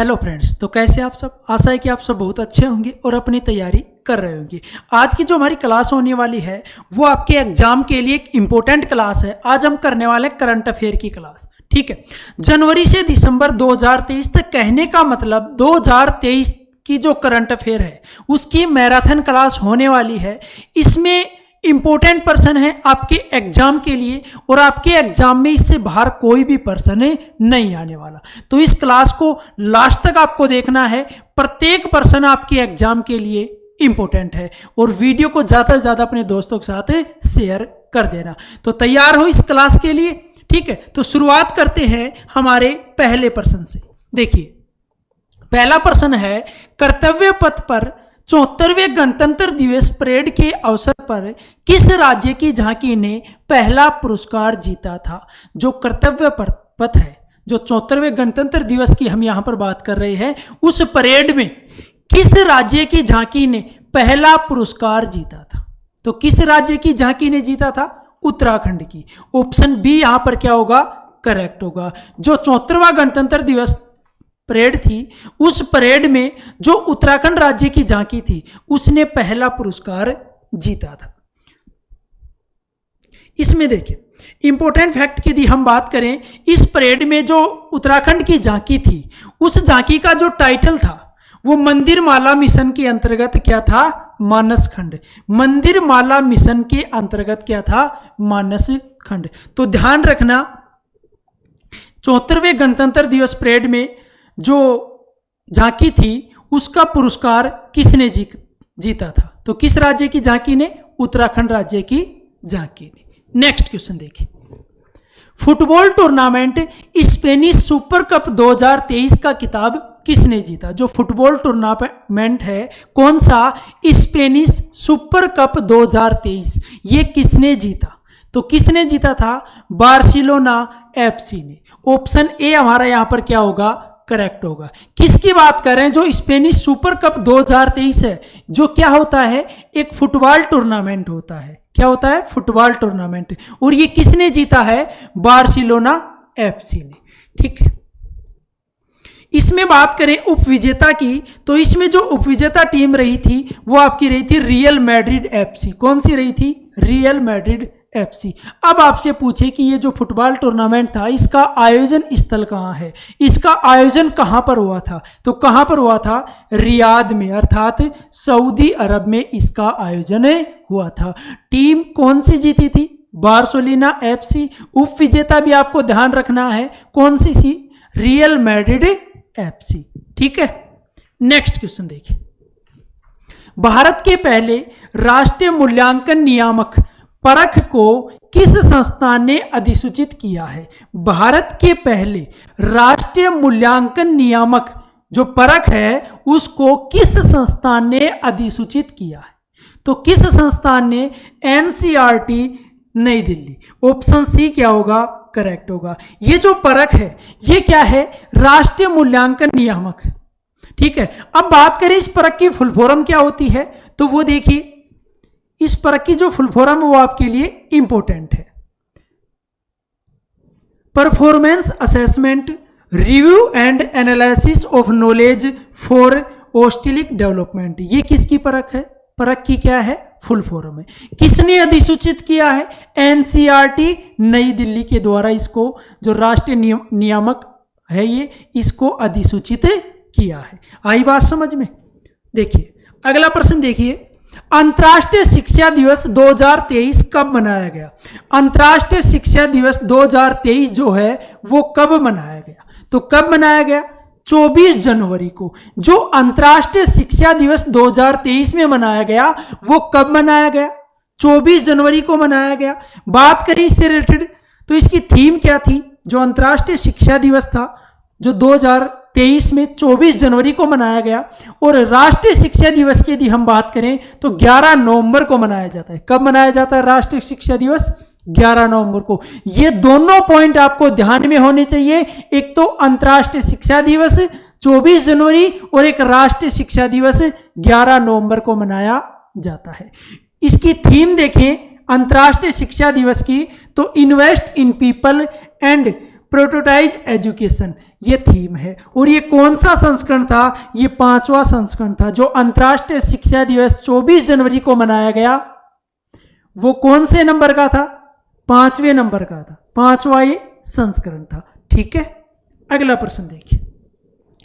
Hello friends, तो कैसे आप सब। आशा है कि आप सब बहुत अच्छे होंगे और अपनी तैयारी कर रहे होंगे। आज की जो हमारी क्लास होने वाली है वो आपके एग्जाम के लिए एक इम्पोर्टेंट क्लास है। आज हम करने वाले करंट अफेयर की क्लास, ठीक है। जनवरी से दिसंबर 2023 तक, कहने का मतलब 2023 की जो करंट अफेयर है उसकी मैराथन क्लास होने वाली है। इसमें इंपॉर्टेंट पर्सन है आपके एग्जाम के लिए, और आपके एग्जाम में इससे बाहर कोई भी पर्सन नहीं आने वाला। तो इस क्लास को लास्ट तक आपको देखना है। प्रत्येक पर्सन आपके एग्जाम के लिए इंपॉर्टेंट है, और वीडियो को ज़्यादा से ज़्यादा अपने दोस्तों के साथ शेयर कर देना। तो तैयार हो इस क्लास के लिए, ठीक है। तो शुरुआत करते हैं हमारे पहले प्रश्न से। देखिए, पहला प्रश्न है, कर्तव्य पथ पर 74वें गणतंत्र दिवस परेड के अवसर पर किस राज्य की झांकी ने पहला पुरस्कार जीता था। जो कर्तव्य पथ है, जो 74वें गणतंत्र दिवस की हम यहां पर बात कर रहे हैं, उस परेड में किस राज्य की झांकी ने पहला पुरस्कार जीता था। तो किस राज्य की झांकी ने जीता था? उत्तराखंड की। ऑप्शन बी यहां पर क्या होगा? करेक्ट होगा। जो 74वां गणतंत्र दिवस परेड थी, उस परेड में जो उत्तराखंड राज्य की झांकी थी उसने पहला पुरस्कार जीता था। इसमें देखिए, इंपॉर्टेंट फैक्ट की यदि हम बात करें, इस परेड में जो उत्तराखंड की झांकी थी, उस झांकी का जो टाइटल था वो मंदिर माला मिशन के अंतर्गत क्या था? मानस खंड। मंदिर माला मिशन के अंतर्गत क्या था? मानस खंड। तो ध्यान रखना, 74वें गणतंत्र दिवस परेड में जो झांकी थी उसका पुरस्कार किसने जीता था? तो किस राज्य की झांकी ने? उत्तराखंड राज्य की झांकी ने। नेक्स्ट क्वेश्चन देखिए, football tournament Spanish super cup 2023 का किताब किसने जीता? जो फुटबॉल टूर्नामेंट है, कौन सा? स्पेनिश सुपर कप 2023, ये किसने जीता? तो किसने जीता था? बार्सिलोना एफसी ने। ऑप्शन ए हमारा यहां पर क्या होगा? करेक्ट होगा। किसकी बात कर रहे हैं? जो स्पेनिश सुपर कप 2023 है, जो क्या होता है? एक फुटबॉल टूर्नामेंट होता है। क्या होता है? Football tournament. और ये किसने जीता है? बार्सिलोना एफसी ने, ठीक है। इसमें बात करें उपविजेता की, तो इसमें जो उपविजेता टीम रही थी वो आपकी रही थी रियल मैड्रिड एफसी। कौन सी रही थी? Real Madrid FC. अब आपसे पूछे कि ये जो फुटबॉल टूर्नामेंट था, इसका आयोजन स्थल कहाँ है? इसका आयोजन कहाँ पर हुआ था? तो कहाँ पर हुआ था? रियाद में, अर्थात सऊदी अरब में इसका आयोजन हुआ था। टीम कौन सी जीती थी? Barcelona FC. उप विजेता भी आपको ध्यान रखना है, कौन सी? रियल मैड्रिड एफसी, ठीक है। नेक्स्ट क्वेश्चन देखिए, भारत के पहले राष्ट्रीय मूल्यांकन नियामक परख को किस संस्थान ने अधिसूचित किया है? भारत के पहले राष्ट्रीय मूल्यांकन नियामक जो परख है उसको किस संस्थान ने अधिसूचित किया है? तो किस संस्थान ने? एनसीईआरटी नई दिल्ली। ऑप्शन सी क्या होगा? करेक्ट होगा। ये जो परख है ये क्या है? राष्ट्रीय मूल्यांकन नियामक है, ठीक है। अब बात करें इस परख की फुल फॉर्म क्या होती है, तो वो देखिए, इस परख की जो फुल फॉर्म है वो आपके लिए इंपॉर्टेंट है। Performance assessment review and analysis of knowledge for holistic development. ये किसकी परख है? परख की क्या है? फुल फॉर्म है। किसने अधिसूचित किया है? एनसीईआरटी नई दिल्ली के द्वारा इसको, जो राष्ट्रीय नियामक है ये, इसको अधिसूचित किया है। आई बात समझ में? देखिए अगला प्रश्न देखिए, अंतर्राष्ट्रीय शिक्षा दिवस 2023 कब मनाया गया? अंतर्राष्ट्रीय शिक्षा दिवस 2023 जो है वो कब मनाया गया? तो कब मनाया गया? 24 जनवरी को। जो अंतर्राष्ट्रीय शिक्षा दिवस 2023 में मनाया गया वो कब मनाया गया? 24 जनवरी को मनाया गया। बात करें इससे रिलेटेड, तो इसकी थीम क्या थी? जो अंतर्राष्ट्रीय शिक्षा दिवस था जो 2023 में 24 जनवरी को मनाया गया, और राष्ट्रीय शिक्षा दिवस की यदि हम बात करें तो 11 नवंबर को मनाया जाता है। कब मनाया जाता है राष्ट्रीय शिक्षा दिवस? 11 नवंबर को। ये दोनों पॉइंट आपको ध्यान में होने चाहिए। एक तो अंतर्राष्ट्रीय शिक्षा दिवस 24 जनवरी और एक राष्ट्रीय शिक्षा दिवस 11 नवंबर को मनाया जाता है। इसकी थीम देखें अंतर्राष्ट्रीय शिक्षा दिवस की, तो invest in people and prioritise education ये थीम है। और ये कौन सा संस्करण था? ये 5वां संस्करण था। जो अंतर्राष्ट्रीय शिक्षा दिवस 24 जनवरी को मनाया गया वो कौन से नंबर का था? 5वें नंबर का था, 5वां ये संस्करण था। ठीक है, अगला प्रश्न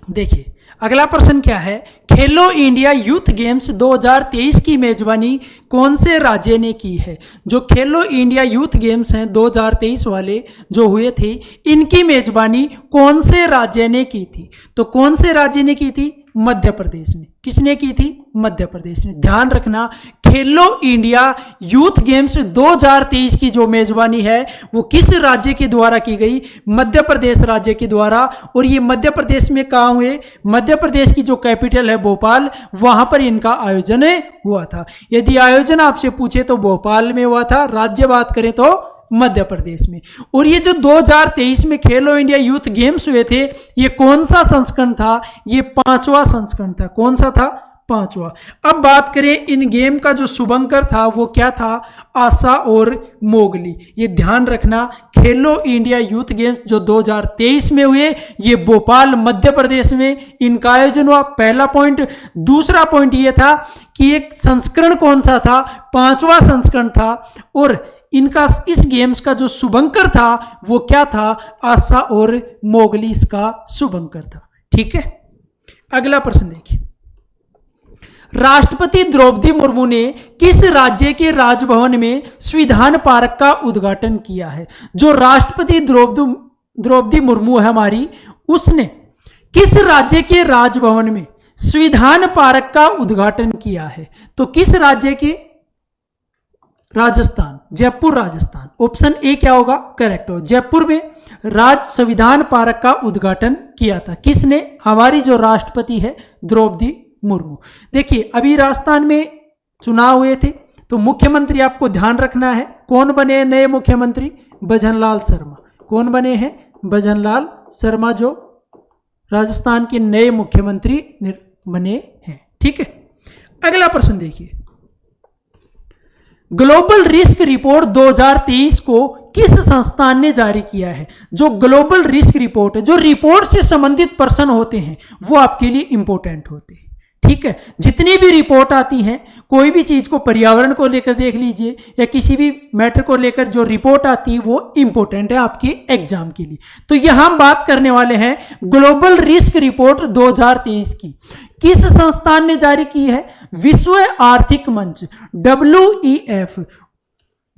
देखिए अगला प्रश्न क्या है? खेलो इंडिया यूथ गेम्स 2023 की मेजबानी कौन से राज्य ने की है? जो खेलो इंडिया यूथ गेम्स हैं 2023 वाले जो हुए थे, इनकी मेजबानी कौन से राज्य ने की थी? तो कौन से राज्य ने की थी? मध्य प्रदेश ने। किसने की थी? मध्य प्रदेश ने। ध्यान रखना, खेलो इंडिया यूथ गेम्स 2023 की जो मेजबानी है वो किस राज्य के द्वारा की गई? मध्य प्रदेश राज्य के द्वारा। और ये मध्य प्रदेश में कहाँ हुए? मध्य प्रदेश की जो कैपिटल है भोपाल, वहां पर इनका आयोजन हुआ था। यदि आयोजन आपसे पूछे तो भोपाल में हुआ था, राज्य बात करें तो मध्य प्रदेश में। और ये जो 2023 में खेलो इंडिया यूथ गेम्स हुए थे, ये कौन सा संस्करण था? ये 5वां संस्करण था। कौन सा था? 5वां। अब बात करें इन गेम का जो शुभंकर था वो क्या था? आशा और मोगली। ये ध्यान रखना, खेलो इंडिया यूथ गेम्स जो 2023 में हुए ये भोपाल मध्य प्रदेश में इनका आयोजन हुआ। पहला पॉइंट। दूसरा पॉइंट ये था कि एक संस्करण कौन सा था? 5वां संस्करण था। और इनका इस गेम्स का जो शुभंकर था वो क्या था? आशा और मोगली इसका शुभंकर था। ठीक है, अगला प्रश्न देखिए। राष्ट्रपति द्रौपदी मुर्मू ने किस राज्य के राजभवन में संविधान पार्क का उद्घाटन किया है? जो राष्ट्रपति द्रौपदी मुर्मू है हमारी, उसने किस राज्य के राजभवन में संविधान पार्क का उद्घाटन किया है? तो किस राज्य के? राजस्थान, जयपुर राजस्थान। ऑप्शन ए क्या होगा? करेक्ट हो। जयपुर में संविधान पार्क का उद्घाटन किया था। किसने? हमारी जो राष्ट्रपति है द्रौपदी मुर्मू। देखिए अभी राजस्थान में चुनाव हुए थे तो मुख्यमंत्री आपको ध्यान रखना है। कौन बने नए मुख्यमंत्री? भजनलाल शर्मा। कौन बने हैं? भजनलाल शर्मा जो राजस्थान के नए मुख्यमंत्री बने हैं। ठीक है, अगला प्रश्न देखिए। ग्लोबल रिस्क रिपोर्ट 2023 को किस संस्थान ने जारी किया है? जो ग्लोबल रिस्क रिपोर्ट है, जो रिपोर्ट से संबंधित प्रश्न होते हैं वो आपके लिए इंपॉर्टेंट होते हैं। ठीक है, जितनी भी रिपोर्ट आती हैं, कोई भी चीज को पर्यावरण को लेकर देख लीजिए या किसी भी मैटर को लेकर जो रिपोर्ट आती है वो इंपॉर्टेंट है आपके एग्जाम के लिए। तो यहां हम बात करने वाले हैं ग्लोबल रिस्क रिपोर्ट 2023 की। किस संस्थान ने जारी की है? विश्व आर्थिक मंच WEF।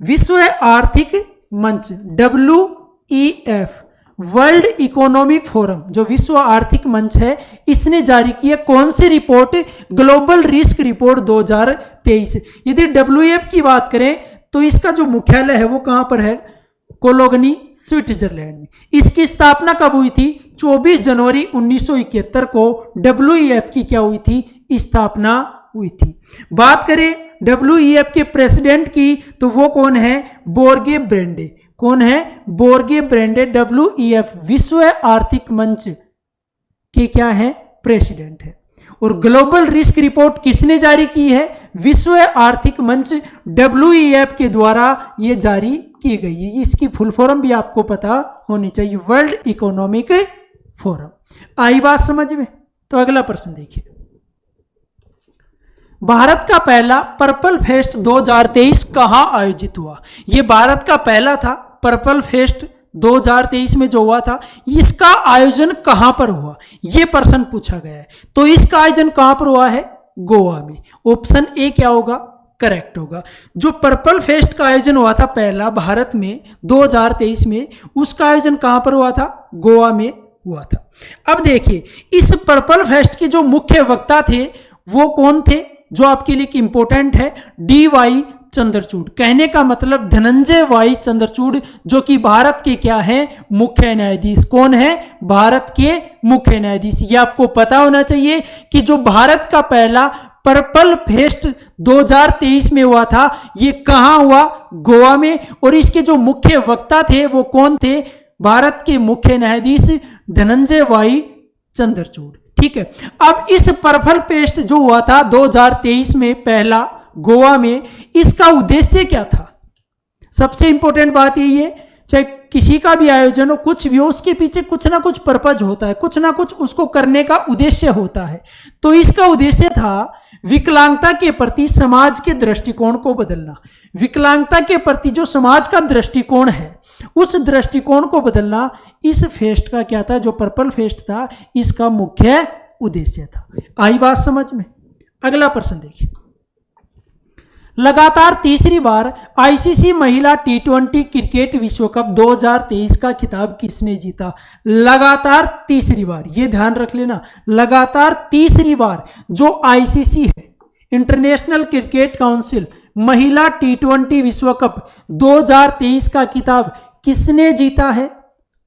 विश्व आर्थिक मंच WEF, वर्ल्ड इकोनॉमिक फोरम जो विश्व आर्थिक मंच है, इसने जारी किया कौन सी रिपोर्ट? Global risk report 2023। यदि WEF की बात करें तो इसका जो मुख्यालय है वो कहां पर है? कोलोगनी, स्विट्जरलैंड में। इसकी स्थापना कब हुई थी? 24 जनवरी 1971 को WEF की क्या हुई थी? स्थापना हुई थी। बात करें WEF के प्रेसिडेंट की तो वो कौन है? बोर्गे ब्रेंडे। कौन है? बोर्गे ब्रेंडे WEF विश्व आर्थिक मंच के क्या है? प्रेसिडेंट है। और ग्लोबल रिस्क रिपोर्ट किसने जारी की है? विश्व आर्थिक मंच WEF के द्वारा ये जारी की गई है। इसकी फुल फॉर्म भी आपको पता होनी चाहिए, वर्ल्ड इकोनॉमिक फोरम। आई बात समझ में? तो अगला प्रश्न देखिए। भारत का पहला पर्पल फेस्ट 2023 कहां आयोजित हुआ? ये भारत का पहला था पर्पल फेस्ट 2023 में जो हुआ था, इसका आयोजन कहां पर हुआ? ये प्रश्न पूछा गया है। तो इसका आयोजन कहां पर हुआ है? गोवा में। ऑप्शन ए क्या होगा? करेक्ट होगा। जो पर्पल फेस्ट का आयोजन हुआ था पहला भारत में 2023 में, उसका आयोजन कहां पर हुआ था? गोवा में हुआ था। अब देखिए इस पर्पल फेस्ट के जो मुख्य वक्ता थे वो कौन थे, जो आपके लिए इंपॉर्टेंट है? DY चंद्रचूड़। कहने का मतलब धनंजय वाई चंद्रचूड़, जो कि भारत के क्या हैं? मुख्य न्यायाधीश। कौन है? भारत के मुख्य न्यायाधीश। ये आपको पता होना चाहिए कि जो भारत का पहला पर्पल फेस्ट 2023 में हुआ था, ये कहां हुआ? गोवा में। और इसके जो मुख्य वक्ता थे वो कौन थे? भारत के मुख्य न्यायाधीश धनंजय वाई चंद्रचूड़। ठीक है, अब इस पर्पल फेस्ट जो हुआ था 2023 में पहला गोवा में, इसका उद्देश्य क्या था? सबसे इंपॉर्टेंट बात यही है, चाहे किसी का भी आयोजन हो, कुछ भी हो, उसके पीछे कुछ ना कुछ पर्पज होता है, कुछ ना कुछ उसको करने का उद्देश्य होता है। तो इसका उद्देश्य था विकलांगता के प्रति समाज के दृष्टिकोण को बदलना। विकलांगता के प्रति जो समाज का दृष्टिकोण है, उस दृष्टिकोण को बदलना इस फेस्ट का क्या था, जो पर्पल फेस्ट था, इसका मुख्य उद्देश्य था। आई बात समझ में? अगला प्रश्न देखिए। लगातार तीसरी बार आईसीसी महिला टी20 क्रिकेट विश्व कप 2023 का खिताब किसने जीता? लगातार तीसरी बार, ये ध्यान रख लेना, लगातार तीसरी बार जो आईसीसी है, इंटरनेशनल क्रिकेट काउंसिल, महिला टी20 विश्व कप 2023 का खिताब किसने जीता है?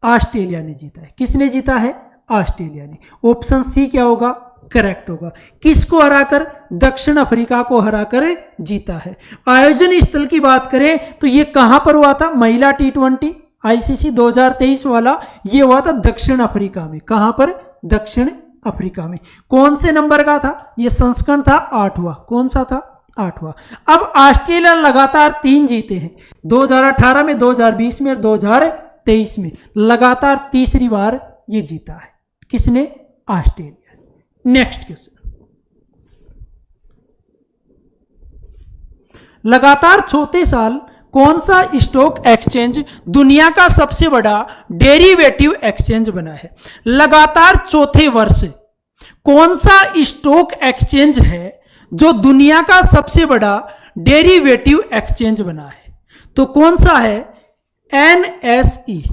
ऑस्ट्रेलिया ने जीता है। किसने जीता है? ऑस्ट्रेलिया ने। ऑप्शन सी क्या होगा? करेक्ट होगा। किसको हराकर? दक्षिण अफ्रीका को हराकर जीता है। आयोजन स्थल की बात करें तो ये कहां पर हुआ था? महिला टी20 आईसीसी 2023 वाला ये हुआ था दक्षिण अफ्रीका में। कहां पर? दक्षिण अफ्रीका में। कौन से नंबर का था? ये संस्करण था 8वां। कौन सा था? 8वां। अब ऑस्ट्रेलिया लगातार 3 जीते हैं, 2018 में, 2020 में और 2023 में। लगातार तीसरी बार ये जीता है। किसने? ऑस्ट्रेलिया। Next question. लगातार चौथे साल कौन सा स्टॉक एक्सचेंज दुनिया का सबसे बड़ा डेरिवेटिव एक्सचेंज बना है? लगातार चौथे वर्ष कौन सा स्टॉक एक्सचेंज है जो दुनिया का सबसे बड़ा डेरिवेटिव एक्सचेंज बना है? तो कौन सा है? NSE.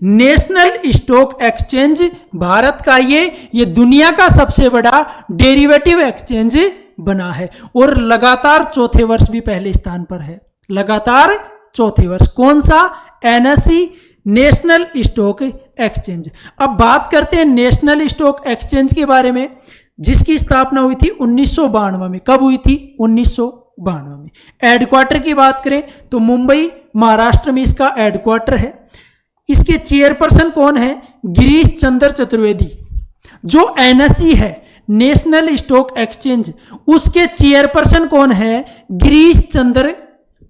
National stock exchange Bharat का ये दुनिया का सबसे बड़ा डेरिवेटिव एक्सचेंज बना है और लगातार चौथे वर्ष भी पहले स्थान पर है। लगातार चौथे वर्ष। कौन सा? NSE, national stock exchange. अब बात करते हैं नेशनल स्टॉक एक्सचेंज के बारे में, जिसकी स्थापना हुई थी 1992 में। कब हुई थी? 1992 में। हेडक्वार्टर की बात करें तो मुंबई, महाराष्ट्र में इसका हेडक्वार्टर है। इसके चेयरपर्सन कौन है? गिरीश चंद्र चतुर्वेदी। जो एनएसई है, नेशनल स्टॉक एक्सचेंज, उसके चेयरपर्सन कौन है? गिरीश चंद्र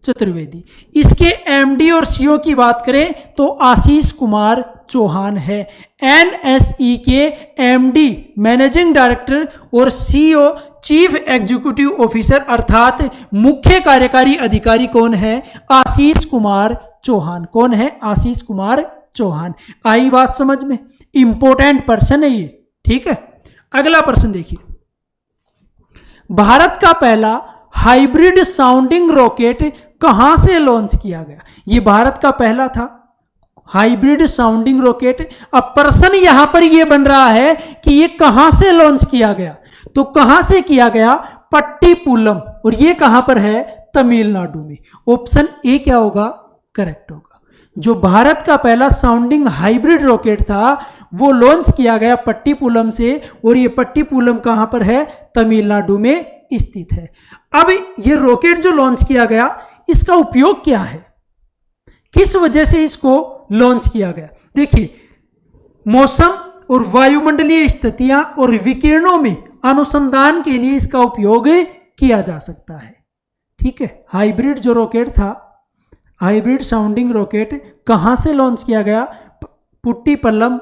चतुर्वेदी। इसके एमडी और सीईओ की बात करें तो आशीष कुमार चौहान है। एनएसई के एमडी, मैनेजिंग डायरेक्टर, और सीईओ, चीफ एग्जीक्यूटिव ऑफिसर अर्थात मुख्य कार्यकारी अधिकारी कौन है? आशीष कुमार चौहान। कौन है? आशीष कुमार चौहान। आई बात समझ में? इंपॉर्टेंट पर्सन है ये, ठीक है। अगला प्रश्न देखिए। भारत का पहला हाइब्रिड साउंडिंग रॉकेट कहां से लॉन्च किया गया? ये भारत का पहला था हाइब्रिड साउंडिंग रॉकेट। अब प्रश्न यहां पर यह बन रहा है कि ये कहां से लॉन्च किया गया? तो कहां से किया गया? पट्टीपुलम। और ये कहां पर है? तमिलनाडु में। ऑप्शन ए क्या होगा? करेक्ट होगा। जो भारत का पहला साउंडिंग हाइब्रिड रॉकेट था वो लॉन्च किया गया पट्टीपुलम से, और ये पट्टीपुलम कहां पर है? तमिलनाडु में स्थित है। अब ये रॉकेट जो लॉन्च किया गया, इसका उपयोग क्या है? किस वजह से इसको लॉन्च किया गया? देखिए, मौसम और वायुमंडलीय स्थितियां और विकिरणों में अनुसंधान के लिए इसका उपयोग किया जा सकता है, ठीक है। हाइब्रिड जो रॉकेट था, हाइब्रिड साउंडिंग रॉकेट कहां से लॉन्च किया गया? पुट्टीपल्लम,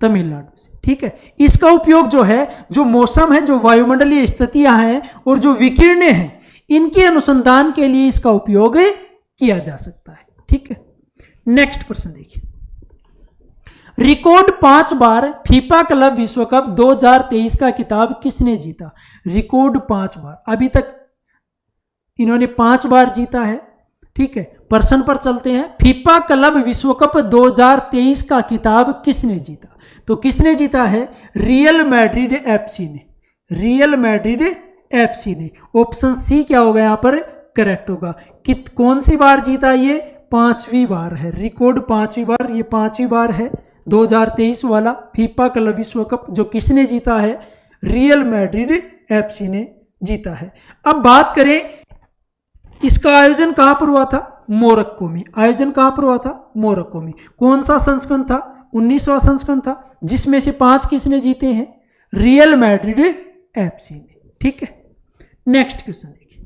तमिलनाडु से, ठीक है। इसका उपयोग जो है, जो मौसम है, जो वायुमंडलीय स्थितियां हैं और जो विकिरणें हैं, इनके अनुसंधान के लिए इसका उपयोग किया जा सकता है, ठीक है। नेक्स्ट प्रश्न देखिए। रिकॉर्ड 5 बार फीफा क्लब विश्व कप 2023 का खिताब किसने जीता? रिकॉर्ड 5 बार, अभी तक इन्होंने 5 बार जीता है, ठीक है। प्रश्न पर चलते हैं। फीफा क्लब विश्व कप 2023 का खिताब किसने जीता? तो किसने जीता है? रियल मैड्रिड एफसी ने। रियल मैड्रिड एफसी ने। ऑप्शन सी क्या होगा यहाँ पर? करेक्ट होगा। कौन सी बार जीता? ये 5वीं बार है। रिकॉर्ड 5वीं बार, ये 5वीं बार है। 2023 वाला फीफा क्लब विश्व कप जो किसने जीता है? रियल मैड्रिड एफसी ने जीता है। अब बात करें, इसका आयोजन कहां पर हुआ था? मोरक्को में। आयोजन कहां पर हुआ था? मोरक्को में। कौन सा संस्करण था? 19वां संस्करण था, जिसमें से 5 किसने जीते हैं? रियल मैड्रिड एफसी ने, ठीक है। नेक्स्ट क्वेश्चन देखिए।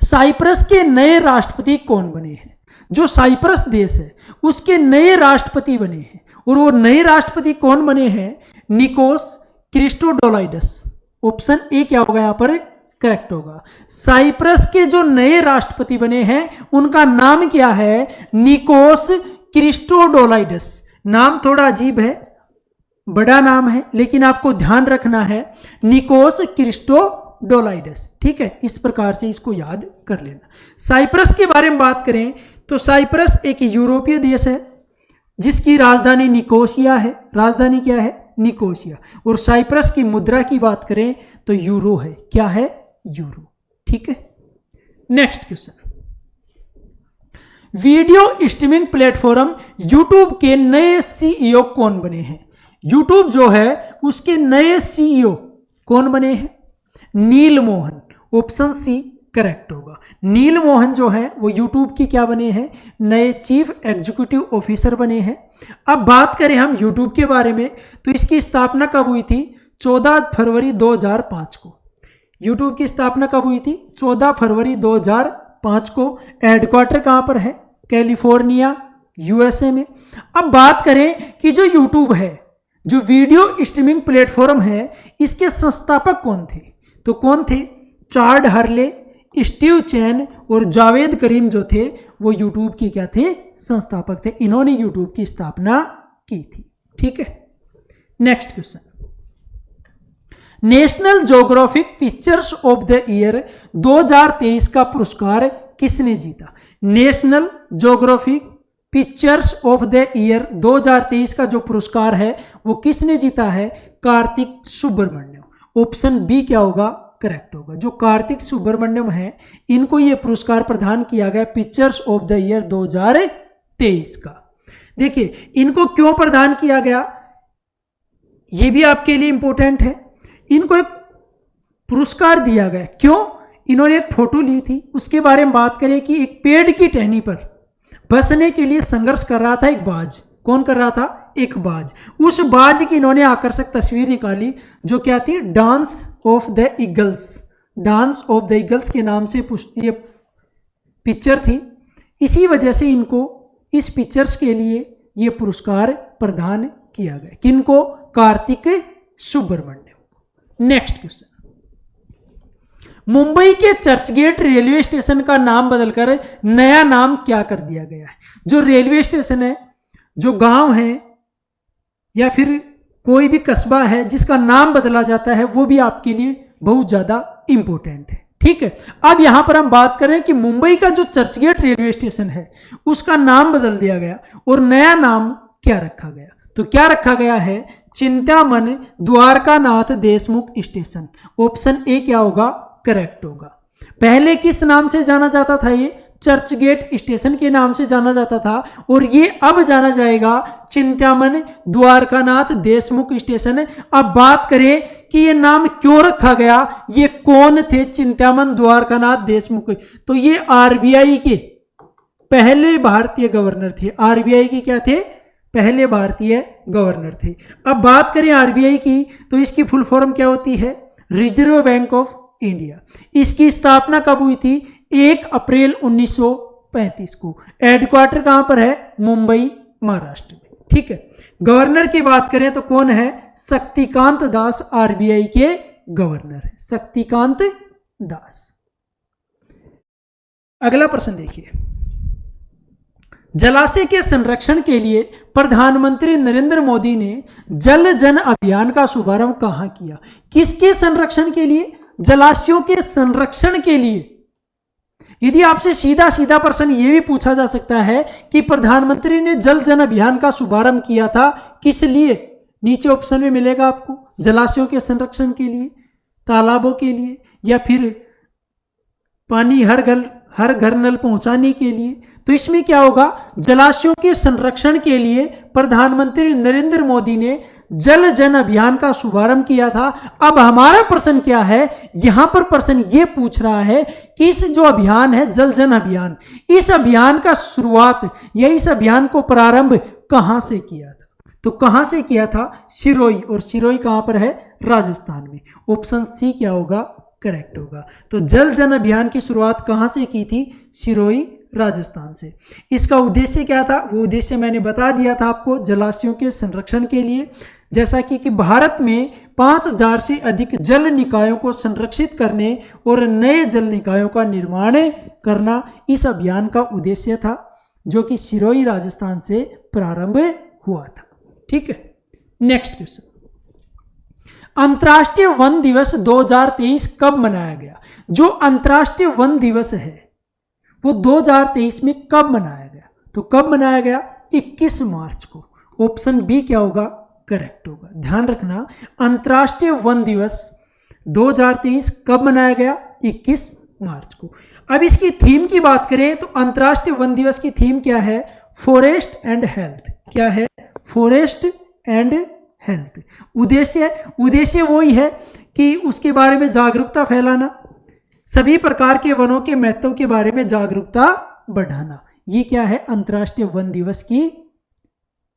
साइप्रस के नए राष्ट्रपति कौन बने हैं? जो साइप्रस देश है उसके नए राष्ट्रपति बने हैं, और वो नए राष्ट्रपति कौन बने हैं? निकोस क्रिस्टोडोलाइडस। ऑप्शन ए क्या होगा यहाँ पर करेक्ट होगा। साइप्रस के जो नए राष्ट्रपति बने हैं उनका नाम क्या है? निकोस क्रिस्टोडोलाइडस। नाम थोड़ा अजीब है, बड़ा नाम है, लेकिन आपको ध्यान रखना है निकोस क्रिस्टोडोलाइडस। ठीक है, इस प्रकार से इसको याद कर लेना। साइप्रस के बारे में बात करें तो साइप्रस एक यूरोपीय देश है जिसकी राजधानी निकोसिया है। राजधानी क्या है? निकोसिया। और साइप्रस की मुद्रा की बात करें तो यूरो है। क्या है? यूरो। ठीक है, next question. Video streaming platform YouTube के नए सीईओ कौन बने हैं? यूट्यूब जो है उसके नए सीईओ कौन बने हैं? नील मोहन। ऑप्शन सी करेक्ट होगा। नील मोहन जो है वो यूट्यूब की क्या बने हैं? नए चीफ एग्जीक्यूटिव ऑफिसर बने हैं। अब बात करें हम यूट्यूब के बारे में तो इसकी स्थापना कब हुई थी? 14 फरवरी 2005 को। यूट्यूब की स्थापना कब हुई थी? 14 फरवरी 2005 को। हेडक्वार्टर कहाँ पर है? कैलिफोर्निया, यूएसए में। अब बात करें कि जो यूट्यूब है, जो वीडियो स्ट्रीमिंग प्लेटफॉर्म है, इसके संस्थापक कौन थे? तो कौन थे? चार्ड हर्ले, स्टीव चैन और जावेद करीम जो थे वो यूट्यूब के क्या थे? संस्थापक थे। इन्होंने यूट्यूब की स्थापना की थी। ठीक है, next question. National geographic pictures of the year 2023 का पुरस्कार किसने जीता? National geographic pictures of the year 2023 का जो पुरस्कार है वो किसने जीता है? कार्तिक सुब्रमण्यम। ऑप्शन बी क्या होगा? करेक्ट होगा। जो कार्तिक सुब्रमण्यम है इनको ये पुरस्कार प्रदान किया गया पिक्चर्स ऑफ द ईयर 2023 का। देखिए इनको क्यों प्रदान किया गया ये भी आपके लिए इंपॉर्टेंट है। इनको एक पुरस्कार दिया गया क्यों? इन्होंने एक फोटो ली थी, उसके बारे में बात करें कि एक पेड़ की टहनी पर बसने के लिए संघर्ष कर रहा था एक बाज। कौन कर रहा था? एक बाज। उस बाज की इन्होंने आकर्षक तस्वीर निकाली जो क्या थी? Dance of the eagles. Dance of the eagles के नाम से ये पिक्चर थी। इसी वजह से इनको इस पिक्चर्स के लिए ये पुरस्कार प्रदान किया गया। किनको? कार्तिक सुब्रमण्यम। Next question. मुंबई के चर्चगेट रेलवे स्टेशन का नाम बदलकर नया नाम क्या कर दिया गया है? जो रेलवे स्टेशन है, जो गांव है या फिर कोई भी कस्बा है जिसका नाम बदला जाता है वो भी आपके लिए बहुत ज्यादा इंपॉर्टेंट है। ठीक है, अब यहां पर हम बात करें कि मुंबई का जो चर्चगेट रेलवे स्टेशन है उसका नाम बदल दिया गया और नया नाम क्या रखा गया? तो क्या रखा गया है? Chintaman Dwarkanath Deshmukh station. Option A क्या होगा? करेक्ट होगा। पहले किस नाम से जाना जाता था? ये चर्चगेट स्टेशन के नाम से जाना जाता था और ये अब जाना जाएगा चिंतामन द्वारकानाथ देशमुख स्टेशन। अब बात करें कि ये नाम क्यों रखा गया, ये कौन थे चिंतामन द्वारकानाथ देशमुख? तो ये आरबीआई के पहले भारतीय गवर्नर थे। आरबीआई के क्या थे? पहले भारतीय गवर्नर थे। अब बात करें आरबीआई की तो इसकी फुल फॉर्म क्या होती है? Reserve bank of India. इसकी स्थापना कब हुई थी? 1 अप्रैल 1935 को। हेडक्वार्टर कहां पर है? मुंबई, महाराष्ट्र में। ठीक है, गवर्नर की बात करें तो कौन है? शक्तिकांत दास आरबीआई के गवर्नर है। शक्तिकांत दास। अगला प्रश्न देखिए। जलाशय के संरक्षण के लिए प्रधानमंत्री नरेंद्र मोदी ने जल जन अभियान का शुभारंभ कहां किया? किसके संरक्षण के लिए? जलाशयों के संरक्षण के लिए। यदि आपसे सीधा सीधा प्रश्न यह भी पूछा जा सकता है कि प्रधानमंत्री ने जल जन अभियान का शुभारंभ किया था किस लिए? नीचे ऑप्शन में मिलेगा आपको। जलाशयों के संरक्षण के लिए, तालाबों के लिए, या फिर पानी हर घर नल पहुंचाने के लिए। तो इसमें क्या होगा? जलाशयों के संरक्षण के लिए प्रधानमंत्री नरेंद्र मोदी ने जल जन अभियान का शुभारंभ किया था। अब हमारा प्रश्न क्या है? यहां पर प्रश्न ये पूछ रहा है कि इस जो अभियान है जल जन अभियान, इस अभियान का शुरुआत या इस अभियान को प्रारंभ कहां से किया था? तो कहां से किया था? सिरोही। और सिरोही कहां पर है? राजस्थान में। ऑप्शन सी क्या होगा? करेक्ट होगा। तो जल जन अभियान की शुरुआत कहाँ से की थी? सिरोही राजस्थान से। इसका उद्देश्य क्या था? वो उद्देश्य मैंने बता दिया था आपको, जलाशयों के संरक्षण के लिए। जैसा कि भारत में 5000 से अधिक जल निकायों को संरक्षित करने और नए जल निकायों का निर्माण करना इस अभियान का उद्देश्य था, जो कि सिरोही राजस्थान से प्रारंभ हुआ था। ठीक है, नेक्स्ट क्वेश्चन, अंतर्राष्ट्रीय वन दिवस 2023 कब मनाया गया? जो अंतर्राष्ट्रीय वन दिवस है वो 2023 में कब मनाया गया? तो कब मनाया गया? 21 मार्च को। ऑप्शन बी क्या होगा? करेक्ट होगा। ध्यान रखना, अंतर्राष्ट्रीय वन दिवस 2023 कब मनाया गया? 21 मार्च को। अब इसकी थीम की बात करें तो अंतर्राष्ट्रीय वन दिवस की थीम क्या है? Forest and health. क्या है? Forest and health. उद्देश्य वही है कि उसके बारे में जागरूकता फैलाना, सभी प्रकार के वनों के महत्व के बारे में जागरूकता बढ़ाना। ये क्या है? अंतर्राष्ट्रीय वन दिवस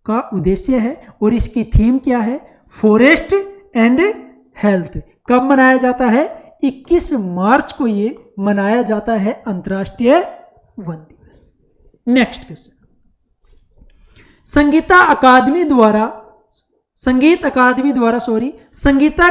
का उद्देश्य है। और इसकी थीम क्या है? Forest and health. कब मनाया जाता है? 21 मार्च को ये मनाया जाता है अंतर्राष्ट्रीय वन दिवस। नेक्स्ट क्वेश्चन, संगीता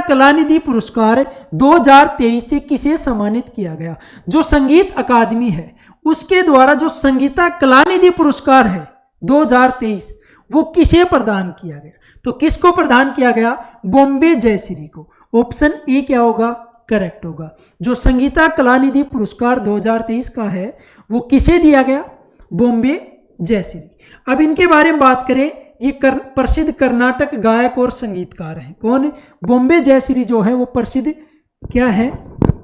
कलानिधि पुरस्कार 2023 से किसे सम्मानित किया गया? जो संगीत अकादमी है उसके द्वारा जो संगीता कलानिधि पुरस्कार है 2023 वो किसे प्रदान किया गया? तो किसको प्रदान किया गया? बॉम्बे जयश्री को। ऑप्शन ए क्या होगा? करेक्ट होगा। जो संगीता कलानिधि पुरस्कार 2023 का है वो किसे दिया गया? बॉम्बे जयश्री। अब इनके बारे में बात करें, ये प्रसिद्ध कर्नाटक गायक और संगीतकार हैं। कौन? बॉम्बे जयश्री जो है वो प्रसिद्ध क्या है?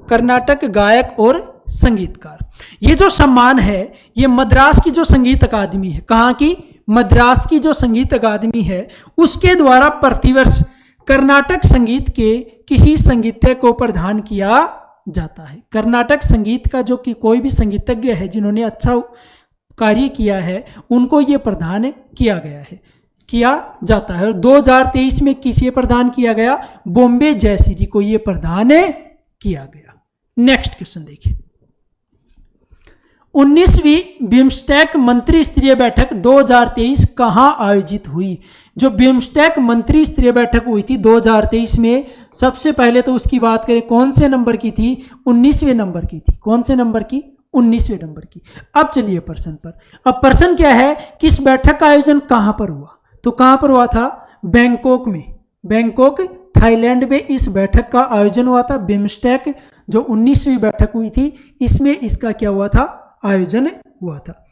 कर्नाटक गायक और संगीतकार। ये जो सम्मान है ये मद्रास की जो संगीत अकादमी है, कहाँ की? मद्रास की जो संगीत अकादमी है उसके द्वारा प्रतिवर्ष कर्नाटक संगीत के किसी संगीतज्ञ को प्रदान किया जाता है। कर्नाटक संगीत का जो कि कोई भी संगीतज्ञ है जिन्होंने अच्छा कार्य किया है उनको ये प्रदान किया जाता है। और 2023 में किसे प्रदान किया गया? बॉम्बे जयश्री को ये प्रदान किया गया। नेक्स्ट क्वेश्चन देखिए, 19वीं बिम्स्टेक मंत्री स्तरीय बैठक 2023 कहाँ आयोजित हुई? जो बिम्स्टेक मंत्री स्तरीय बैठक हुई थी 2023 में, सबसे पहले तो उसकी बात करें कौन से नंबर की थी? 19वें नंबर की थी। कौन से नंबर की? 19वें नंबर की। अब चलिए प्रश्न पर। अब प्रश्न क्या है कि इस बैठक का आयोजन कहाँ पर हुआ? तो कहाँ पर हुआ था? बैंकॉक में। बैंकॉक थाईलैंड में इस बैठक का आयोजन हुआ था। बिम्स्टेक जो 19वीं बैठक हुई थी इसमें इसका क्या हुआ था? आयोजन हुआ था।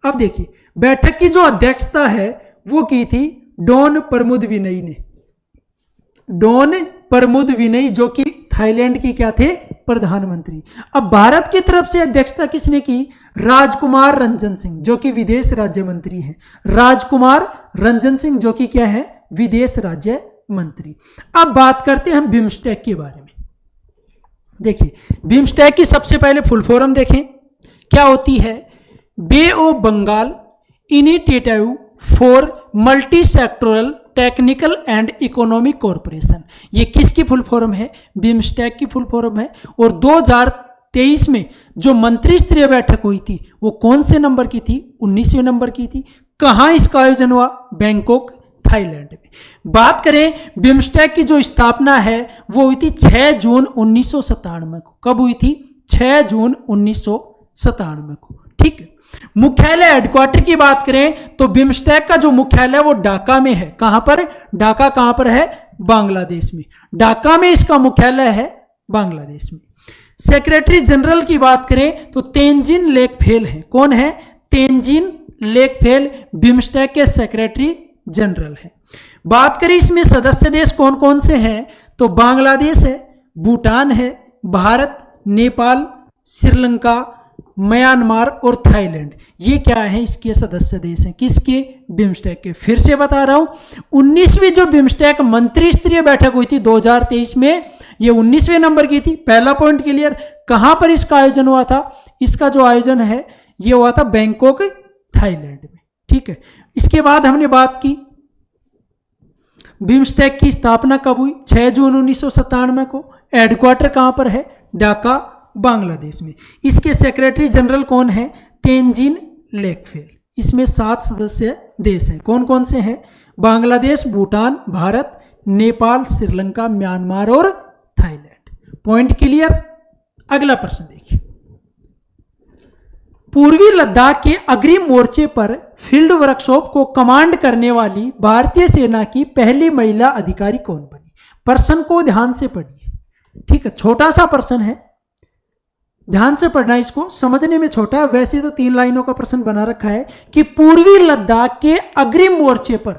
अब देखिए, बैठक की जो अध्यक्षता है वो की थी डॉन प्रमुद विनय ने। डॉन प्रमुद विनय जो कि थाईलैंड के क्या थे? प्रधानमंत्री। अब भारत की तरफ से अध्यक्षता किसने की? राजकुमार रंजन सिंह जो कि विदेश राज्य मंत्री हैं। राजकुमार रंजन सिंह जो कि क्या है? विदेश राज्य मंत्री। अब बात करते हैं हम बिम्स्टेक के बारे में। देखिए, बिम्स्टेक की सबसे पहले फुल फॉर्म देखें क्या होती है? Bay of Bengal initiative for multi sectoral technical and economic cooperation. ये किसकी फुल फॉर्म है? बिम्स्टेक की फुल फॉर्म है। और 2023 में जो मंत्री स्तरीय बैठक हुई थी वो कौन से नंबर की थी? 19वें नंबर की थी। कहाँ इसका आयोजन हुआ? बैंकॉक थाईलैंड में। बात करें बिम्स्टेक की जो स्थापना है वो हुई थी 6 जून 1997 को। कब हुई थी? 6 जून 1997 को। ठीक है। मुख्यालय हेडक्वार्टर की बात करें तो बिम्स्टेक का जो मुख्यालय वो ढाका में है। कहां पर? ढाका कहां पर है? बांग्लादेश में। ढाका में इसका मुख्यालय है, बांग्लादेश में। सेक्रेटरी जनरल की बात करें तो तेंजिन लेकफेल है। कौन है? तेंजिन लेकफेल बिम्स्टेक के सेक्रेटरी जनरल है। बात करें इसमें सदस्य देश कौन कौन से हैं तो बांग्लादेश है, भूटान है, भारत, नेपाल, श्रीलंका, म्यांमार और थाईलैंड। ये क्या है? इसके सदस्य देश हैं। किसके? बिम्स्टेक के। फिर से बता रहा हूं, 19वीं जो बिम्स्टेक मंत्री स्तरीय बैठक हुई थी 2023 में, ये 19वें नंबर की थी। पहला पॉइंट क्लियर। कहां पर इसका आयोजन हुआ था? इसका जो आयोजन है ये हुआ था बैंकॉक थाईलैंड में। ठीक है। इसके बाद हमने बात की बिम्स्टेक की स्थापना कब हुई? 6 जून 1997 को। हेडक्वार्टर कहां पर है? ढाका बांग्लादेश में। इसके सेक्रेटरी जनरल कौन है? तेंजिन लेकफेल। इसमें 7 सदस्य देश हैं। कौन कौन से हैं? बांग्लादेश, भूटान, भारत, नेपाल, श्रीलंका, म्यांमार और थाईलैंड। Point clear? अगला प्रश्न देखिए। पूर्वी लद्दाख के अग्रिम मोर्चे पर फील्ड वर्कशॉप को कमांड करने वाली भारतीय सेना की पहली महिला अधिकारी कौन बनी? प्रश्न को ध्यान से पढ़िए, ठीक है, छोटा सा प्रश्न है, ध्यान से पढ़ना, इसको समझने में छोटा है। वैसे तो 3 लाइनों का प्रश्न बना रखा है कि पूर्वी लद्दाख के अग्रिम मोर्चे पर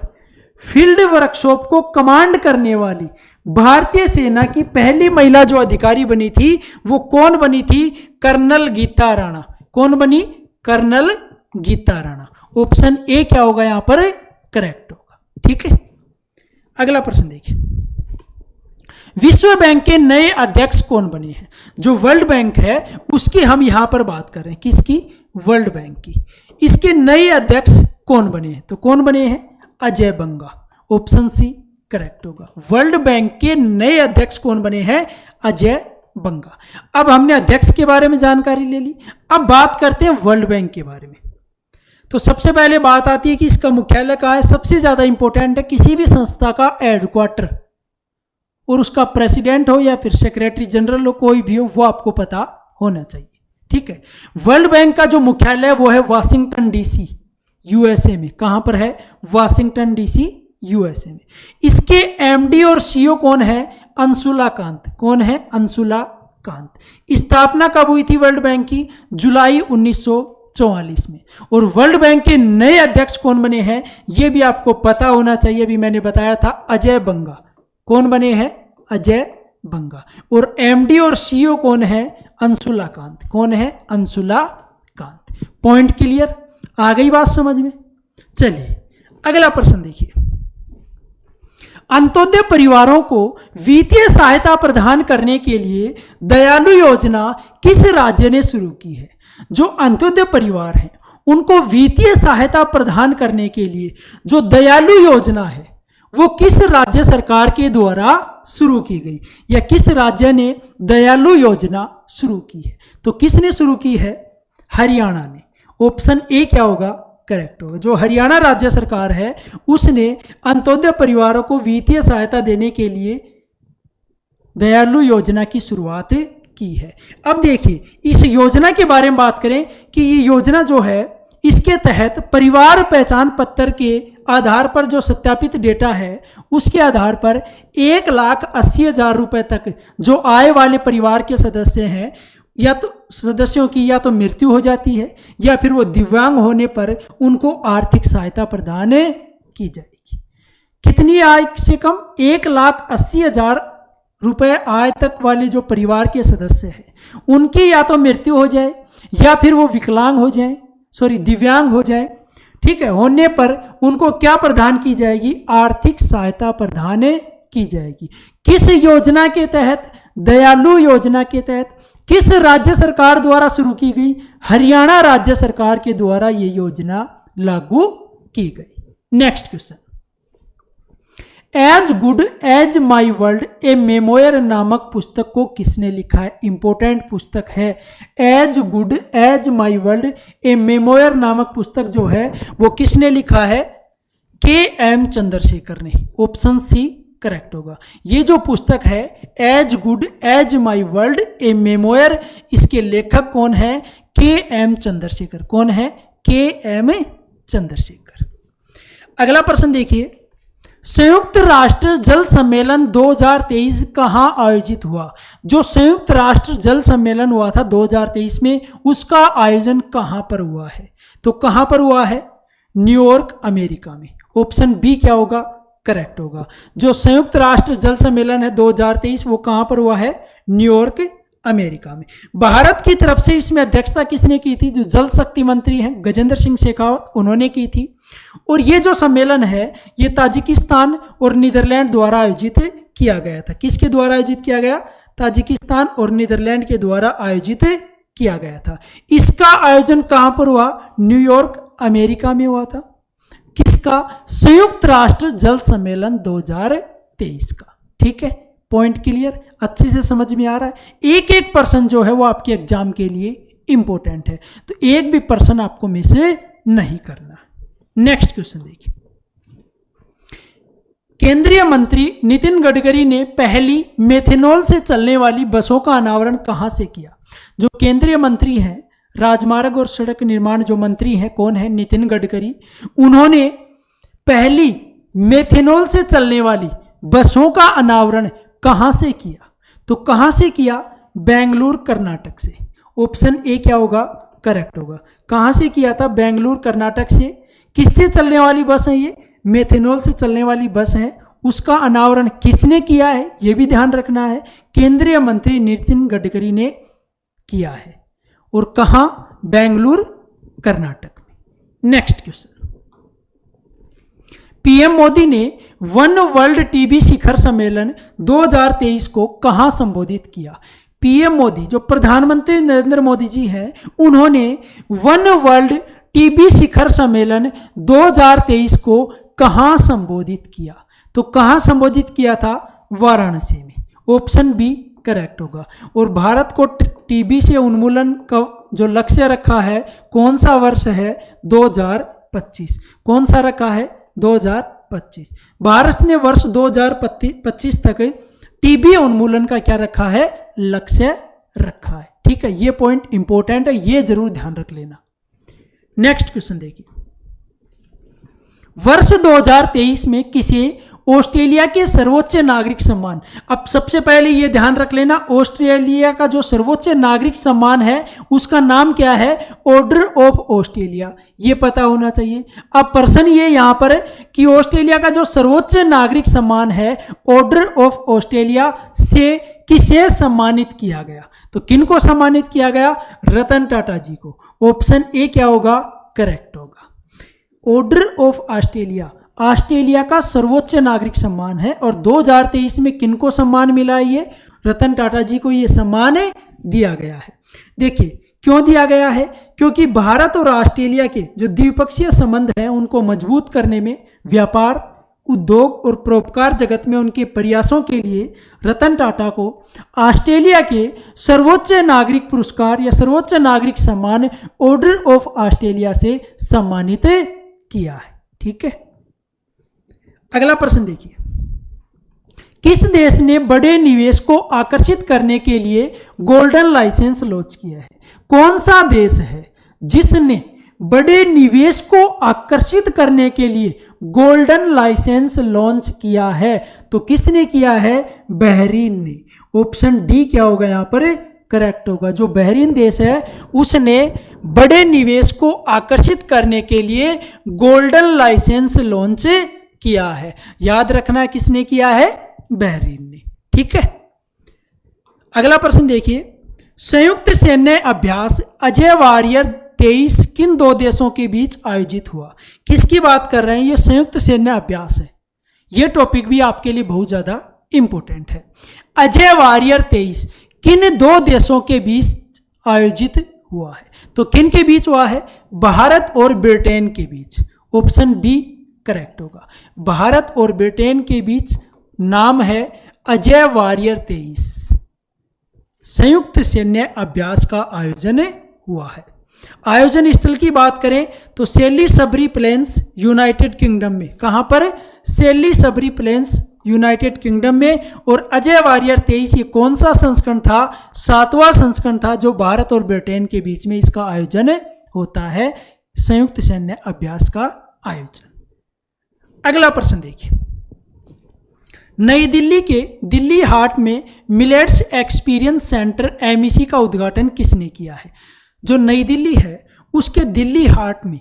फील्ड वर्कशॉप को कमांड करने वाली भारतीय सेना की पहली महिला जो अधिकारी बनी थी वो कौन बनी थी? कर्नल गीता राणा। कौन बनी? Colonel Geeta Rana. Option A क्या होगा यहां पर? करेक्ट होगा, ठीक है। अगला प्रश्न देखिए। विश्व बैंक के नए अध्यक्ष कौन बने हैं? जो वर्ल्ड बैंक है उसकी हम यहां पर बात कर रहे हैं। किसकी? वर्ल्ड बैंक की। इसके नए अध्यक्ष कौन बने हैं? तो कौन बने हैं? अजय बंगा। ऑप्शन सी करेक्ट होगा। वर्ल्ड बैंक के नए अध्यक्ष कौन बने हैं? अजय बंगा। अब हमने अध्यक्ष के बारे में जानकारी ले ली, अब बात करते हैं वर्ल्ड बैंक के बारे में। तो सबसे पहले बात आती है कि इसका मुख्यालय कहाँ है। सबसे ज्यादा इंपॉर्टेंट है, किसी भी संस्था का हेडक्वार्टर और उसका प्रेसिडेंट हो या फिर सेक्रेटरी जनरल हो, कोई भी हो, वो आपको पता होना चाहिए, ठीक है। वर्ल्ड बैंक का जो मुख्यालय वो है वाशिंगटन डीसी, यूएसए में। कहां पर है? वाशिंगटन डीसी, यूएसए में। इसके एमडी और सीईओ कौन है? अंशुला कांत। कौन है? अंशुला कांत। स्थापना कब हुई थी वर्ल्ड बैंक की? जुलाई 1944 में। और वर्ल्ड बैंक के नए अध्यक्ष कौन बने हैं ये भी आपको पता होना चाहिए, अभी मैंने बताया था, अजय बंगा। कौन बने हैं? अजय बंगा। और एमडी और सीईओ कौन है? अंशुला कांत। कौन है? अंशुला कांत। Point clear? आ गई बात समझ में? चलिए अगला प्रश्न देखिए। अंत्योदय परिवारों को वित्तीय सहायता प्रदान करने के लिए दयालु योजना किस राज्य ने शुरू की है? जो अंत्योदय परिवार हैं उनको वित्तीय सहायता प्रदान करने के लिए जो दयालु योजना है वो किस राज्य सरकार के द्वारा शुरू की गई, या किस राज्य ने दयालु योजना शुरू की है? तो किसने शुरू की है? हरियाणा ने। ऑप्शन ए क्या होगा? करेक्ट होगा। जो हरियाणा राज्य सरकार है उसने अंत्योदय परिवारों को वित्तीय सहायता देने के लिए दयालु योजना की शुरुआत की है। अब देखिए इस योजना के बारे में बात करें कि ये योजना जो है इसके तहत परिवार पहचान पत्र के आधार पर जो सत्यापित डेटा है उसके आधार पर 1,80,000 रुपए तक जो आय वाले परिवार के सदस्य हैं या तो सदस्यों की या तो मृत्यु हो जाती है या फिर वो दिव्यांग होने पर उनको आर्थिक सहायता प्रदान की जाएगी। कितनी आय से कम? 1,80,000 रुपए आय तक वाले जो परिवार के सदस्य हैं उनकी या तो मृत्यु हो जाए या फिर वो विकलांग हो जाए, दिव्यांग हो जाए, ठीक है, होने पर उनको क्या प्रदान की जाएगी? आर्थिक सहायता प्रदान की जाएगी। किस योजना के तहत? दयालु योजना के तहत। किस राज्य सरकार द्वारा शुरू की गई? हरियाणा राज्य सरकार के द्वारा ये योजना लागू की गई। Next question. As good as my world a memoir नामक पुस्तक को किसने लिखा है? इंपॉर्टेंट पुस्तक है। As good as my world a memoir नामक पुस्तक जो है वो किसने लिखा है? के.एम. चंद्रशेखर ने। ऑप्शन सी करेक्ट होगा। ये जो पुस्तक है as good as my world a memoir, इसके लेखक कौन है? के.एम. चंद्रशेखर। कौन है? के.एम. चंद्रशेखर। अगला प्रश्न देखिए। संयुक्त राष्ट्र जल सम्मेलन 2023 कहां आयोजित हुआ? जो संयुक्त राष्ट्र जल सम्मेलन हुआ था 2023 में उसका आयोजन कहां पर हुआ है? तो कहां पर हुआ है? न्यूयॉर्क, अमेरिका में। ऑप्शन बी क्या होगा? करेक्ट होगा। जो संयुक्त राष्ट्र जल सम्मेलन है 2023 वो कहां पर हुआ है? न्यूयॉर्क, अमेरिका में। भारत की तरफ से इसमें अध्यक्षता किसने की थी? जो जल शक्ति मंत्री हैं गजेंद्र सिंह शेखावत, उन्होंने की थी। और ये जो सम्मेलन है ये ताजिकिस्तान और नीदरलैंड द्वारा आयोजित किया गया था। किसके द्वारा आयोजित किया गया? ताजिकिस्तान और नीदरलैंड के द्वारा आयोजित किया गया था। इसका आयोजन कहां पर हुआ? न्यूयॉर्क, अमेरिका में हुआ था। किसका? संयुक्त राष्ट्र जल सम्मेलन 2023 का। ठीक है, पॉइंट क्लियर, अच्छे से समझ में आ रहा है। एक एक पर्सन जो है वो आपके एग्जाम के लिए इंपॉर्टेंट है, तो एक भी पर्सन आपको मिस नहीं करना। नेक्स्ट क्वेश्चन देखिए, केंद्रीय मंत्री नितिन गडकरी ने पहली मेथनॉल से चलने वाली बसों का अनावरण कहां से किया? जो केंद्रीय मंत्री हैं, राजमार्ग और सड़क निर्माण जो मंत्री हैं, कौन है? नितिन गडकरी। उन्होंने पहली मेथनॉल से चलने वाली बसों का अनावरण कहां से किया? तो कहां से किया? बेंगलुरु कर्नाटक से। ऑप्शन ए क्या होगा? करेक्ट होगा। कहां से किया था? बेंगलुरु कर्नाटक से। किससे चलने वाली बस है ये? मेथनॉल से चलने वाली बस है। उसका अनावरण किसने किया है? ये भी ध्यान रखना है, केंद्रीय मंत्री नितिन गडकरी ने किया है। और कहां? बेंगलुरु कर्नाटक में। नेक्स्ट क्वेश्चन, पीएम मोदी ने वन वर्ल्ड टीबी शिखर सम्मेलन 2023 को कहां संबोधित किया? पीएम मोदी जो प्रधानमंत्री नरेंद्र मोदी जी हैं, उन्होंने वन वर्ल्ड टीबी शिखर सम्मेलन 2023 को कहां संबोधित किया? तो कहां संबोधित किया था? वाराणसी में। ऑप्शन बी करेक्ट होगा। और भारत को टीबी से उन्मूलन का जो लक्ष्य रखा है, कौन सा वर्ष है? 2025। कौन सा रखा है? 2025। भारत ने वर्ष 2025 तक टीबी उन्मूलन का क्या रखा है? लक्ष्य रखा है। ठीक है, ये पॉइंट इंपॉर्टेंट है, ये जरूर ध्यान रख लेना। नेक्स्ट क्वेश्चन देखिए, वर्ष 2023 में किसे ऑस्ट्रेलिया के सर्वोच्च नागरिक सम्मान, अब सबसे पहले ये ध्यान रख लेना, ऑस्ट्रेलिया का जो सर्वोच्च नागरिक सम्मान है उसका नाम क्या है? Order of Australia. ये पता होना चाहिए। अब पर्सन ये यहां पर है कि ऑस्ट्रेलिया का जो सर्वोच्च नागरिक सम्मान है ऑर्डर ऑफ ऑस्ट्रेलिया से किसे सम्मानित किया गया? तो किन को सम्मानित किया गया? रतन टाटा जी को। ऑप्शन ए क्या होगा? करेक्ट होगा। ऑर्डर ऑफ ऑस्ट्रेलिया ऑस्ट्रेलिया का सर्वोच्च नागरिक सम्मान है और 2023 में किनको सम्मान मिला है? ये रतन टाटा जी को ये सम्मान दिया गया है। देखिए क्यों दिया गया है? क्योंकि भारत और ऑस्ट्रेलिया के जो द्विपक्षीय संबंध हैं उनको मजबूत करने में, व्यापार, उद्योग और परोपकार जगत में उनके प्रयासों के लिए रतन टाटा को ऑस्ट्रेलिया के सर्वोच्च नागरिक पुरस्कार या सर्वोच्च नागरिक सम्मान ऑर्डर ऑफ ऑस्ट्रेलिया से सम्मानित किया है। ठीक है, अगला प्रश्न देखिए, किस देश ने बड़े निवेश को आकर्षित करने के लिए गोल्डन लाइसेंस लॉन्च किया है? कौन सा देश है जिसने बड़े निवेश को आकर्षित करने के लिए गोल्डन लाइसेंस लॉन्च किया है? तो किसने किया है? बहरीन ने। ऑप्शन डी क्या होगा यहां पर? करेक्ट होगा। जो बहरीन देश है उसने बड़े निवेश को आकर्षित करने के लिए गोल्डन लाइसेंस लॉन्च किया है। याद रखना किसने किया है? बहरीन ने। ठीक है, अगला प्रश्न देखिए, संयुक्त सैन्य अभ्यास अजय वारियर 23 किन दो देशों के बीच आयोजित हुआ? किसकी बात कर रहे हैं? ये संयुक्त सैन्य अभ्यास है। ये टॉपिक भी आपके लिए बहुत ज्यादा इंपॉर्टेंट है। अजय वारियर 23 किन दो देशों के बीच आयोजित हुआ है? तो किन के बीच हुआ है? भारत और ब्रिटेन के बीच। ऑप्शन बी करेक्ट होगा। भारत और ब्रिटेन के बीच नाम है अजय वारियर 23। संयुक्त सैन्य अभ्यास का आयोजन हुआ है। आयोजन स्थल की बात करें तो सेली सबरी प्लेन्स यूनाइटेड किंगडम में। कहां पर? सेली सबरी प्लेन्स यूनाइटेड किंगडम में। और अजय वारियर 23 ये कौन सा संस्करण था? 7वां संस्करण था जो भारत और ब्रिटेन के बीच में इसका आयोजन होता है, संयुक्त सैन्य अभ्यास का आयोजन। अगला प्रश्न देखिए, नई दिल्ली के दिल्ली हाट में मिलेट्स एक्सपीरियंस सेंटर MEC का उद्घाटन किसने किया है? जो नई दिल्ली है उसके दिल्ली हाट में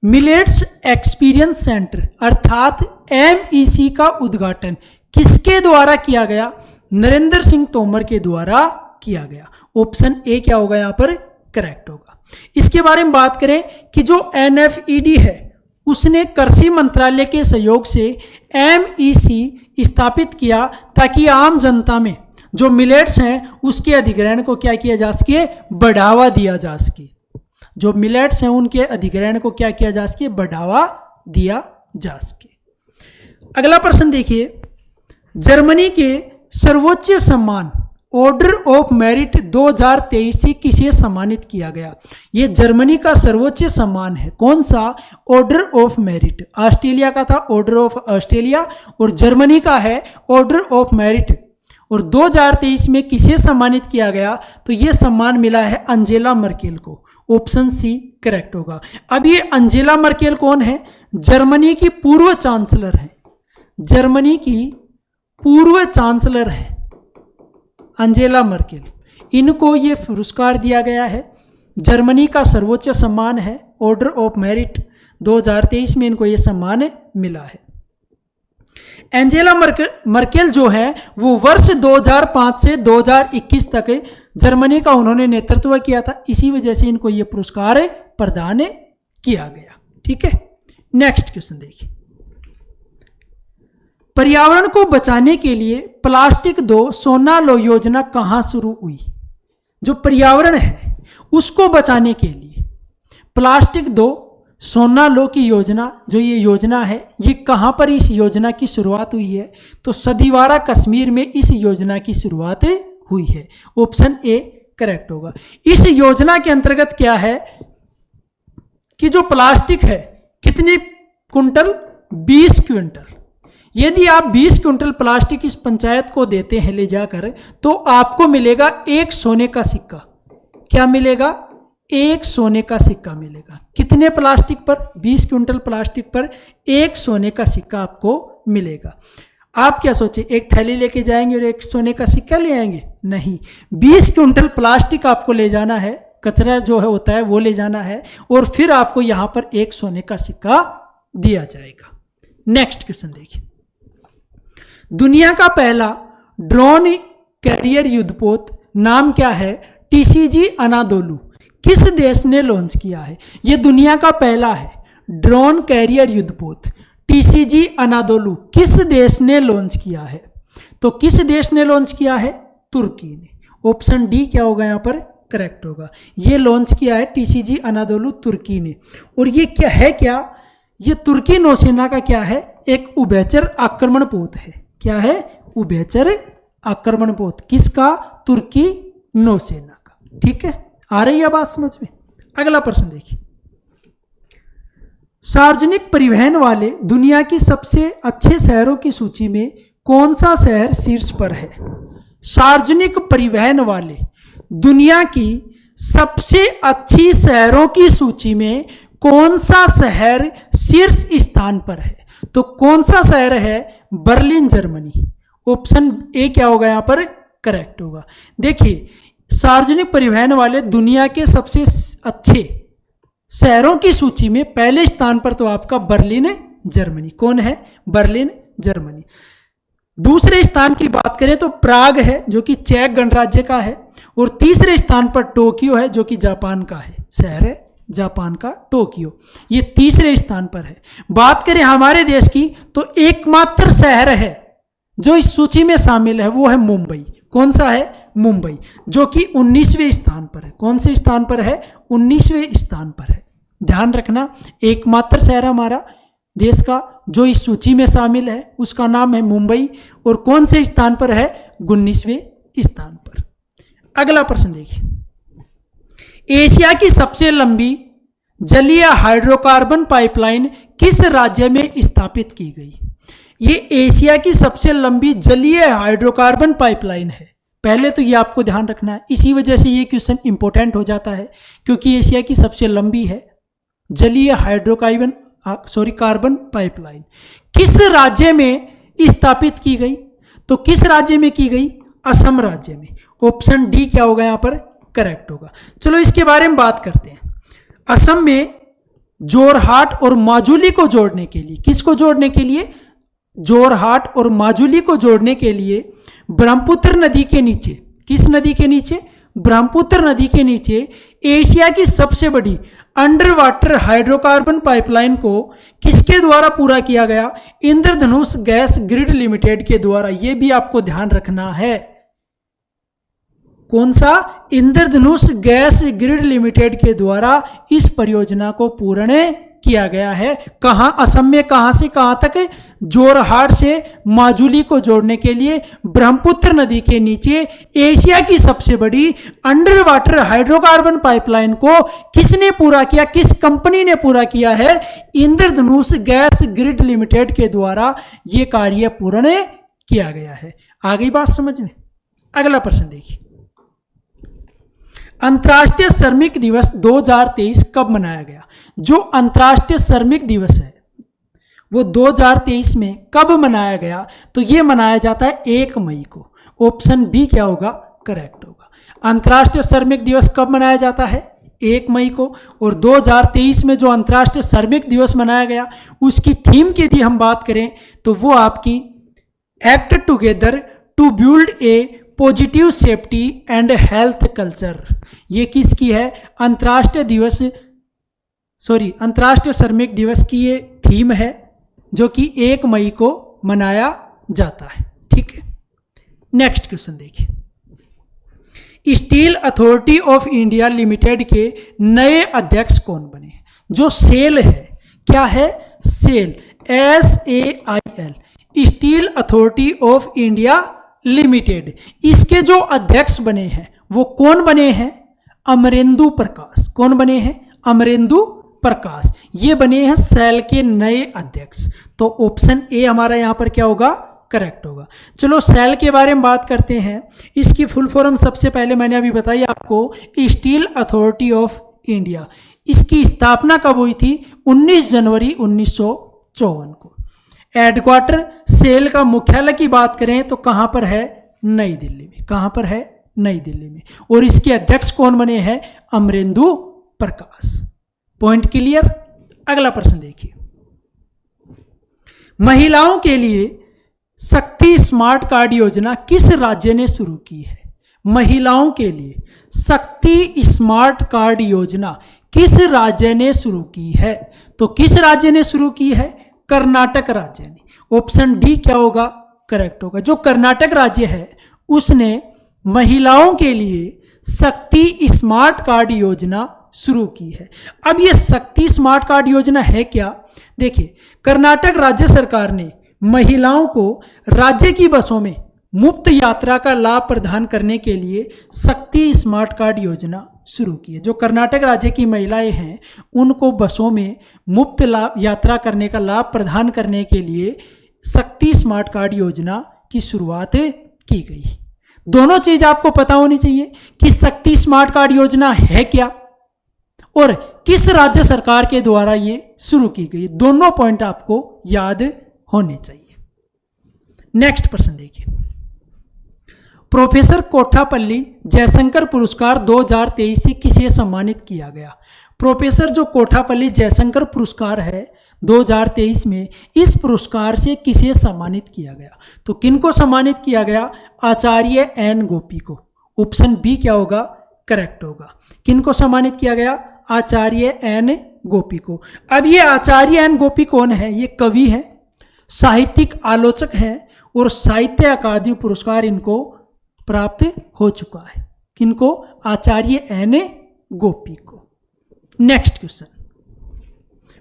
मिलेट्स एक्सपीरियंस सेंटर अर्थात MEC का उद्घाटन किसके द्वारा किया गया? नरेंद्र सिंह तोमर के द्वारा किया गया। ऑप्शन ए क्या होगा यहां पर? करेक्ट होगा। इसके बारे में बात करें कि जो NFED है उसने कृषि मंत्रालय के सहयोग से MEC स्थापित किया ताकि आम जनता में जो मिलेट्स हैं उसके अधिग्रहण को क्या किया जा सके? बढ़ावा दिया जा सके। जो मिलेट्स हैं उनके अधिग्रहण को क्या किया जा सके? बढ़ावा दिया जा सके। अगला प्रश्न देखिए, जर्मनी के सर्वोच्च सम्मान ऑर्डर ऑफ मेरिट 2023 से किसे सम्मानित किया गया? ये जर्मनी का सर्वोच्च सम्मान है। कौन सा? Order of merit. ऑस्ट्रेलिया का था ऑर्डर ऑफ ऑस्ट्रेलिया और जर्मनी का है ऑर्डर ऑफ मेरिट। और 2023 में किसे सम्मानित किया गया? तो ये सम्मान मिला है अंजेला मर्केल को। ऑप्शन सी करेक्ट होगा। अब ये अंजेला मर्केल कौन है? जर्मनी की पूर्व चांसलर है। जर्मनी की पूर्व चांसलर है अंजेला मर्केल। इनको ये पुरस्कार दिया गया है। जर्मनी का सर्वोच्च सम्मान है ऑर्डर ऑफ मेरिट। 2023 में इनको ये सम्मान मिला है। एंजेला मर्केल जो है वो वर्ष 2005 से 2021 तक जर्मनी का उन्होंने नेतृत्व किया था। इसी वजह से इनको ये पुरस्कार प्रदान किया गया। ठीक है, नेक्स्ट क्वेश्चन देखिए। पर्यावरण को बचाने के लिए प्लास्टिक 2 सोना लो योजना कहाँ शुरू हुई? जो पर्यावरण है उसको बचाने के लिए प्लास्टिक 2 सोना लो की योजना, जो ये योजना है, ये कहाँ पर इस योजना की शुरुआत हुई है? तो सदिवारा कश्मीर में इस योजना की शुरुआत हुई है। ऑप्शन ए करेक्ट होगा। इस योजना के अंतर्गत क्या है कि जो प्लास्टिक है कितने कुंटल? 20 क्विंटल। यदि आप 20 क्विंटल प्लास्टिक इस पंचायत को देते हैं ले जाकर, तो आपको मिलेगा 1 सोने का सिक्का। क्या मिलेगा? 1 सोने का सिक्का मिलेगा। कितने प्लास्टिक पर? 20 क्विंटल प्लास्टिक पर 1 सोने का सिक्का आपको मिलेगा। आप क्या सोचे, एक थैली लेके जाएंगे और 1 सोने का सिक्का ले आएंगे? नहीं, 20 क्विंटल प्लास्टिक आपको ले जाना है, कचरा जो है होता है वो ले जाना है, और फिर आपको यहाँ पर 1 सोने का सिक्का दिया जाएगा। नेक्स्ट क्वेश्चन देखिए। दुनिया का पहला ड्रोन कैरियर युद्धपोत नाम क्या है? TCG अनादोलू। किस देश ने लॉन्च किया है? यह दुनिया का पहला है ड्रोन कैरियर युद्धपोत। TCG अनादोलू किस देश ने लॉन्च किया है? तो किस देश ने लॉन्च किया है? तुर्की ने। ऑप्शन डी क्या होगा यहाँ पर? करेक्ट होगा। ये लॉन्च किया है TCG अनादोलू तुर्की ने। और ये क्या है? क्या ये तुर्की नौसेना का क्या है? एक उभयचर आक्रमण पोत है। क्या है? उभयचर आक्रमण पोत। किसका? तुर्की नौसेना का। ठीक है, आ रही है बात समझ में? अगला प्रश्न देखिए। सार्वजनिक परिवहन वाले दुनिया की सबसे अच्छे शहरों की सूची में कौन सा शहर शीर्ष पर है? सार्वजनिक परिवहन वाले दुनिया की सबसे अच्छी शहरों की सूची में कौन सा शहर शीर्ष स्थान पर है? तो कौन सा शहर है? Berlin, Germany. ऑप्शन ए क्या होगा यहाँ पर? करेक्ट होगा। देखिए, सार्वजनिक परिवहन वाले दुनिया के सबसे अच्छे शहरों की सूची में पहले स्थान पर तो आपका बर्लिन जर्मनी। कौन है? Berlin, Germany. दूसरे स्थान की बात करें तो प्राग है, जो कि चेक गणराज्य का है। और तीसरे स्थान पर टोक्यो है, जो कि जापान का है, शहर है जापान का टोक्यो। ये तीसरे स्थान पर है। बात करें हमारे देश की तो एकमात्र शहर है जो इस सूची में शामिल है, वो है मुंबई। कौन सा है? मुंबई, जो कि 19वें स्थान पर है। कौन से स्थान पर है? 19वें स्थान पर है। ध्यान रखना, एकमात्र शहर हमारा देश का जो इस सूची में शामिल है उसका नाम है मुंबई। और कौन से स्थान पर है? 19वें स्थान पर। अगला प्रश्न देखिए। एशिया की सबसे लंबी जलीय हाइड्रोकार्बन पाइपलाइन किस राज्य में स्थापित की गई? ये एशिया की सबसे लंबी जलीय हाइड्रोकार्बन पाइपलाइन है। पहले तो ये आपको ध्यान रखना है, इसी वजह से ये क्वेश्चन इंपॉर्टेंट हो जाता है, क्योंकि एशिया की सबसे लंबी है जलीय कार्बन पाइपलाइन। किस राज्य में स्थापित की गई? तो किस राज्य में की गई? असम राज्य में। ऑप्शन डी क्या होगा यहाँ पर? करेक्ट होगा। चलो इसके बारे में बात करते हैं। असम में जोरहाट और माजुली को जोड़ने के लिए, किसको जोड़ने के लिए? जोरहाट और माजुली को जोड़ने के लिए ब्रह्मपुत्र नदी के नीचे, किस नदी के नीचे? ब्रह्मपुत्र नदी के नीचे एशिया की सबसे बड़ी अंडर वाटर हाइड्रोकार्बन पाइपलाइन को किसके द्वारा पूरा किया गया? इंद्रधनुष गैस ग्रिड लिमिटेड के द्वारा। यह भी आपको ध्यान रखना है। कौन सा? इंद्रधनुष गैस ग्रिड लिमिटेड के द्वारा इस परियोजना को पूर्ण किया गया है। कहाँ? असम में कहाँ से कहाँ तक? जोरहाट से माजुली को जोड़ने के लिए ब्रह्मपुत्र नदी के नीचे एशिया की सबसे बड़ी अंडर वाटर हाइड्रोकार्बन पाइपलाइन को किसने पूरा किया? किस कंपनी ने पूरा किया है? इंद्रधनुष गैस ग्रिड लिमिटेड के द्वारा यह कार्य पूर्ण किया गया है। आ गई बात समझ में? अगला प्रश्न देखिए, अंतर्राष्ट्रीय श्रमिक दिवस 2023 कब मनाया गया? जो अंतर्राष्ट्रीय श्रमिक दिवस है वो 2023 में कब मनाया गया? तो ये मनाया जाता है 1 मई को। ऑप्शन बी क्या होगा? करेक्ट होगा। अंतर्राष्ट्रीय श्रमिक दिवस कब मनाया जाता है? 1 मई को। और 2023 में जो अंतर्राष्ट्रीय श्रमिक दिवस मनाया गया उसकी थीम की यदि हम बात करें तो वो आपकी act together to build a positive safety and health culture. ये किसकी है? अंतर्राष्ट्रीय श्रमिक दिवस की ये थीम है जो कि 1 मई को मनाया जाता है। ठीक है, नेक्स्ट क्वेश्चन देखिए, steel Authority of India limited के नए अध्यक्ष कौन बने? जो सेल है, क्या है? SAIL, SAIL, Steel Authority of India Limited, इसके जो अध्यक्ष बने हैं वो कौन बने हैं? अमरेंदु प्रकाश। कौन बने हैं? अमरेंदु प्रकाश। ये बने हैं सेल के नए अध्यक्ष। तो ऑप्शन ए हमारा यहां पर क्या होगा? करेक्ट होगा। चलो सेल के बारे में बात करते हैं। इसकी फुल फॉर्म सबसे पहले मैंने अभी बताई आपको, स्टील अथॉरिटी ऑफ इंडिया। इसकी स्थापना कब हुई थी? 19 जनवरी 1954 को। हेडक्वार्टर सेल का मुख्यालय की बात करें तो कहां पर है? नई दिल्ली में। कहां पर है? नई दिल्ली में। और इसके अध्यक्ष कौन बने हैं? अमरेंदु प्रकाश। Point clear? अगला प्रश्न देखिए, महिलाओं के लिए शक्ति स्मार्ट कार्ड योजना किस राज्य ने शुरू की है? महिलाओं के लिए शक्ति स्मार्ट कार्ड योजना किस राज्य ने शुरू की है? तो किस राज्य ने शुरू की है? कर्नाटक राज्य ने। ऑप्शन डी क्या होगा? करेक्ट होगा। जो कर्नाटक राज्य है उसने महिलाओं के लिए शक्ति स्मार्ट कार्ड योजना शुरू की है। अब ये शक्ति स्मार्ट कार्ड योजना है क्या? देखिए, कर्नाटक राज्य सरकार ने महिलाओं को राज्य की बसों में मुफ्त यात्रा का लाभ प्रदान करने के लिए शक्ति स्मार्ट कार्ड योजना शुरू की है। जो कर्नाटक राज्य की महिलाएं हैं उनको बसों में मुफ्त यात्रा करने का लाभ प्रदान करने के लिए शक्ति स्मार्ट कार्ड योजना की शुरुआत की गई। दोनों चीज आपको पता होनी चाहिए कि शक्ति स्मार्ट कार्ड योजना है क्या और किस राज्य सरकार के द्वारा ये शुरू की गई। दोनों पॉइंट आपको याद होने चाहिए। नेक्स्ट प्रश्न देखिए, प्रोफेसर कोठापल्ली जयशंकर पुरस्कार 2023 से किसे सम्मानित किया गया? प्रोफेसर जो कोठापल्ली जयशंकर पुरस्कार है 2023 में, इस पुरस्कार से किसे सम्मानित किया गया? तो किनको सम्मानित किया गया? आचार्य एन गोपी को। ऑप्शन बी क्या होगा? करेक्ट होगा। किनको सम्मानित किया गया? आचार्य एन गोपी को। अब ये आचार्य एन गोपी कौन है? ये कवि हैं, साहित्यिक आलोचक हैं और साहित्य अकादमी पुरस्कार इनको प्राप्त हो चुका है। किनको? आचार्य एन गोपी को। नेक्स्ट क्वेश्चन,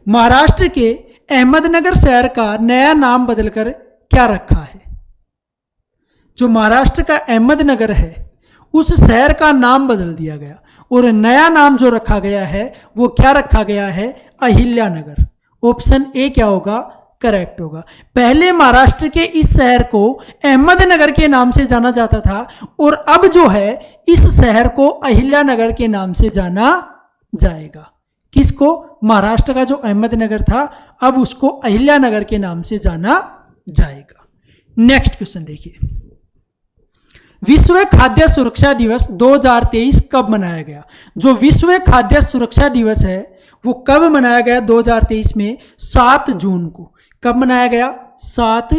महाराष्ट्र के अहमदनगर शहर का नया नाम बदलकर क्या रखा है? जो महाराष्ट्र का अहमदनगर है उस शहर का नाम बदल दिया गया और नया नाम जो रखा गया है वो क्या रखा गया है? अहिल्यानगर। ऑप्शन ए क्या होगा? करेक्ट होगा। पहले महाराष्ट्र के इस शहर को अहमदनगर के नाम से जाना जाता था और अब जो है इस शहर को अहिल्यानगर के नाम से जाना जाएगा। किसको? महाराष्ट्र का जो अहमदनगर था अब उसको अहिल्यानगर के नाम से जाना जाएगा। नेक्स्ट क्वेश्चन देखिए, विश्व खाद्य सुरक्षा दिवस 2023 कब मनाया गया? जो विश्व खाद्य सुरक्षा दिवस है वो कब मनाया गया? 2023 में 7 जून को। कब मनाया गया? 7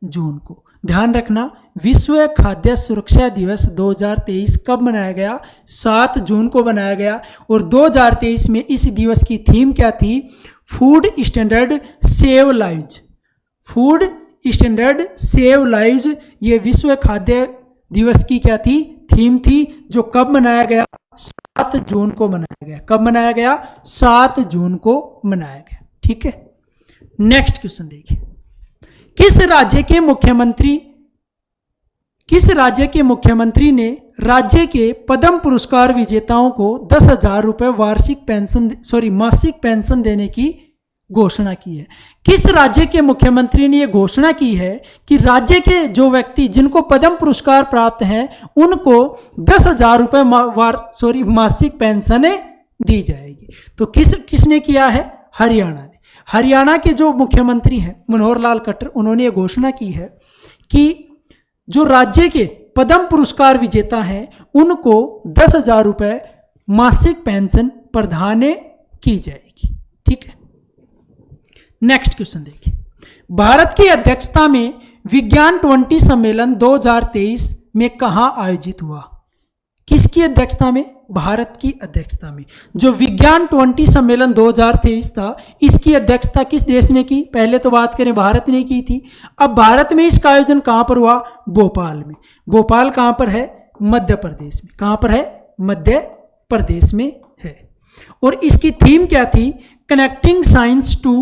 जून को। ध्यान रखना, विश्व खाद्य सुरक्षा दिवस 2023 कब मनाया गया? 7 जून को मनाया गया। और 2023 में इस दिवस की थीम क्या थी? Food standard save lives. Food standard save lives, ये विश्व खाद्य दिवस की क्या थी? थीम थी, जो कब मनाया गया? 7 जून को मनाया गया। कब मनाया गया? 7 जून को मनाया गया। ठीक है। नेक्स्ट क्वेश्चन देखिए, किस राज्य के मुख्यमंत्री ने राज्य के पद्म पुरस्कार विजेताओं को 10,000 रुपए मासिक पेंशन देने की घोषणा की है? किस राज्य के मुख्यमंत्री ने यह घोषणा की है कि राज्य के जो व्यक्ति जिनको पद्म पुरस्कार प्राप्त हैं उनको 10,000 रुपए मासिक पेंशन दी जाएगी? तो किसने किया है? हरियाणा ने। हरियाणा के जो मुख्यमंत्री हैं मनोहर लाल खट्टर, उन्होंने ये घोषणा की है कि जो राज्य के पद्म पुरस्कार विजेता हैं उनको 10,000 रुपए मासिक पेंशन प्रदान की जाएगी। ठीक है। नेक्स्ट क्वेश्चन देखिए, भारत की अध्यक्षता में विज्ञान 20 सम्मेलन 2023 में कहां आयोजित हुआ? किसकी अध्यक्षता में? भारत की अध्यक्षता में। जो विज्ञान 20 सम्मेलन 2023 था, इसकी अध्यक्षता किस देश ने की? पहले तो बात करें भारत ने की थी। अब भारत में इसका आयोजन कहां पर हुआ? भोपाल में। भोपाल कहां पर है? मध्य प्रदेश में। कहां पर है? मध्य प्रदेश में है। और इसकी थीम क्या थी? Connecting science to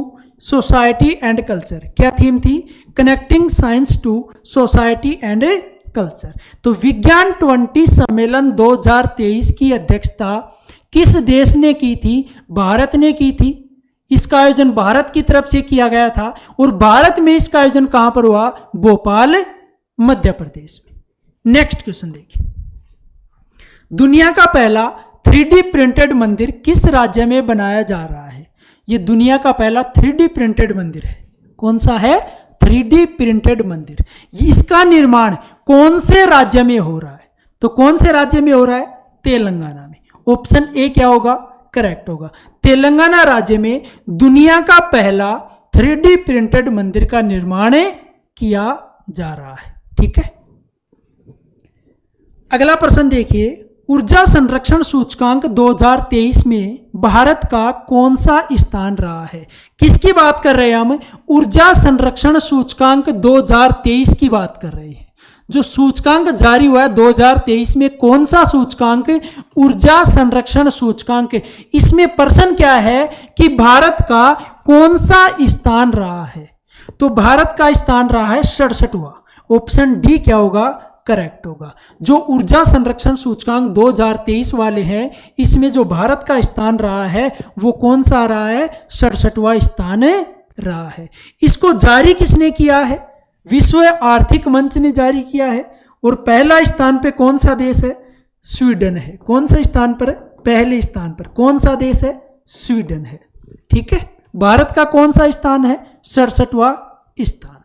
society and culture. क्या थीम थी? Connecting science to society and culture. तो विज्ञान 20 सम्मेलन 2023 की अध्यक्षता किस देश ने की थी? भारत ने की थी। इसका आयोजन भारत की तरफ से किया गया था और भारत में इसका आयोजन कहां पर हुआ? भोपाल, मध्य प्रदेश में। नेक्स्ट क्वेश्चन देखिए, दुनिया का पहला 3D प्रिंटेड मंदिर किस राज्य में बनाया जा रहा है? यह दुनिया का पहला 3D प्रिंटेड मंदिर है। कौन सा है? 3D प्रिंटेड मंदिर। इसका निर्माण कौन से राज्य में हो रहा है? तो कौन से राज्य में हो रहा है? तेलंगाना में। ऑप्शन ए क्या होगा? करेक्ट होगा। तेलंगाना राज्य में दुनिया का पहला 3D प्रिंटेड मंदिर का निर्माण किया जा रहा है। ठीक है। अगला प्रश्न देखिए, ऊर्जा संरक्षण सूचकांक 2023 में भारत का कौन सा स्थान रहा है? किसकी बात कर रहे हैं हम? ऊर्जा संरक्षण सूचकांक 2023 की बात कर रहे हैं। जो सूचकांक जारी हुआ है 2023 में, कौन सा सूचकांक? ऊर्जा संरक्षण सूचकांक। इसमें प्रश्न क्या है कि भारत का कौन सा स्थान रहा है? तो भारत का स्थान रहा है 67वां। ऑप्शन डी क्या होगा? करेक्ट होगा। जो ऊर्जा संरक्षण सूचकांक 2023 वाले हैं, इसमें जो भारत का स्थान रहा है वो कौन सा रहा है? 67वां स्थान रहा है। इसको जारी किसने किया है? विश्व आर्थिक मंच ने जारी किया है। और पहला स्थान पे कौन सा देश है? स्वीडन है। कौन सा स्थान पर? पहले स्थान पर कौन सा देश है? स्वीडन है। ठीक है। भारत का कौन सा स्थान है? 67वां स्थान।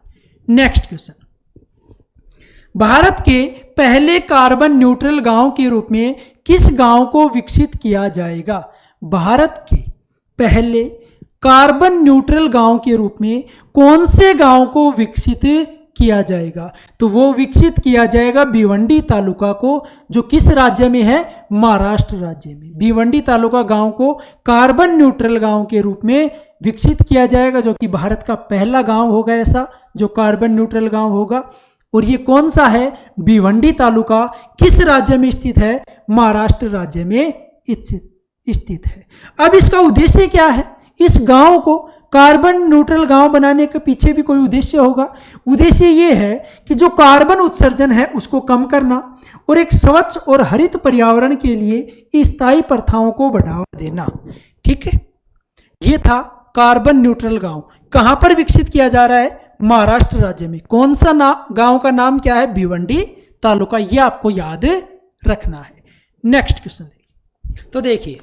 नेक्स्ट क्वेश्चन, भारत के पहले कार्बन न्यूट्रल गांव के रूप में किस गांव को विकसित किया जाएगा? भारत के पहले कार्बन न्यूट्रल गांव के रूप में कौन से गांव को विकसित किया जाएगा? तो वो विकसित किया जाएगा भिवंडी तालुका को, जो किस राज्य में है? महाराष्ट्र राज्य में। भिवंडी तालुका गांव को कार्बन न्यूट्रल गांव के रूप में विकसित किया जाएगा, जो कि भारत का पहला गांव होगा ऐसा जो कार्बन न्यूट्रल गांव होगा। और ये कौन सा है? भिवंडी तालुका किस राज्य में स्थित है? महाराष्ट्र राज्य में स्थित है। अब इसका उद्देश्य क्या है? इस गांव को कार्बन न्यूट्रल गांव बनाने के पीछे भी कोई उद्देश्य होगा। उद्देश्य ये है कि जो कार्बन उत्सर्जन है उसको कम करना और एक स्वच्छ और हरित पर्यावरण के लिए स्थायी प्रथाओं को बढ़ावा देना। ठीक है। ये था कार्बन न्यूट्रल गांव। कहां पर विकसित किया जा रहा है? महाराष्ट्र राज्य में। कौन सा गांव का नाम क्या है? भिवंडी तालुका। यह आपको याद रखना है। नेक्स्ट क्वेश्चन तो देखिए,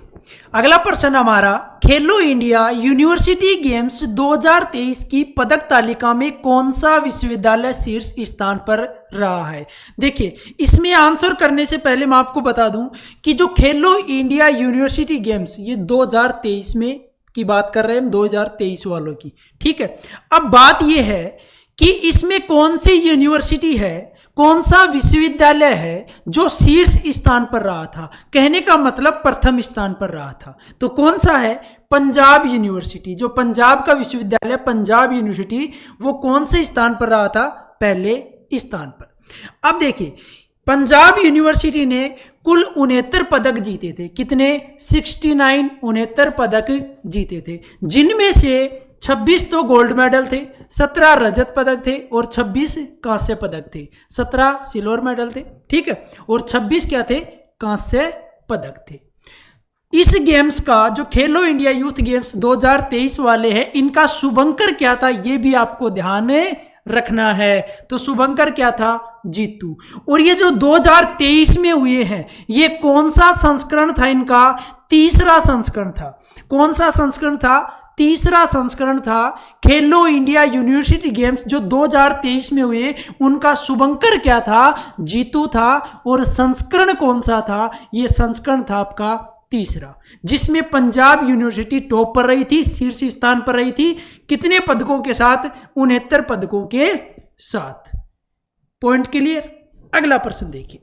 अगला प्रश्न हमारा, खेलो इंडिया यूनिवर्सिटी गेम्स 2023 की पदक तालिका में कौन सा विश्वविद्यालय शीर्ष स्थान पर रहा है? देखिए, इसमें आंसर करने से पहले मैं आपको बता दूं कि जो खेलो इंडिया यूनिवर्सिटी गेम्स ये 2023 में की बात कर रहे हैं, 2023 वालों की। ठीक है। अब बात यह है कि इसमें कौन सी यूनिवर्सिटी है, कौन सा विश्वविद्यालय है जो शीर्ष स्थान पर रहा था? कहने का मतलब प्रथम स्थान पर रहा था। तो कौन सा है? पंजाब यूनिवर्सिटी। जो पंजाब का विश्वविद्यालय पंजाब यूनिवर्सिटी, वो कौन से स्थान पर रहा था? पहले स्थान पर। अब देखिए, पंजाब यूनिवर्सिटी ने कुल 69 पदक जीते थे। कितने? 69 पदक जीते थे, जिनमें से 26 तो गोल्ड मेडल थे, 17 रजत पदक थे और 26 कांस्य पदक थे। 17 सिल्वर मेडल थे, ठीक है, और 26 क्या थे, कांस्य पदक थे। इस गेम्स का जो खेलो इंडिया यूथ गेम्स 2023 वाले हैं, इनका शुभंकर क्या था ये भी आपको ध्यान रखना है। तो शुभंकर क्या था, जीतू। और ये जो 2023 में हुए हैं, ये कौन सा संस्करण था इनका, तीसरा संस्करण था। कौन सा संस्करण था, तीसरा संस्करण था। खेलो इंडिया यूनिवर्सिटी गेम्स जो 2023 में हुए, उनका शुभंकर क्या था, जीतू था। और संस्करण कौन सा था, ये संस्करण था आपका तीसरा, जिसमें पंजाब यूनिवर्सिटी टॉप पर रही थी, शीर्ष स्थान पर रही थी। कितने पदकों के साथ, 69 पदकों के साथ। Point clear. अगला प्रश्न देखिए,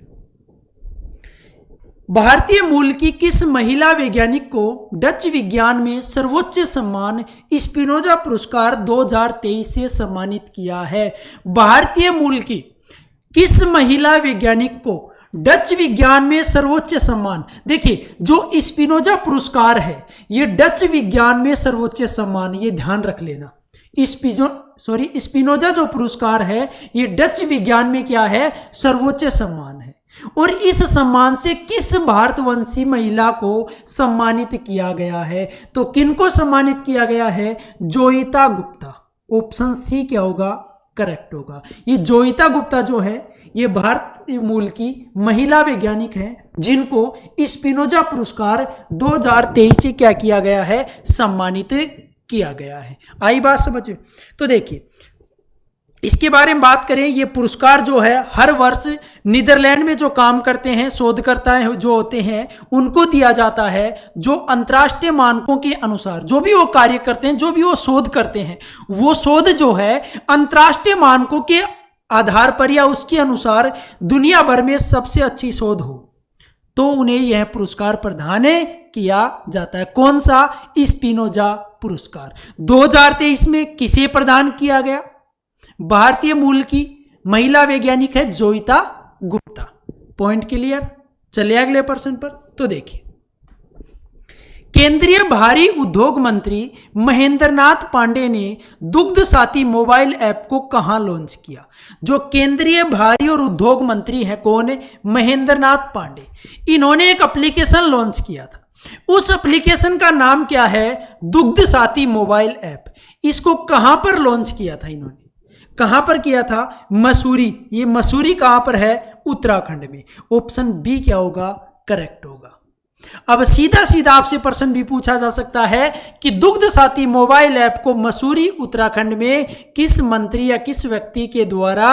भारतीय मूल की किस महिला वैज्ञानिक को डच विज्ञान में सर्वोच्च सम्मान स्पिनोजा पुरस्कार 2023 से सम्मानित किया है। भारतीय मूल की किस महिला वैज्ञानिक को डच विज्ञान में सर्वोच्च सम्मान, देखिए जो स्पिनोजा पुरस्कार है ये डच विज्ञान में सर्वोच्च सम्मान, ये ध्यान रख लेना। स्पिनोजा जो पुरस्कार है ये डच विज्ञान में क्या है, सर्वोच्च सम्मान है। और इस सम्मान से किस भारतवंशी महिला को सम्मानित किया गया है, तो किनको सम्मानित किया गया है, जोईता गुप्ता। ऑप्शन सी क्या होगा, करेक्ट होगा। ये जोईता गुप्ता जो है ये भारतीय मूल की महिला वैज्ञानिक हैं, जिनको स्पिनोजा पुरस्कार 2023 से क्या किया गया है, सम्मानित किया गया है। आई बात समझ में। तो देखिए इसके बारे में बात करें, ये पुरस्कार जो है हर वर्ष नीदरलैंड में जो काम करते हैं, शोधकर्ता जो होते हैं, उनको दिया जाता है, जो अंतर्राष्ट्रीय मानकों के अनुसार जो भी वो कार्य करते हैं, जो भी वो शोध करते हैं, वो शोध जो है अंतर्राष्ट्रीय मानकों के आधार पर या उसके अनुसार दुनिया भर में सबसे अच्छी शोध हो, तो उन्हें यह पुरस्कार प्रदान किया जाता है। कौन सा, स्पिनोजा पुरस्कार 2023 में किसे प्रदान किया गया, भारतीय मूल की महिला वैज्ञानिक है जोईता गुप्ता। Point clear. चलिए अगले प्रश्न पर। तो देखिए, केंद्रीय भारी उद्योग मंत्री महेंद्रनाथ पांडे ने दुग्ध साथी मोबाइल ऐप को कहां लॉन्च किया। जो केंद्रीय भारी और उद्योग मंत्री हैं, कौन है, महेंद्रनाथ पांडे। इन्होंने एक एप्लीकेशन लॉन्च किया था। उस एप्लीकेशन का नाम क्या है, दुग्ध साथी मोबाइल ऐप। इसको कहां पर लॉन्च किया था इन्होंने, कहां पर किया था, मसूरी। ये मसूरी कहां पर है, उत्तराखंड में। ऑप्शन बी क्या होगा, करेक्ट होगा। अब सीधा सीधा आपसे प्रश्न भी पूछा जा सकता है कि दुग्ध साथी मोबाइल ऐप को मसूरी उत्तराखंड में किस मंत्री या किस व्यक्ति के द्वारा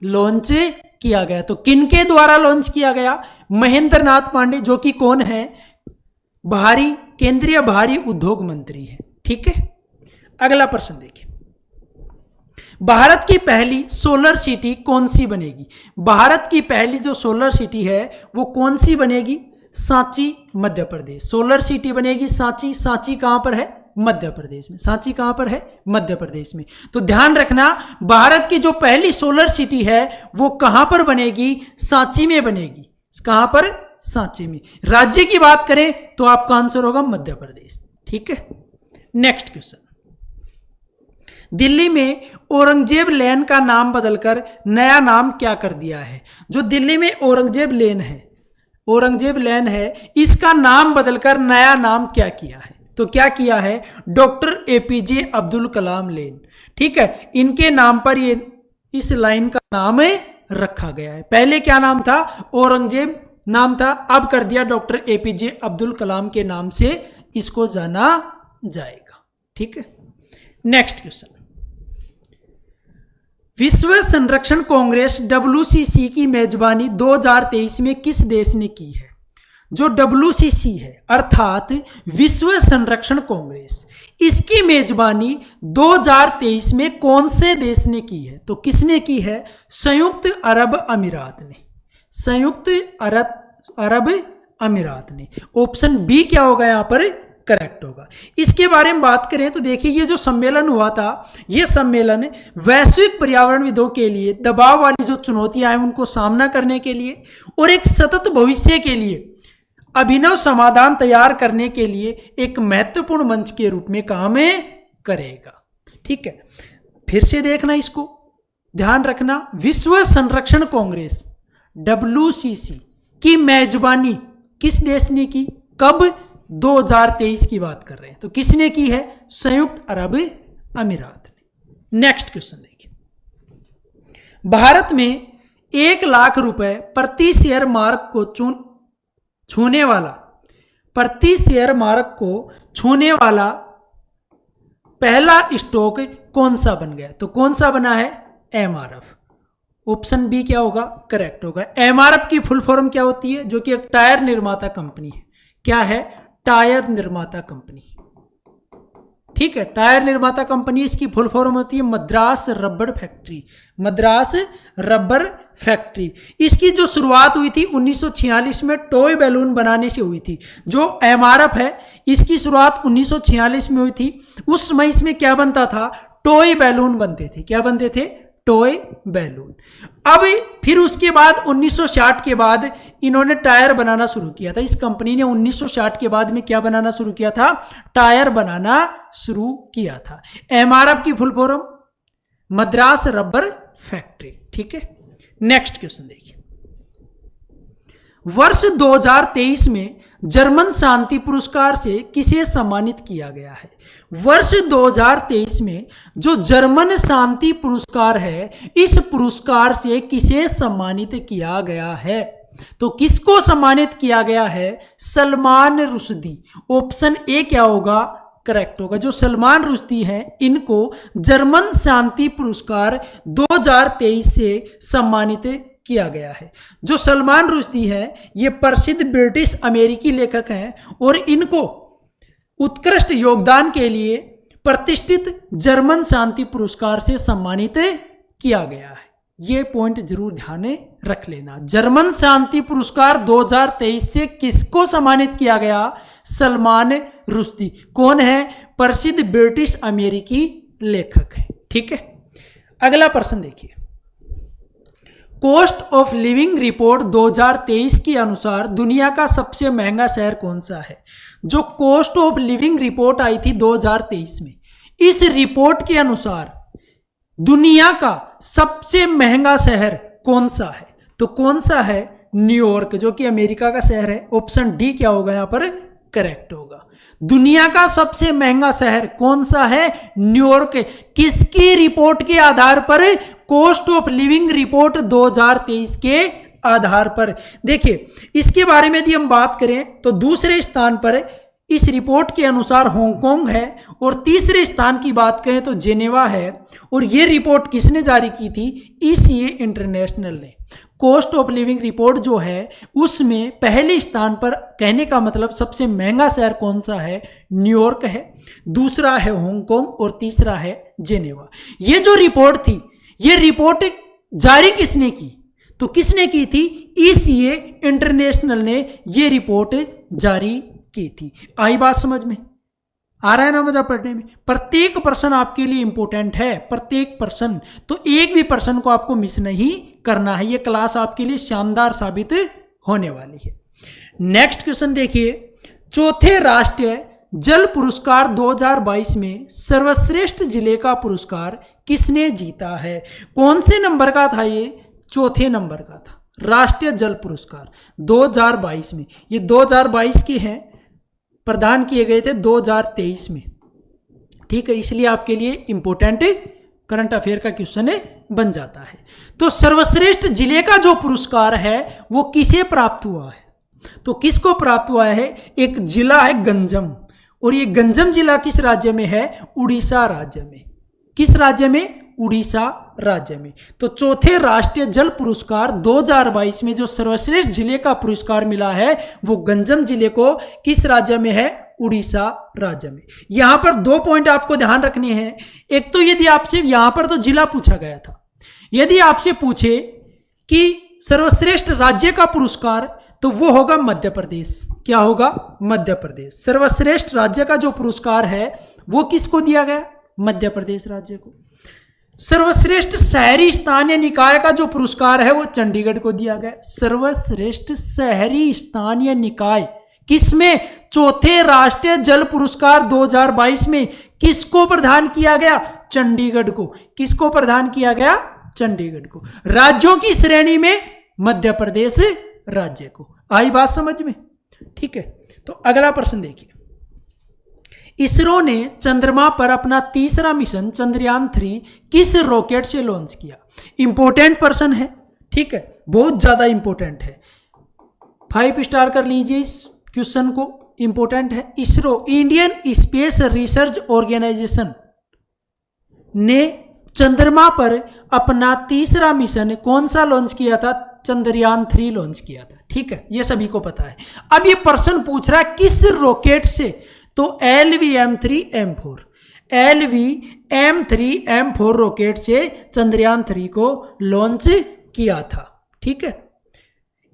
लॉन्च किया गया। तो किनके द्वारा लॉन्च किया गया, महेंद्रनाथ पांडे, जो कि कौन है, केंद्रीय भारी उद्योग मंत्री है। ठीक है। अगला प्रश्न देखिए, भारत की पहली सोलर सिटी कौन सी बनेगी। भारत की पहली जो सोलर सिटी है वो कौन सी बनेगी, सांची मध्य प्रदेश। सोलर सिटी बनेगी सांची। सांची कहां पर है, मध्य प्रदेश में। सांची कहां पर है, मध्य प्रदेश में। तो ध्यान रखना, भारत की जो पहली सोलर सिटी है वो कहां पर बनेगी, सांची में बनेगी। कहां पर, सांची में। राज्य की बात करें तो आपका आंसर होगा मध्य प्रदेश। ठीक है। नेक्स्ट क्वेश्चन, दिल्ली में औरंगजेब लेन का नाम बदलकर नया नाम क्या कर दिया है। जो दिल्ली में औरंगजेब लेन है, इसका नाम बदलकर नया नाम क्या किया है। तो क्या किया है, डॉक्टर एपीजे अब्दुल कलाम लेन। ठीक है, इनके नाम पर ये इस लाइन का नाम रखा गया है। पहले क्या नाम था, औरंगजेब नाम था, अब कर दिया डॉक्टर एपीजे अब्दुल कलाम के नाम से इसको जाना जाएगा। ठीक है। नेक्स्ट क्वेश्चन, विश्व संरक्षण कांग्रेस WCC की मेजबानी 2023 में किस देश ने की है। जो WCC है अर्थात विश्व संरक्षण कांग्रेस, इसकी मेजबानी 2023 में कौन से देश ने की है। तो किसने की है, संयुक्त अरब अमीरात ने। संयुक्त अरब अमीरात ने। ऑप्शन बी क्या होगा यहां पर, करेक्ट होगा। इसके बारे में बात करें तो देखिए, ये जो सम्मेलन हुआ था, ये सम्मेलन वैश्विक पर्यावरणविदों के लिए दबाव वाली जो चुनौतियां हैं उनको सामना करने के लिए और एक सतत भविष्य के लिए अभिनव समाधान तैयार करने के लिए एक महत्वपूर्ण मंच के रूप में काम करेगा। ठीक है, फिर से देखना, इसको ध्यान रखना। विश्व संरक्षण कांग्रेस WCC की मेजबानी किस देश ने की, कब, 2023 की बात कर रहे हैं। तो किसने की है, संयुक्त अरब अमीरात ने। नेक्स्ट क्वेश्चन देखिए, भारत में 1 लाख रुपए प्रति शेयर मार्क को छूने वाला, प्रति शेयर मार्क को छूने वाला पहला स्टॉक कौन सा बन गया। तो कौन सा बना है, MRF। ऑप्शन बी क्या होगा, करेक्ट होगा। MRF की फुल फॉर्म क्या होती है, जो कि एक टायर निर्माता कंपनी है। क्या है, टायर निर्माता कंपनी, ठीक है, टायर निर्माता कंपनी, इसकी फुल फॉर्म होती है Madras rubber factory, Madras rubber factory. इसकी जो शुरुआत हुई थी 1946 में टॉय बैलून बनाने से हुई थी। जो MRF है इसकी शुरुआत 1946 में हुई थी। उस समय इसमें क्या बनता था, टॉय बैलून बनते थे। क्या बनते थे, टॉय बैलून। अब फिर उसके बाद 1960 के बाद इन्होंने टायर बनाना शुरू किया था। इस कंपनी ने 1960 के बाद में क्या बनाना शुरू किया था, टायर बनाना शुरू किया था। MRF की full form Madras rubber factory, ठीक है। नेक्स्ट क्वेश्चन देखिए, वर्ष 2023 में जर्मन शांति पुरस्कार से किसे सम्मानित किया गया है। वर्ष 2023 में जो जर्मन शांति पुरस्कार है, इस पुरस्कार से किसे सम्मानित किया गया है। तो किसको सम्मानित किया गया है, सलमान रुश्दी। ऑप्शन ए क्या होगा, करेक्ट होगा। जो सलमान रुश्दी हैं इनको जर्मन शांति पुरस्कार 2023 से सम्मानित किया गया है। जो सलमान रुश्दी है ये प्रसिद्ध ब्रिटिश अमेरिकी लेखक हैं और इनको उत्कृष्ट योगदान के लिए प्रतिष्ठित जर्मन शांति पुरस्कार से सम्मानित किया गया है। ये पॉइंट जरूर ध्यान में रख लेना। जर्मन शांति पुरस्कार 2023 से किसको सम्मानित किया गया, सलमान रुश्दी। कौन है, प्रसिद्ध ब्रिटिश अमेरिकी लेखक है, ठीक है। अगला प्रश्न देखिए, कॉस्ट ऑफ लिविंग रिपोर्ट 2023 के अनुसार दुनिया का सबसे महंगा शहर कौन सा है। जो कॉस्ट ऑफ लिविंग रिपोर्ट आई थी 2023 में, इस रिपोर्ट के अनुसार दुनिया का सबसे महंगा शहर कौन सा है। तो कौन सा है, न्यूयॉर्क, जो कि अमेरिका का शहर है। ऑप्शन डी क्या होगा यहाँ पर, करेक्ट होगा। दुनिया का सबसे महंगा शहर कौन सा है, न्यूयॉर्क। किसकी रिपोर्ट के आधार पर, कॉस्ट ऑफ लिविंग रिपोर्ट 2023 के आधार पर। देखिए इसके बारे में यदि हम बात करें तो दूसरे स्थान पर इस रिपोर्ट के अनुसार हांगकांग है और तीसरे स्थान की बात करें तो जेनेवा है। और ये रिपोर्ट किसने जारी की थी, ECA इंटरनेशनल ने। कॉस्ट ऑफ लिविंग रिपोर्ट जो है उसमें पहले स्थान पर, कहने का मतलब सबसे महंगा शहर कौन सा है, न्यूयॉर्क है, दूसरा है हांगकांग और तीसरा है जेनेवा। ये जो रिपोर्ट थी, ये रिपोर्ट जारी किसने की, तो किसने की थी, ECA इंटरनेशनल ने ये रिपोर्ट जारी की थी। आई बात समझ में, आ रहा है ना मजा पढ़ने में। प्रत्येक प्रश्न आपके लिए इंपॉर्टेंट है, प्रत्येक प्रश्न। तो एक भी प्रश्न को आपको मिस नहीं करना है। ये क्लास आपके लिए शानदार साबित होने वाली है। नेक्स्ट क्वेश्चन देखिए, चौथे राष्ट्रीय जल पुरस्कार 2022 में सर्वश्रेष्ठ जिले का पुरस्कार किसने जीता है। कौन से नंबर का था ये, चौथे नंबर का था राष्ट्रीय जल पुरस्कार 2022 में। ये 2022 के हैं, प्रदान किए गए थे 2023 में, ठीक है। इसलिए आपके लिए इंपॉर्टेंट करंट अफेयर का क्वेश्चन बन जाता है। तो सर्वश्रेष्ठ जिले का जो पुरस्कार है वो किसे प्राप्त हुआ है, तो किसको प्राप्त हुआ है, एक जिला है गंजम। और ये गंजम जिला किस राज्य में है, उड़ीसा राज्य में। किस राज्य में, उड़ीसा राज्य में। तो चौथे राष्ट्रीय जल पुरस्कार 2022 में जो सर्वश्रेष्ठ जिले का पुरस्कार मिला है वो गंजम जिले को किस राज्य में है, उड़ीसा राज्य में। यहां पर 2 पॉइंट आपको ध्यान रखने हैं। एक तो यदि आपसे यहां पर तो जिला पूछा गया था, यदि आपसे पूछे कि सर्वश्रेष्ठ राज्य का पुरस्कार तो वो होगा मध्य प्रदेश। क्या होगा, मध्य प्रदेश। सर्वश्रेष्ठ राज्य का जो पुरस्कार है वो किसको दिया गया, मध्य प्रदेश राज्य को। सर्वश्रेष्ठ शहरी स्थानीय निकाय का जो पुरस्कार है वो चंडीगढ़ को दिया गया। सर्वश्रेष्ठ शहरी स्थानीय निकाय किसमें? चौथे राष्ट्रीय जल पुरस्कार 2022 में किसको प्रदान किया गया? चंडीगढ़ को। किसको प्रदान किया गया? चंडीगढ़ को। राज्यों की श्रेणी में मध्य प्रदेश राज्य को। आई बात समझ में? ठीक है, तो अगला प्रश्न देखिए। इसरो ने चंद्रमा पर अपना तीसरा मिशन चंद्रयान-3 किस रॉकेट से लॉन्च किया? इंपॉर्टेंट प्रश्न है, ठीक है, बहुत ज्यादा इंपॉर्टेंट है। 5 स्टार कर लीजिए इस क्वेश्चन को, इंपॉर्टेंट है। ISRO, Indian Space Research Organisation ने चंद्रमा पर अपना तीसरा मिशन कौन सा लॉन्च किया था? चंद्रयान-3 लॉन्च किया था, ठीक है, ये सभी को पता है। अब ये प्रश्न पूछ रहा है किस रॉकेट से? तो LVM-3M4, LVM-3M4 रॉकेट से चंद्रयान-3 को लॉन्च किया था, ठीक है।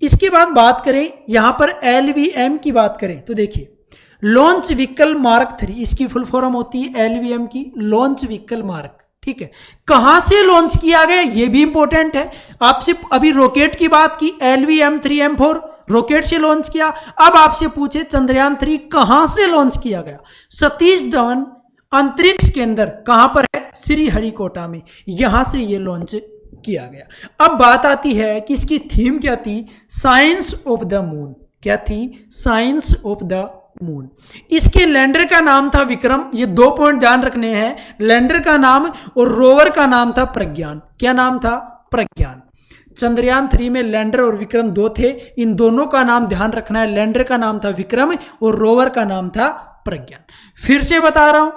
इसके बाद बात करें, यहां पर LVM की बात करें तो देखिए, लॉन्च व्हीकल मार्क 3, इसकी फुल फॉर्म होती है LVM की, लॉन्च व्हीकल मार्क, ठीक है। कहां से लॉन्च किया गया ये भी इंपॉर्टेंट है। आपसे अभी रॉकेट की बात की, LVM-3M4 रॉकेट से लॉन्च किया। अब आपसे पूछे चंद्रयान-3 कहां से लॉन्च किया गया? सतीश धवन अंतरिक्ष केंद्र कहां पर है? श्रीहरिकोटा में, यहां से यह लॉन्च किया गया। अब बात आती है कि इसकी थीम क्या थी? Science of the moon. क्या थी? Science of the moon. इसके लैंडर का नाम था विक्रम, ये 2 पॉइंट ध्यान रखने हैं, लैंडर का नाम और रोवर का नाम था प्रज्ञान। क्या नाम था? प्रज्ञान। चंद्रयान-3 में लैंडर और विक्रम 2 थे, इन दोनों का नाम ध्यान रखना है। लैंडर का नाम था विक्रम और रोवर का नाम था प्रज्ञान। फिर से बता रहा हूं,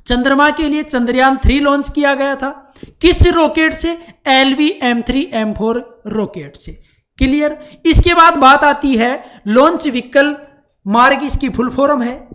चंद्रमा के लिए चंद्रयान-3 लॉन्च किया गया था। किस रॉकेट से? LVM-3M4 रॉकेट से। क्लियर? इसके बाद बात आती है लॉन्च व्हीकल मार्ग, इसकी फुल फॉर्म है।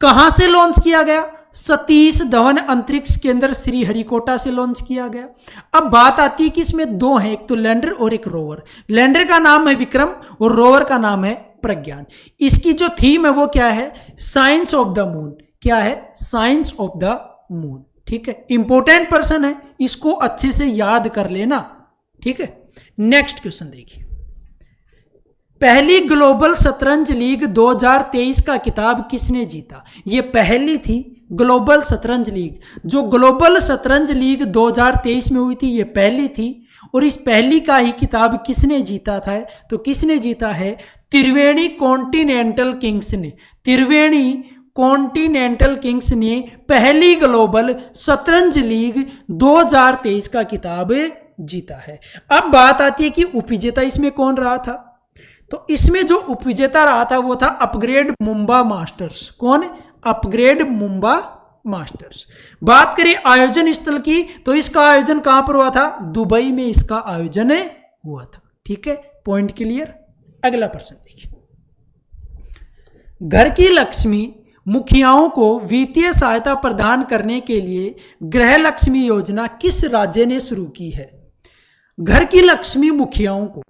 कहां से लॉन्च किया गया? सतीश धवन अंतरिक्ष केंद्र श्रीहरिकोटा से लॉन्च किया गया। अब बात आती है कि इसमें 2 हैं, एक तो लैंडर और एक रोवर। लैंडर का नाम है विक्रम और रोवर का नाम है प्रज्ञान। इसकी जो थीम है वो क्या है? Science of the moon. क्या है? साइंस ऑफ द मून, ठीक है। इंपॉर्टेंट पर्सन है, इसको अच्छे से याद कर लेना, ठीक है। नेक्स्ट क्वेश्चन देखिए। पहली ग्लोबल शतरंज लीग 2023 का खिताब किसने जीता? ये पहली थी ग्लोबल शतरंज लीग। जो ग्लोबल शतरंज लीग 2023 में हुई थी, ये पहली थी, और इस पहली का ही खिताब किसने जीता था? तो किसने जीता है? त्रिवेणी कॉन्टिनेंटल किंग्स ने। त्रिवेणी कॉन्टिनेंटल किंग्स ने पहली ग्लोबल शतरंज लीग 2023 का खिताब जीता है। अब बात आती है कि उपविजेता इसमें कौन रहा था? तो इसमें जो उपविजेता रहा था वो था अपग्रेड मुंबा मास्टर्स। कौन? Upgrade Mumba masters. बात करें आयोजन स्थल की, तो इसका आयोजन कहां पर हुआ था? दुबई में इसका आयोजन हुआ था, ठीक है। Point clear? अगला प्रश्न देखिए। घर की लक्ष्मी मुखियाओं को वित्तीय सहायता प्रदान करने के लिए गृह लक्ष्मी योजना किस राज्य ने शुरू की है? घर की लक्ष्मी मुखियाओं को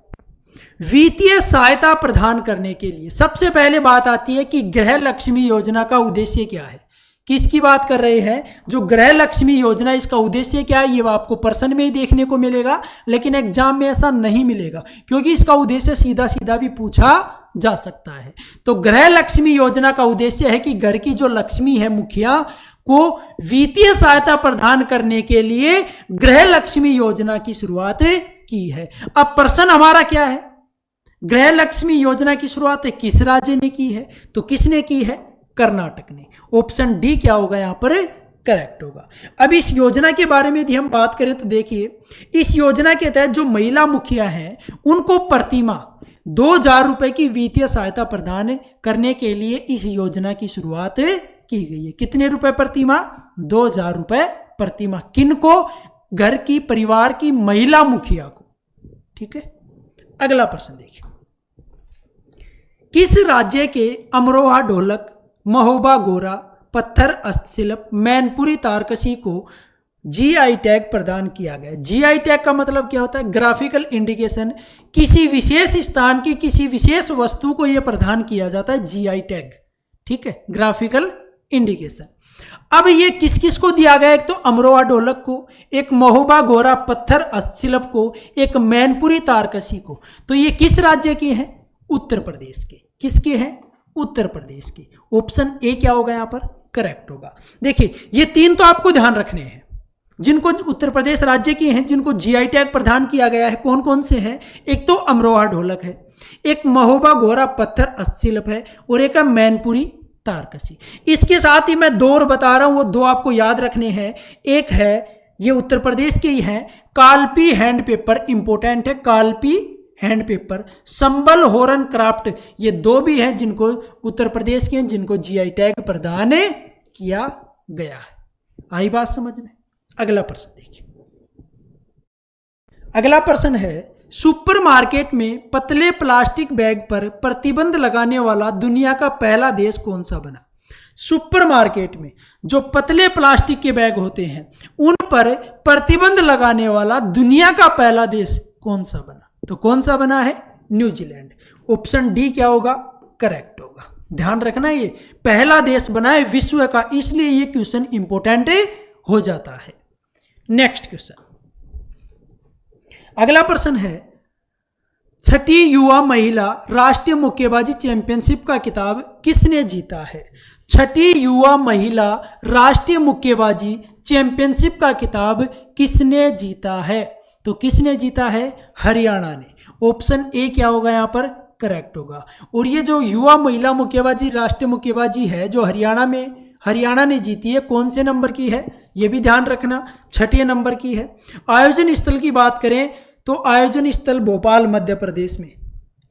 वित्तीय सहायता प्रदान करने के लिए सबसे पहले बात आती है कि गृह लक्ष्मी योजना का उद्देश्य क्या है? किसकी बात कर रहे हैं? जो गृह लक्ष्मी योजना, इसका उद्देश्य क्या है? ये आपको प्रश्न में ही देखने को मिलेगा, लेकिन एग्जाम में ऐसा नहीं मिलेगा, क्योंकि इसका उद्देश्य सीधा सीधा भी पूछा जा सकता है। तो गृह लक्ष्मी योजना का उद्देश्य है कि घर की जो लक्ष्मी है, मुखिया को वित्तीय सहायता प्रदान करने के लिए गृह लक्ष्मी योजना की शुरुआत की है। अब प्रश्न हमारा क्या है? गृह लक्ष्मी योजना की शुरुआत किस राज्य ने की है? तो किसने की है? कर्नाटक ने। ऑप्शन डी क्या होगा यहां पर? करेक्ट होगा। अब इस योजना के बारे में यदि हम बात करें तो देखिए, इस योजना के तहत जो महिला मुखिया हैं उनको प्रतिमाह 2000 रुपए की वित्तीय सहायता प्रदान करने के लिए इस योजना की शुरुआत की गई है। कितने रुपए प्रतिमाह? 2000 रुपए प्रतिमाह। किनको? घर की, परिवार की महिला मुखिया को, ठीक है। अगला प्रश्न देखिए। किस राज्य के अमरोहा ढोलक, महोबा गोरा, पत्थर हस्तशिल्प, मैनपुरी तारकसी को जीआई टैग प्रदान किया गया? जीआई टैग का मतलब क्या होता है? Graphical indication. किसी विशेष स्थान की किसी विशेष वस्तु को यह प्रदान किया जाता है जीआई टैग, ठीक है, ग्राफिकल इंडिकेशन। अब ये किस किस को दिया गया? एक तो अमरोहा ढोलक को, एक महोबा गोरा पत्थर हस्तशिल्प को, एक मैनपुरी तारकसी को। तो ये किस राज्य के हैं? उत्तर प्रदेश के। किसके हैं? उत्तर प्रदेश की। ऑप्शन ए क्या होगा यहाँ पर? करेक्ट होगा। देखिए ये 3 तो आपको ध्यान रखने हैं जिनको उत्तर प्रदेश राज्य के हैं, जिनको जीआई टैग प्रदान किया गया है। कौन कौन से हैं? एक तो अमरोहा ढोलक है, एक महोबा गोरा पत्थर अस्थिशिल्प है, और एक है मैनपुरी तारकसी। इसके साथ ही मैं 2 और बता रहा हूं, वो 2 आपको याद रखने हैं। एक है, ये उत्तर प्रदेश के ही हैं, कालपी हैंड पेपर, इंपोर्टेंट है, कालपी हैंड पेपर, संबल होरन क्राफ्ट, ये 2 भी हैं जिनको उत्तर प्रदेश के हैं, जिनको जीआई टैग प्रदान किया गया है। आई बात समझ में? अगला प्रश्न देखिए। अगला प्रश्न है, सुपरमार्केट में पतले प्लास्टिक बैग पर प्रतिबंध लगाने वाला दुनिया का पहला देश कौन सा बना? सुपरमार्केट में जो पतले प्लास्टिक के बैग होते हैं उन पर प्रतिबंध लगाने वाला दुनिया का पहला देश कौन सा बना? तो कौन सा बना है? न्यूजीलैंड। ऑप्शन डी क्या होगा? करेक्ट होगा। ध्यान रखना, ये पहला देश बना है विश्व का, इसलिए ये क्वेश्चन इंपोर्टेंट हो जाता है। नेक्स्ट क्वेश्चन, अगला प्रश्न है, 6ठी युवा महिला राष्ट्रीय मुक्केबाजी चैंपियनशिप का खिताब किसने जीता है? 6ठी युवा महिला राष्ट्रीय मुक्केबाजी चैंपियनशिप का खिताब किसने जीता है? तो किसने जीता है? हरियाणा ने। ऑप्शन ए क्या होगा यहाँ पर? करेक्ट होगा। और ये जो युवा महिला मुक्केबाजी राष्ट्रीय मुक्केबाजी है जो हरियाणा ने जीती है, कौन से नंबर की है? ये भी ध्यान रखना, 6ठे नंबर की है। आयोजन स्थल की बात करें तो आयोजन स्थल भोपाल मध्य प्रदेश में।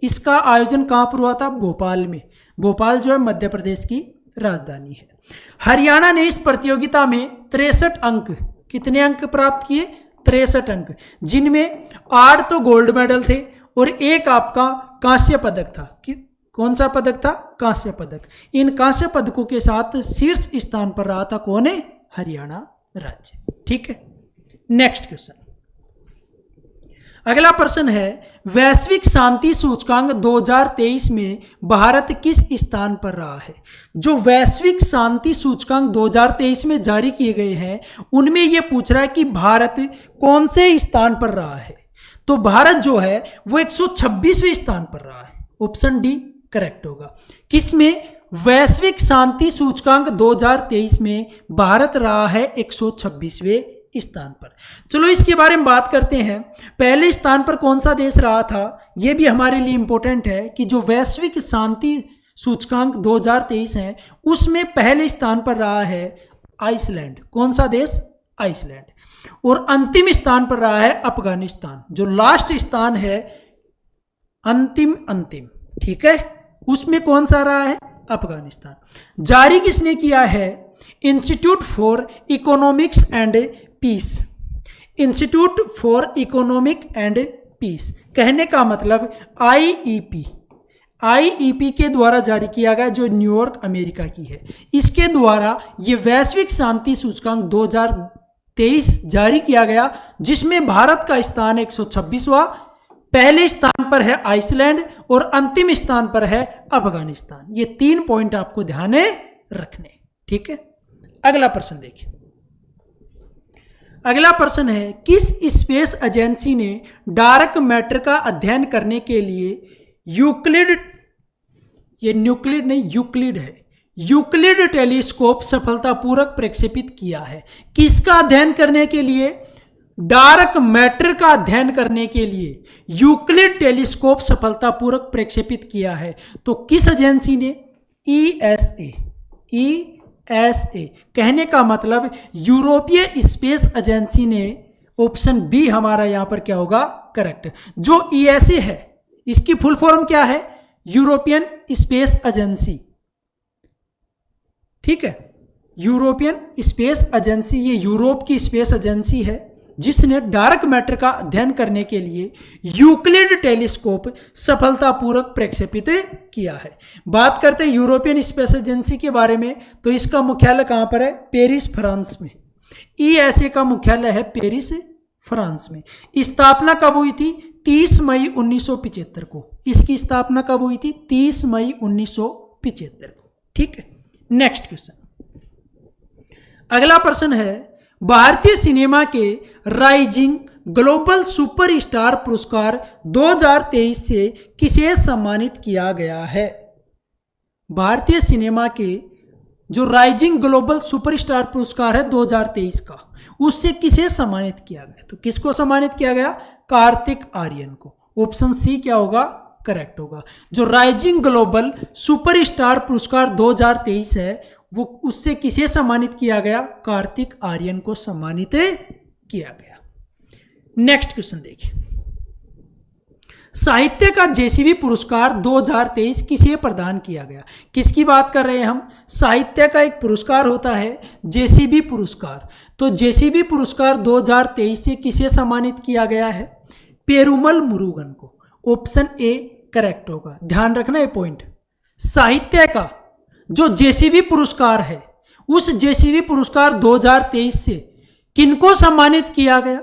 इसका आयोजन कहाँ पर हुआ था? भोपाल में। भोपाल जो है मध्य प्रदेश की राजधानी है। हरियाणा ने इस प्रतियोगिता में 63 अंक, कितने अंक प्राप्त किए? 63 अंक, जिनमें 8 तो गोल्ड मेडल थे और 1 आपका कांस्य पदक था। कि कौन सा पदक था? कांस्य पदक। इन कांस्य पदकों के साथ शीर्ष स्थान पर रहा था कौन है? हरियाणा राज्य। ठीक है, नेक्स्ट क्वेश्चन। अगला प्रश्न है, वैश्विक शांति सूचकांक 2023 में भारत किस स्थान पर रहा है? जो वैश्विक शांति सूचकांक 2023 में जारी किए गए हैं उनमें यह पूछ रहा है कि भारत कौन से स्थान पर रहा है? तो भारत जो है वो 126वें स्थान पर रहा है। ऑप्शन डी करेक्ट होगा। किसमें? वैश्विक शांति सूचकांक 2023 में भारत रहा है 126वें स्थान पर। चलो इसके बारे में बात करते हैं। पहले स्थान पर कौन सा देश रहा था? यह भी हमारे लिए इंपॉर्टेंट है कि जो वैश्विक शांति सूचकांक 2023 है उसमें पहले स्थान पर रहा है आइसलैंड। कौन सा देश? आइसलैंड। और अंतिम स्थान पर रहा है अफगानिस्तान। जो लास्ट स्थान है अंतिम, ठीक है, उसमें कौन सा रहा है? अफगानिस्तान। जारी किसने किया है? Institute for economics and peace. Institute for economic and peace, कहने का मतलब आईईपी के द्वारा जारी किया गया, जो न्यूयॉर्क अमेरिका की है। इसके द्वारा ये वैश्विक शांति सूचकांक 2023 जारी किया गया, जिसमें भारत का स्थान 126वां, पहले स्थान पर है आइसलैंड और अंतिम स्थान पर है अफगानिस्तान। ये 3 पॉइंट आपको ध्यान रखने। ठीक है, अगला प्रश्न देखिए। अगला प्रश्न है, किस स्पेस एजेंसी ने डार्क मैटर का अध्ययन करने के लिए यूक्लिड, ये न्यूक्लिड नहीं यूक्लिड है, यूक्लिड टेलीस्कोप सफलतापूर्वक प्रक्षेपित किया है? किसका अध्ययन करने के लिए? डार्क मैटर का अध्ययन करने के लिए यूक्लिड टेलीस्कोप सफलतापूर्वक प्रक्षेपित किया है। तो किस एजेंसी ने? ESA, कहने का मतलब यूरोपीय स्पेस एजेंसी ने। ऑप्शन बी हमारा यहां पर क्या होगा? करेक्ट। जो ESA है इसकी फुल फॉर्म क्या है? European space agency. ठीक है, यूरोपियन स्पेस एजेंसी, ये यूरोप की स्पेस एजेंसी है जिसने डार्क मैटर का अध्ययन करने के लिए यूक्लिड टेलीस्कोप सफलतापूर्वक प्रक्षेपित किया है। बात करते हैं यूरोपियन स्पेस एजेंसी के बारे में, तो इसका मुख्यालय कहां पर है? पेरिस, फ्रांस में। ESA का मुख्यालय है पेरिस, फ्रांस में। स्थापना कब हुई थी? 30 मई 1975 को। इसकी स्थापना कब हुई थी? 30 मई 1975 को। ठीक है, नेक्स्ट क्वेश्चन। अगला प्रश्न है, भारतीय सिनेमा के राइजिंग ग्लोबल सुपरस्टार पुरस्कार 2023 से किसे सम्मानित किया गया है? भारतीय सिनेमा के जो राइजिंग ग्लोबल सुपरस्टार पुरस्कार है 2023 का, उससे किसे सम्मानित किया गया? तो किसको सम्मानित किया गया? कार्तिक आर्यन को। ऑप्शन सी क्या होगा? करेक्ट होगा। जो राइजिंग ग्लोबल सुपरस्टार पुरस्कार 2023 है वो उससे किसे सम्मानित किया गया? कार्तिक आर्यन को सम्मानित किया गया। नेक्स्ट क्वेश्चन देखिए, साहित्य का जेसीबी पुरस्कार 2023 किसे प्रदान किया गया? किसकी बात कर रहे हैं हम? साहित्य का एक पुरस्कार होता है जेसीबी पुरस्कार। तो जेसीबी पुरस्कार 2023 से किसे सम्मानित किया गया है? पेरुमल मुरुगन को। ऑप्शन ए करेक्ट होगा। ध्यान रखना ये पॉइंट, साहित्य का जो जेसीबी पुरस्कार है उस जेसीबी पुरस्कार 2023 से किनको सम्मानित किया गया?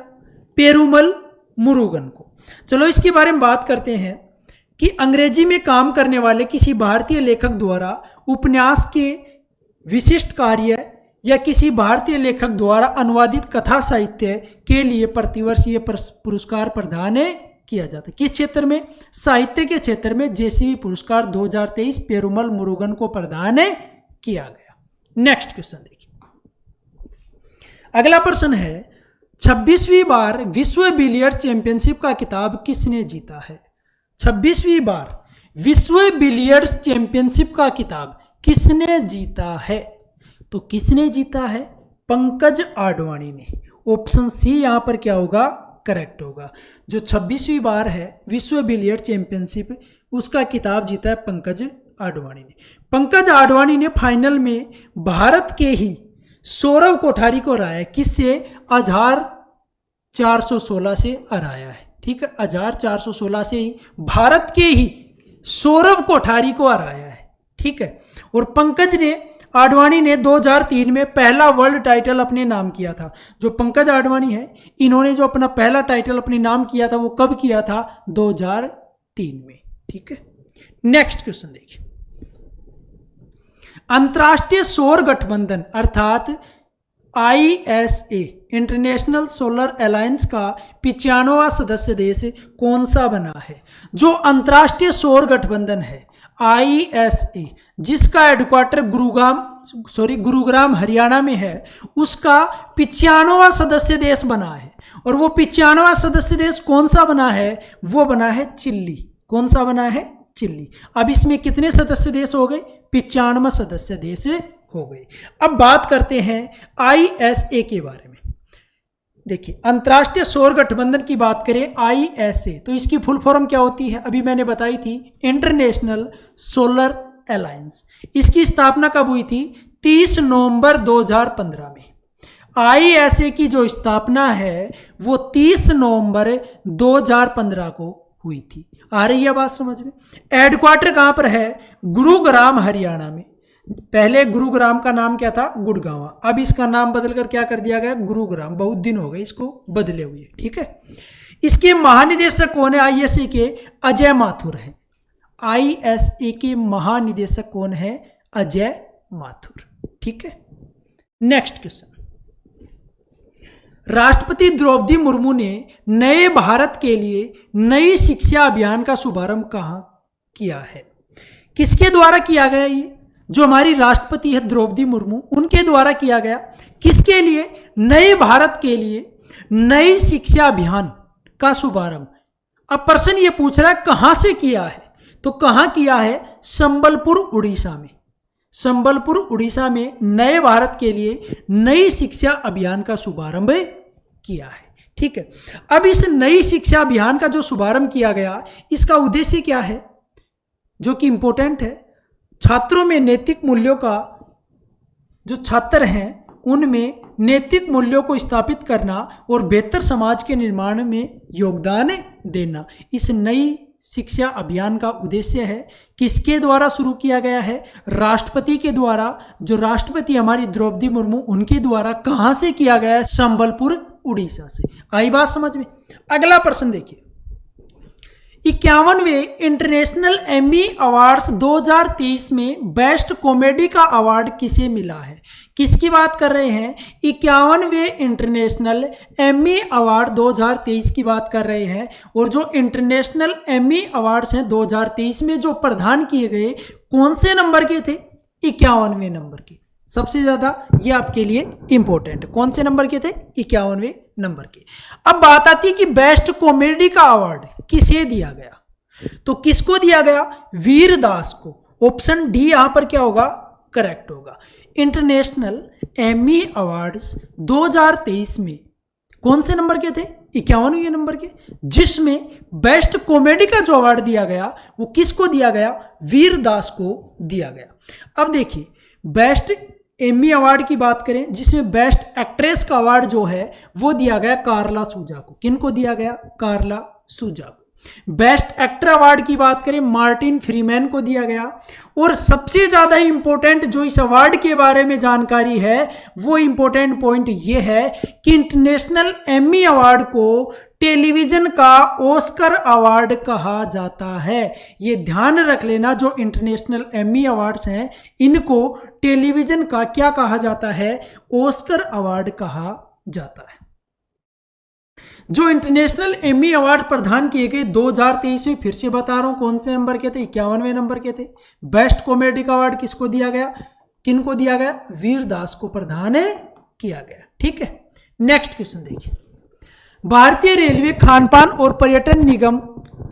पेरुमल मुरुगन को। चलो इसके बारे में बात करते हैं कि अंग्रेजी में काम करने वाले किसी भारतीय लेखक द्वारा उपन्यास के विशिष्ट कार्य या किसी भारतीय लेखक द्वारा अनुवादित कथा साहित्य के लिए प्रतिवर्ष ये पुरस्कार प्रदान किया जाता है। किस क्षेत्र में? साहित्य के क्षेत्र में जेसीबी पुरस्कार 2023 पेरुमल मुरुगन को प्रदान किया गया। नेक्स्ट क्वेश्चन देखिए, अगला प्रश्न है 26वीं बार विश्व बिलियर्ड्स चैंपियनशिप का खिताब किसने जीता है? 26वीं बार विश्व बिलियर्ड्स चैंपियनशिप का खिताब किसने जीता है? तो किसने जीता है? पंकज आडवाणी ने। ऑप्शन सी यहां पर क्या होगा? करेक्ट होगा। जो 26वीं बार है विश्व बिलियर्ड्स चैंपियनशिप उसका खिताब जीता है पंकज आडवाणी ने। पंकज आडवाणी ने फाइनल में भारत के ही सौरव कोठारी को हराया। किससे? 1416 से हराया है। ठीक है, 1416 से ही भारत के ही सौरव कोठारी को हराया है। ठीक है, और पंकज आडवाणी ने 2003 में पहला वर्ल्ड टाइटल अपने नाम किया था। जो पंकज आडवाणी है इन्होंने जो अपना पहला टाइटल अपने नाम किया था वो कब किया था? 2003 में। ठीक है, नेक्स्ट क्वेश्चन देखिए, अंतर्राष्ट्रीय सौर गठबंधन अर्थात ISA इंटरनेशनल सोलर अलायंस का 95वां सदस्य देश कौन सा बना है? जो अंतर्राष्ट्रीय सौर गठबंधन है ISA जिसका हेडक्वार्टर गुरुग्राम हरियाणा में है, उसका 95वां सदस्य देश बना है। और वो 95वां सदस्य देश कौन सा बना है? वो बना है चिली। कौन सा बना है? चिली। अब इसमें कितने सदस्य देश हो गए? 95 सदस्य देश हो गए। अब बात करते हैं ISA के बारे में। देखिए, अंतर्राष्ट्रीय सौर गठबंधन की बात करें ISA तो इसकी फुल फॉर्म क्या होती है? अभी मैंने बताई थी, इंटरनेशनल सोलर अलायंस। इसकी स्थापना कब हुई थी? 30 नवंबर 2015 में। ISA की जो स्थापना है वो 30 नवंबर 2015 को हुई थी। आ रही है बात समझ में? हेडक्वार्टर कहां पर है? गुरुग्राम हरियाणा में। पहले गुरुग्राम का नाम क्या था? गुड़गांव। अब इसका नाम बदलकर क्या कर दिया गया? गुरुग्राम। बहुत दिन हो गए इसको बदले हुए। ठीक है, इसके महानिदेशक कौन है? ISA के अजय माथुर है। ISA के महानिदेशक कौन है? अजय माथुर। ठीक है, नेक्स्ट क्वेश्चन, राष्ट्रपति द्रौपदी मुर्मू ने नए भारत के लिए नई शिक्षा अभियान का शुभारंभ कहाँ किया है? किसके द्वारा किया गया? ये जो हमारी राष्ट्रपति है द्रौपदी मुर्मू उनके द्वारा किया गया। किसके लिए? नए भारत के लिए नई शिक्षा अभियान का शुभारंभ। अब प्रश्न ये पूछ रहा है कहां से किया है? तो कहां किया है? संबलपुर उड़ीसा में। संबलपुर उड़ीसा में नए भारत के लिए नई शिक्षा अभियान का शुभारंभ किया है। ठीक है, अब इस नई शिक्षा अभियान का जो शुभारंभ किया गया इसका उद्देश्य क्या है जो कि इंपॉर्टेंट है? छात्रों में नैतिक मूल्यों का, जो छात्र हैं उनमें नैतिक मूल्यों को स्थापित करना और बेहतर समाज के निर्माण में योगदान देना इस नई शिक्षा अभियान का उद्देश्य है। किसके द्वारा शुरू किया गया है? राष्ट्रपति के द्वारा। जो राष्ट्रपति हमारी द्रौपदी मुर्मू उनके द्वारा। कहां से किया गया है? संबलपुर उड़ीसा से। आई बात समझ में? अगला प्रश्न देखिए, 51वें इंटरनेशनल एमी अवार्ड्स 2023 में बेस्ट कॉमेडी का अवार्ड किसे मिला है? किसकी बात कर रहे हैं? 51वें इंटरनेशनल एमी अवार्ड 2023 की बात कर रहे हैं। और जो इंटरनेशनल एमी अवार्ड्स हैं 2023 में जो प्रदान किए गए, कौन से नंबर के थे? 51वें नंबर के। सबसे ज्यादा ये आपके लिए इंपॉर्टेंट, कौन से नंबर के थे? 51वें नंबर के। अब बात आती है कि बेस्ट कॉमेडी का अवार्ड किसे दिया गया, तो किसको दिया गया? वीर दास को। ऑप्शन डी यहां पर क्या होगा? करेक्ट होगा। इंटरनेशनल एमी अवार्ड्स 2023 में कौन से नंबर के थे? 51वें नंबर के, जिसमें बेस्ट कॉमेडी का जो अवार्ड दिया गया वो किसको दिया गया? वीर दास को दिया गया। अब देखिए, बेस्ट एमी अवार्ड की बात करें जिसमें बेस्ट एक्ट्रेस का अवार्ड जो है वो दिया गया कार्ला सूजा को। किनको दिया गया? कार्ला सूजा को। बेस्ट एक्टर अवार्ड की बात करें मार्टिन फ्रीमैन को दिया गया। और सबसे ज्यादा इंपॉर्टेंट जो इस अवार्ड के बारे में जानकारी है वो इंपॉर्टेंट पॉइंट ये है कि इंटरनेशनल एमी अवार्ड को टेलीविजन का ऑस्कर अवार्ड कहा जाता है। ये ध्यान रख लेना, जो इंटरनेशनल एमी अवार्ड्स हैं इनको टेलीविजन का क्या कहा जाता है? ऑस्कर अवार्ड कहा जाता है। जो इंटरनेशनल एमी अवार्ड प्रदान किए गए 2023 में, फिर से बता रहा हूं कौन से नंबर के थे? 51वें नंबर के थे। बेस्ट कॉमेडी का अवार्ड किसको दिया गया? किनको दिया गया? वीर दास को प्रदान किया गया। ठीक है, नेक्स्ट क्वेश्चन देखिए। भारतीय रेलवे खानपान और पर्यटन निगम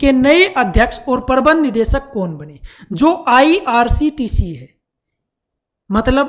के नए अध्यक्ष और प्रबंध निदेशक कौन बने? जो IRCTC है, मतलब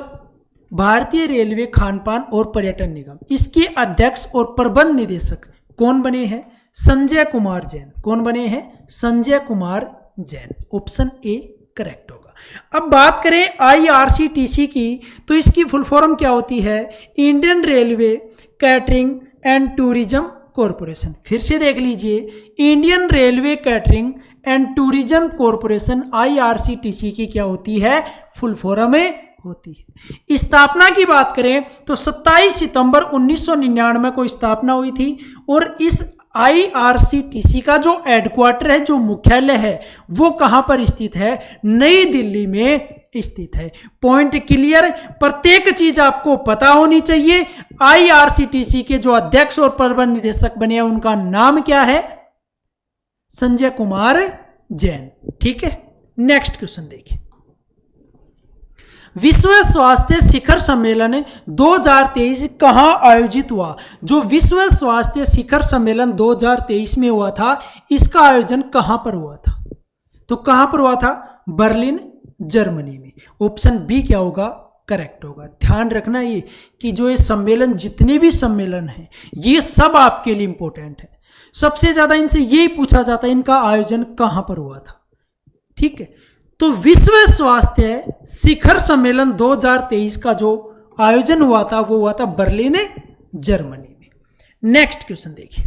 भारतीय रेलवे खानपान और पर्यटन निगम, इसके अध्यक्ष और प्रबंध निदेशक कौन बने हैं? संजय कुमार जैन। कौन बने हैं? Sanjay Kumar Jain. Option A correct होगा। अब बात करें IRCTC की, तो इसकी फुल फॉर्म क्या होती है? Indian railway catering and tourism corporation. फिर से देख लीजिए, Indian railway catering and tourism corporation IRCTC की क्या होती है? फुल फॉर्म होती है। स्थापना की बात करें तो 27 सितंबर 1999 को स्थापना हुई थी। और इस IRCTC का जो हेडक्वार्टर है, जो मुख्यालय है, वो कहां पर स्थित है? नई दिल्ली में स्थित है। Point clear? प्रत्येक चीज आपको पता होनी चाहिए। IRCTC के जो अध्यक्ष और प्रबंध निदेशक बने हैं उनका नाम क्या है? संजय कुमार जैन। ठीक है, नेक्स्ट क्वेश्चन देखिए। विश्व स्वास्थ्य शिखर सम्मेलन 2023 कहां आयोजित हुआ? जो विश्व स्वास्थ्य शिखर सम्मेलन 2023 में हुआ था, इसका आयोजन कहां पर हुआ था? तो कहां पर हुआ था? बर्लिन, जर्मनी में। ऑप्शन बी क्या होगा? करेक्ट होगा। ध्यान रखना ये कि जो ये सम्मेलन, जितने भी सम्मेलन हैं, ये सब आपके लिए इंपॉर्टेंट है। सबसे ज्यादा इनसे यही पूछा जाता है इनका आयोजन कहां पर हुआ था। ठीक है, तो विश्व स्वास्थ्य शिखर सम्मेलन 2023 का जो आयोजन हुआ था वो हुआ था बर्लिन, जर्मनी में। नेक्स्ट क्वेश्चन देखिए।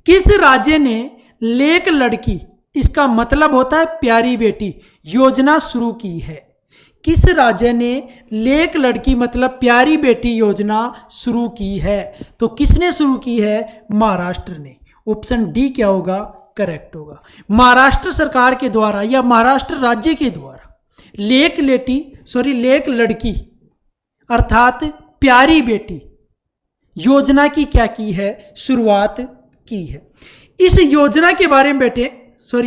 किस राज्य ने लेक लड़की, इसका मतलब होता है प्यारी बेटी, योजना शुरू की है? किस राज्य ने लेक लड़की मतलब प्यारी बेटी योजना शुरू की है? तो किसने शुरू की है? महाराष्ट्र ने। ऑप्शन डी क्या होगा? करेक्ट होगा। महाराष्ट्र सरकार के द्वारा या महाराष्ट्र राज्य के द्वारा लेक लड़की अर्थात प्यारी बेटी योजना की क्या की है? शुरुआत की है। इस योजना के बारे में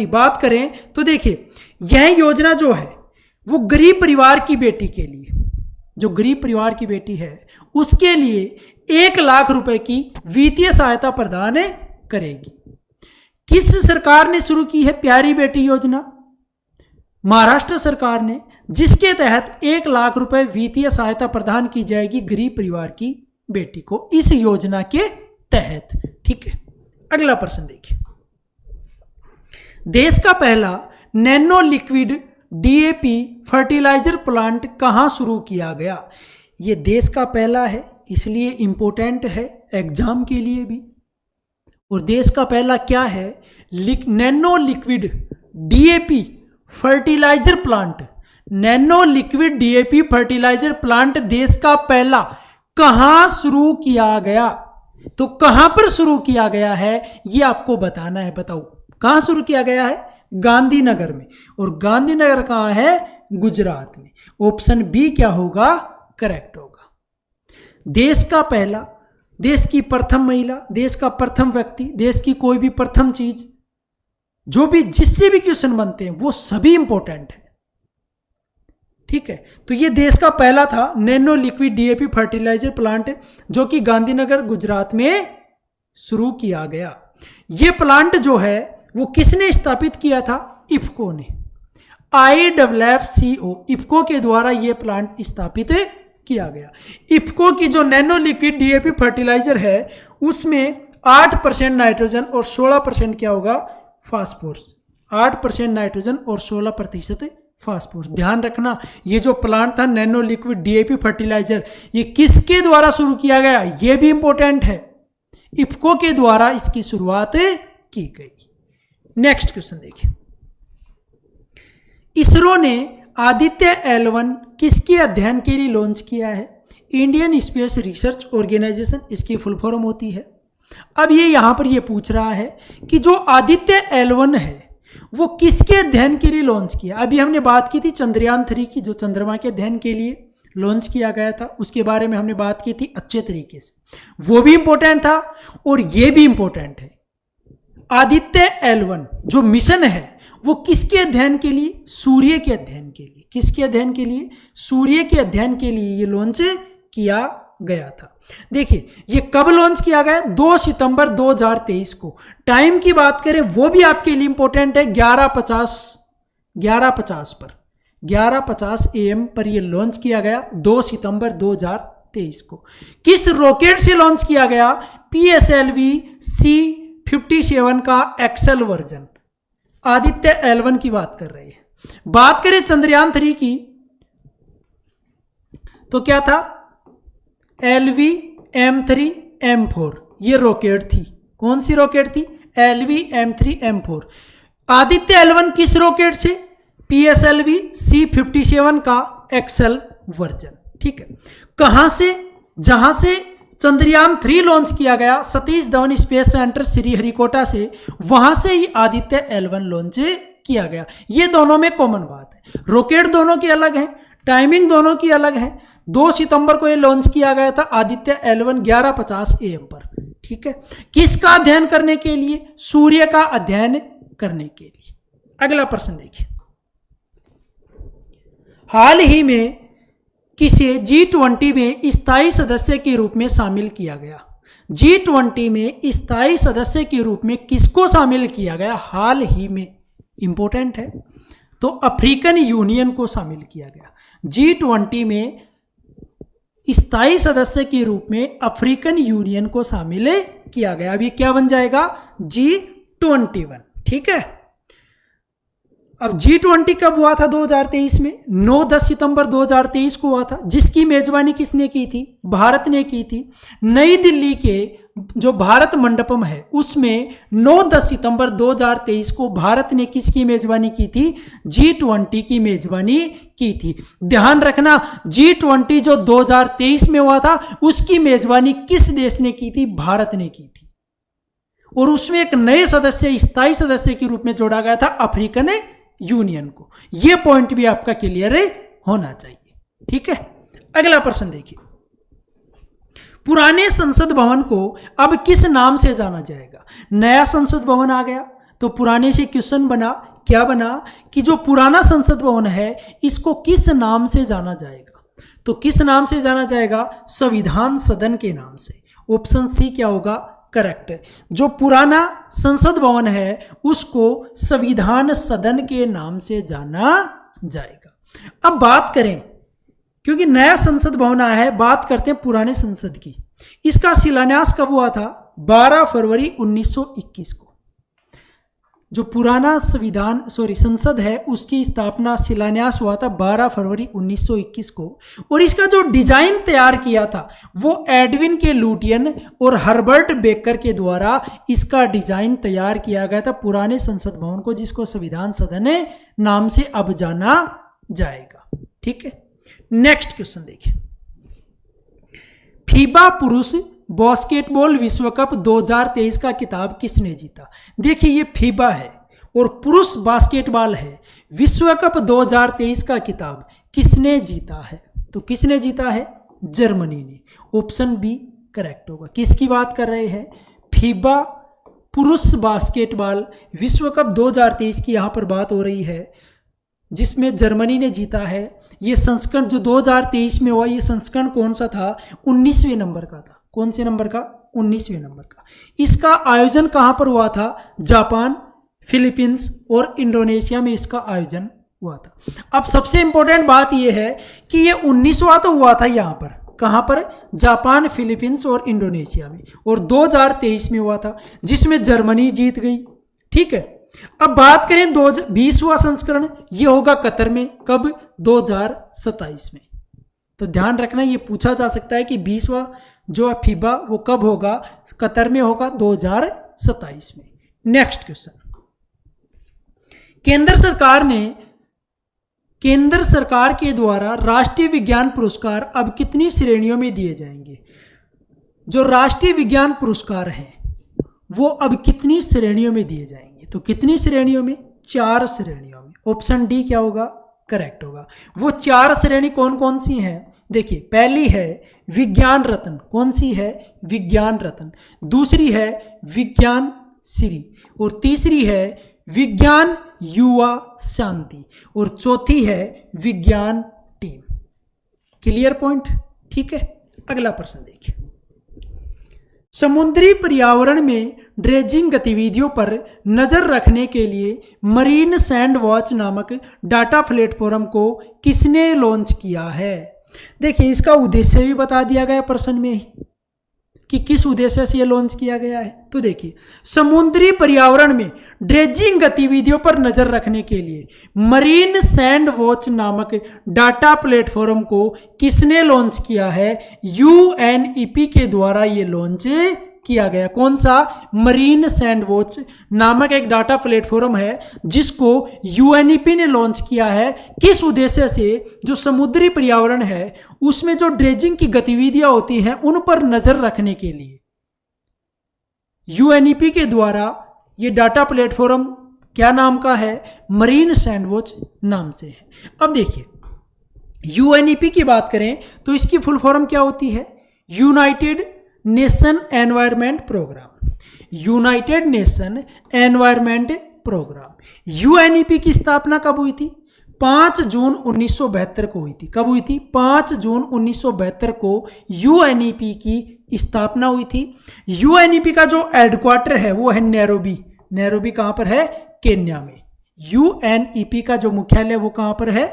बात करें तो देखिए, यह योजना जो है वो गरीब परिवार की बेटी के लिए, जो गरीब परिवार की बेटी है उसके लिए 1 लाख रुपए की वित्तीय सहायता प्रदान करेगी। किस सरकार ने शुरू की है प्यारी बेटी योजना? महाराष्ट्र सरकार ने, जिसके तहत 1 लाख रुपए वित्तीय सहायता प्रदान की जाएगी गरीब परिवार की बेटी को इस योजना के तहत। ठीक है, अगला प्रश्न देखिए। देश का पहला nano liquid DAP fertiliser plant कहां शुरू किया गया? यह देश का पहला है, इसलिए इंपॉर्टेंट है एग्जाम के लिए भी। और देश का पहला क्या है? Nano liquid DAP fertiliser plant. Nano liquid DAP fertiliser plant देश का पहला कहां शुरू किया गया? तो कहां पर शुरू किया गया है ये आपको बताना है। बताओ कहाँ शुरू किया गया है? गांधीनगर में। और गांधीनगर कहाँ है? गुजरात में। ऑप्शन बी क्या होगा? करेक्ट होगा। देश का पहला, देश की प्रथम महिला, देश का प्रथम व्यक्ति, देश की कोई भी प्रथम चीज, जो भी जिससे भी क्वेश्चन बनते हैं वो सभी इंपॉर्टेंट है। ठीक है, तो ये देश का पहला था nano liquid DAP fertiliser plant, जो कि गांधीनगर गुजरात में शुरू किया गया। ये प्लांट जो है वो किसने स्थापित किया था? इफ्को ने। IFFCO, इफ्को के द्वारा ये प्लांट स्थापित किया गया। इफ्को की जो नैनो लिक्विड डीएपी फर्टिलाइजर है उसमें 8% नाइट्रोजन और 16% क्या होगा? फास्फोरस। 8% नाइट्रोजन और 16% फास्फोरस। ध्यान रखना, ये जो प्लांट था नैनो लिक्विड डीएपी फर्टिलाइजर, ये किसके द्वारा शुरू किया गया? ये भी इंपॉर्टेंट है। इफ्को के द्वारा इसकी शुरुआत की गई। नेक्स्ट क्वेश्चन देखिए। इसरो ने आदित्य L1 किसके अध्ययन के लिए लॉन्च किया है? इंडियन स्पेस रिसर्च ऑर्गेनाइजेशन इसकी फुल फॉर्म होती है। अब ये यहां पर ये पूछ रहा है कि जो आदित्य L1 है वो किसके अध्ययन के लिए लॉन्च किया? अभी हमने बात की थी चंद्रयान 3 की, जो चंद्रमा के अध्ययन के लिए लॉन्च किया गया था, उसके बारे में हमने बात की थी अच्छे तरीके से। वो भी इंपॉर्टेंट था और ये भी इंपॉर्टेंट है। आदित्य L1 जो मिशन है वो किसके अध्ययन के लिए? सूर्य के अध्ययन के लिए। किसके अध्ययन के लिए? सूर्य के अध्ययन के लिए ये लॉन्च किया गया था। देखिए ये कब लॉन्च किया गया? 2 सितंबर 2023 को। टाइम की बात करें वो भी आपके लिए इंपॉर्टेंट है। 11:50 AM पर यह लॉन्च किया गया 2 सितंबर 2023 को। किस रॉकेट से लॉन्च किया गया? PSLV C57 का एक्सेल वर्जन। आदित्य L1 की बात कर रहे हैं। बात करें चंद्रयान 3 की तो क्या था? LV M3 M4 ये रॉकेट थी। कौन सी रॉकेट थी? LV M3 M4। Aditya L1 किस रॉकेट से? PSLV C57 का एक्सेल वर्जन। ठीक है, कहां से? जहां से चंद्रयान 3 लॉन्च किया गया सतीश धवन स्पेस सेंटर श्रीहरिकोटा से, वहां से ही आदित्य L1 लॉन्च किया गया। ये दोनों में कॉमन बात है। रॉकेट दोनों की अलग है, टाइमिंग दोनों की अलग है। 2 सितंबर को ये लॉन्च किया गया था आदित्य L1 11:50 AM पर। ठीक है, किसका अध्ययन करने के लिए? सूर्य का अध्ययन करने के लिए। अगला प्रश्न देखिए। हाल ही में किसे G20 में स्थायी सदस्य के रूप में शामिल किया गया? G20 में स्थायी सदस्य के रूप में किसको शामिल किया गया? हाल ही में, इंपॉर्टेंट है, तो अफ्रीकन यूनियन को शामिल किया गया। G20 में स्थायी सदस्य के रूप में अफ्रीकन यूनियन को शामिल किया गया। अब ये क्या बन जाएगा? G21। ठीक है, अब G20 कब हुआ था? 2023 में 9-10 सितंबर 2023 को हुआ था। जिसकी मेजबानी किसने की थी? भारत ने की थी। नई दिल्ली के जो भारत मंडपम है उसमें 9-10 सितंबर 2023 को भारत ने किसकी मेजबानी की थी? G20 की मेजबानी की थी। ध्यान रखना, G20 जो 2023 में हुआ था उसकी मेजबानी किस देश ने की थी? भारत ने की थी। और उसमें एक नए सदस्य, स्थायी सदस्य के रूप में जोड़ा गया था अफ्रीकन यूनियन को। यह पॉइंट भी आपका क्लियर होना चाहिए। ठीक है, अगला प्रश्न देखिए। पुराने संसद भवन को अब किस नाम से जाना जाएगा? नया संसद भवन आ गया तो पुराने से क्वेश्चन बना, क्या बना कि जो पुराना संसद भवन है इसको किस नाम से जाना जाएगा? तो किस नाम से जाना जाएगा? संविधान सदन के नाम से। ऑप्शन सी क्या होगा? करेक्ट है। जो पुराना संसद भवन है उसको संविधान सदन के नाम से जाना जाएगा। अब बात करें, क्योंकि नया संसद भवन आया है, बात करते हैं पुराने संसद की। इसका शिलान्यास कब हुआ था? 12 फरवरी 1921 को। जो पुराना संसद है उसकी स्थापना, शिलान्यास हुआ था 12 फरवरी 1921 को। और इसका जो डिजाइन तैयार किया था वो एडविन के लुटियन और हर्बर्ट बेकर के द्वारा इसका डिजाइन तैयार किया गया था पुराने संसद भवन को, जिसको संविधान सदन नाम से अब जाना जाएगा। ठीक है, नेक्स्ट क्वेश्चन देखिए। फीबा पुरुष बास्केटबॉल विश्व कप 2023 का खिताब किसने जीता? देखिए ये फीबा है और पुरुष बास्केटबॉल है। विश्व कप 2023 का खिताब किसने जीता है? तो किसने जीता है? जर्मनी ने। ऑप्शन बी करेक्ट होगा। किसकी बात कर रहे हैं? फीबा पुरुष बास्केटबॉल विश्व कप 2023 की यहाँ पर बात हो रही है, जिसमें जर्मनी ने जीता है। ये संस्करण जो 2023 में हुआ, ये संस्करण कौन सा था? 19वें नंबर का था। कौन से नंबर का? 19वें नंबर का। इसका आयोजन कहाँ पर हुआ था? जापान, फिलीपींस और इंडोनेशिया में इसका आयोजन हुआ था। अब सबसे इंपॉर्टेंट बात यह है कि ये 19वां तो हुआ था यहाँ पर, कहाँ पर? जापान, फिलीपींस और इंडोनेशिया में, और 2023 में हुआ था जिसमें जर्मनी जीत गई। ठीक है, अब बात करें 20वां संस्करण, ये होगा कतर में। कब? 2027 में। तो ध्यान रखना, ये पूछा जा सकता है कि 20वां जो है फीबा वो कब होगा? कतर में होगा 2027 में। नेक्स्ट क्वेश्चन, केंद्र सरकार के द्वारा राष्ट्रीय विज्ञान पुरस्कार अब कितनी श्रेणियों में दिए जाएंगे? जो राष्ट्रीय विज्ञान पुरस्कार हैं वो अब कितनी श्रेणियों में दिए जाएंगे? तो कितनी श्रेणियों में? 4 श्रेणियों में। ऑप्शन डी क्या होगा? करेक्ट होगा। वो 4 श्रेणी कौन कौन सी हैं? देखिए, पहली है विज्ञान रत्न। कौन सी है? विज्ञान रत्न। दूसरी है विज्ञान श्री, और तीसरी है विज्ञान युवा शांति, और चौथी है विज्ञान टीम। Clear point? ठीक है, अगला प्रश्न देखिए। समुद्री पर्यावरण में ड्रेजिंग गतिविधियों पर नजर रखने के लिए मरीन सैंड वॉच नामक डाटा प्लेटफॉर्म को किसने लॉन्च किया है? देखिए, इसका उद्देश्य भी बता दिया गया प्रश्न में ही कि किस उद्देश्य से यह लॉन्च किया गया है। तो देखिए, समुद्री पर्यावरण में ड्रेजिंग गतिविधियों पर नजर रखने के लिए मरीन सैंड वॉच नामक डाटा प्लेटफॉर्म को किसने लॉन्च किया है? यूएनईपी के द्वारा यह लॉन्च किया गया। कौन सा? मरीन सैंड वॉच नामक एक डाटा प्लेटफॉर्म है जिसको यूएनईपी ने लॉन्च किया है। किस उद्देश्य से? जो समुद्री पर्यावरण है उसमें जो ड्रेजिंग की गतिविधियां होती हैं उन पर नजर रखने के लिए यूएनईपी के द्वारा ये डाटा प्लेटफॉर्म क्या नाम का है? मरीन सैंड वॉच नाम से है। अब देखिए, यूएनईपी की बात करें तो इसकी फुल फॉर्म क्या होती है? United Nation Environment Programme. United Nation Environment Programme. UNEP की स्थापना कब हुई थी? 5 जून 1972 को हुई थी। कब हुई थी? 5 जून 1972 को यूएनईपी की स्थापना हुई थी। यूएनईपी का जो हेडक्वार्टर है वो है नैरोबी। नैरोबी कहाँ पर है? केन्या में। यूएनईपी का जो मुख्यालय वो कहाँ पर है?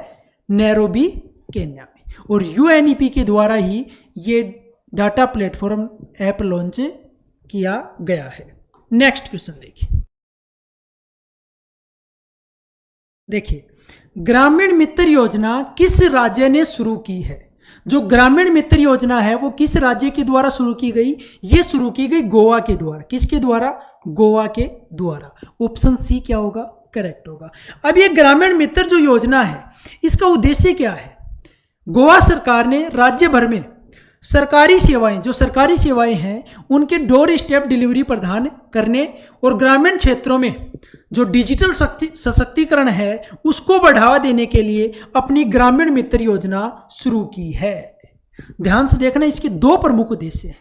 नैरोबी, केन्या में। और यूएनईपी के द्वारा ही ये डाटा प्लेटफॉर्म ऐप लॉन्च किया गया है। नेक्स्ट क्वेश्चन देखिए, ग्रामीण मित्र योजना किस राज्य ने शुरू की है? जो ग्रामीण मित्र योजना है वो किस राज्य के द्वारा शुरू की गई? ये शुरू की गई गोवा के द्वारा। किसके द्वारा? गोवा के द्वारा। ऑप्शन सी क्या होगा? करेक्ट होगा। अब ये ग्रामीण मित्र जो योजना है इसका उद्देश्य क्या है? गोवा सरकार ने राज्य भर में सरकारी सेवाएं, जो सरकारी सेवाएं हैं उनके डोर स्टेप डिलीवरी प्रदान करने और ग्रामीण क्षेत्रों में जो डिजिटल सशक्तिकरण है उसको बढ़ावा देने के लिए अपनी ग्रामीण मित्र योजना शुरू की है। ध्यान से देखना, इसके 2 प्रमुख उद्देश्य हैं।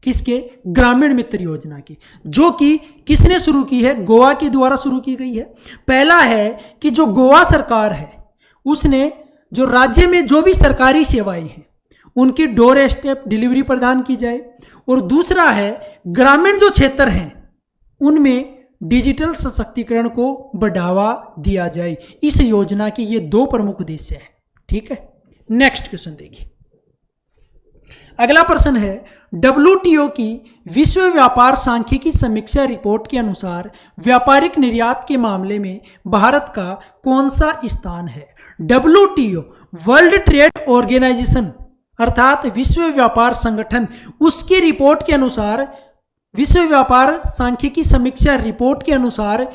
किसके? ग्रामीण मित्र योजना की, जो कि किसने शुरू की है? गोवा के द्वारा शुरू की गई है। पहला है कि जो गोवा सरकार है उसने जो राज्य में जो भी सरकारी सेवाएं हैं उनकी डोर स्टेप डिलीवरी प्रदान की जाए, और दूसरा है ग्रामीण जो क्षेत्र हैं उनमें डिजिटल सशक्तिकरण को बढ़ावा दिया जाए। इस योजना के ये 2 प्रमुख उद्देश्य हैं। ठीक है, नेक्स्ट क्वेश्चन देखिए। अगला प्रश्न है, डब्ल्यूटीओ की विश्व व्यापार सांख्यिकी समीक्षा रिपोर्ट के अनुसार व्यापारिक निर्यात के मामले में भारत का कौन सा स्थान है? डब्ल्यूटीओ वर्ल्ड ट्रेड ऑर्गेनाइजेशन अर्थात विश्व व्यापार संगठन, उसकी रिपोर्ट के अनुसार, विश्व व्यापार सांख्यिकी समीक्षा रिपोर्ट के अनुसार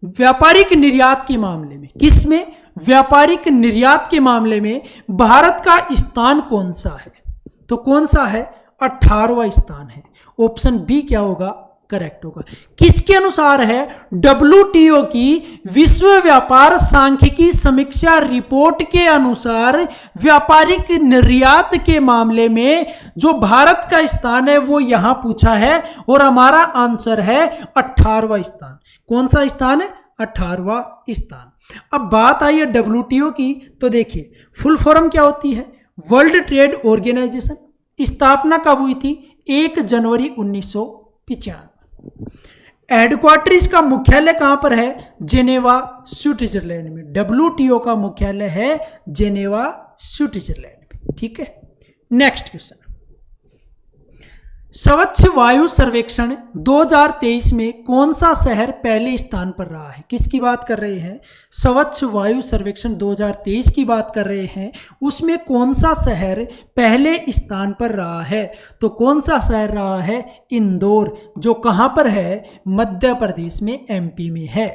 व्यापारिक निर्यात के मामले में, किसमें? व्यापारिक निर्यात के मामले में भारत का स्थान कौन सा है? तो कौन सा है? 18वां स्थान है। ऑप्शन बी क्या होगा, करेक्ट होगा। किसके अनुसार है, WTO की विश्व व्यापार सांख्यिकी समीक्षा रिपोर्ट के अनुसार व्यापारिक निर्यात के मामले में जो भारत का स्थान है वो यहां पूछा है और हमारा आंसर है 18वां स्थान। कौन सा स्थान है, 18वां स्थान। अब बात आई है WTO की, तो देखिए फुल फॉर्म क्या होती है, वर्ल्ड ट्रेड ऑर्गेनाइजेशन। स्थापना कब हुई थी, 1 जनवरी 1995। हेडक्वार्टर इसका मुख्यालय कहां पर है, जेनेवा स्विट्जरलैंड में। WTO का मुख्यालय है जेनेवा स्विट्जरलैंड में। ठीक है, नेक्स्ट क्वेश्चन, स्वच्छ वायु सर्वेक्षण 2023 में कौन सा शहर पहले स्थान पर रहा है। किसकी बात कर रहे हैं, स्वच्छ वायु सर्वेक्षण 2023 की बात कर रहे हैं। उसमें कौन सा शहर पहले स्थान पर रहा है, तो कौन सा शहर रहा है, इंदौर, जो कहां पर है, मध्य प्रदेश में, MP में है।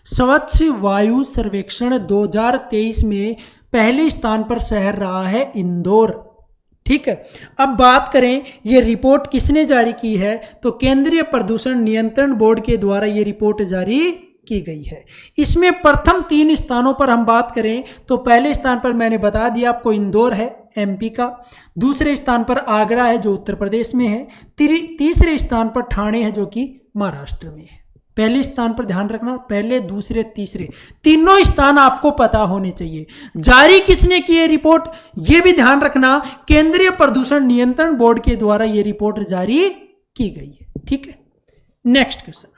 स्वच्छ वायु सर्वेक्षण 2023 में पहले स्थान पर शहर रहा है इंदौर। ठीक है, अब बात करें ये रिपोर्ट किसने जारी की है, तो केंद्रीय प्रदूषण नियंत्रण बोर्ड के द्वारा ये रिपोर्ट जारी की गई है। इसमें प्रथम 3 स्थानों पर हम बात करें तो पहले स्थान पर मैंने बता दिया आपको इंदौर है, MP का। दूसरे स्थान पर आगरा है जो उत्तर प्रदेश में है। तीसरे स्थान पर ठाणे है जो कि महाराष्ट्र में है। पहले स्थान पर ध्यान रखना, पहले, दूसरे, तीसरे, तीनों स्थान आपको पता होने चाहिए। जारी किसने की है रिपोर्ट, यह भी ध्यान रखना, केंद्रीय प्रदूषण नियंत्रण बोर्ड के द्वारा यह रिपोर्ट जारी की गई है। ठीक है, next question,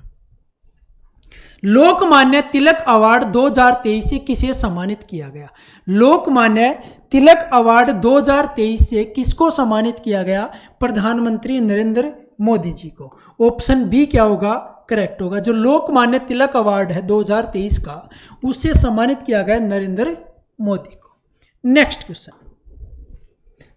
Lokmanya Tilak award 2023 से किसे सम्मानित किया गया। लोकमान्य तिलक अवार्ड 2023 से किसको सम्मानित किया गया, प्रधानमंत्री नरेंद्र मोदी जी को। ऑप्शन बी क्या होगा, करेक्ट होगा। जो लोकमान्य तिलक अवार्ड है 2023 का, उससे सम्मानित किया गया नरेंद्र मोदी को। नेक्स्ट क्वेश्चन,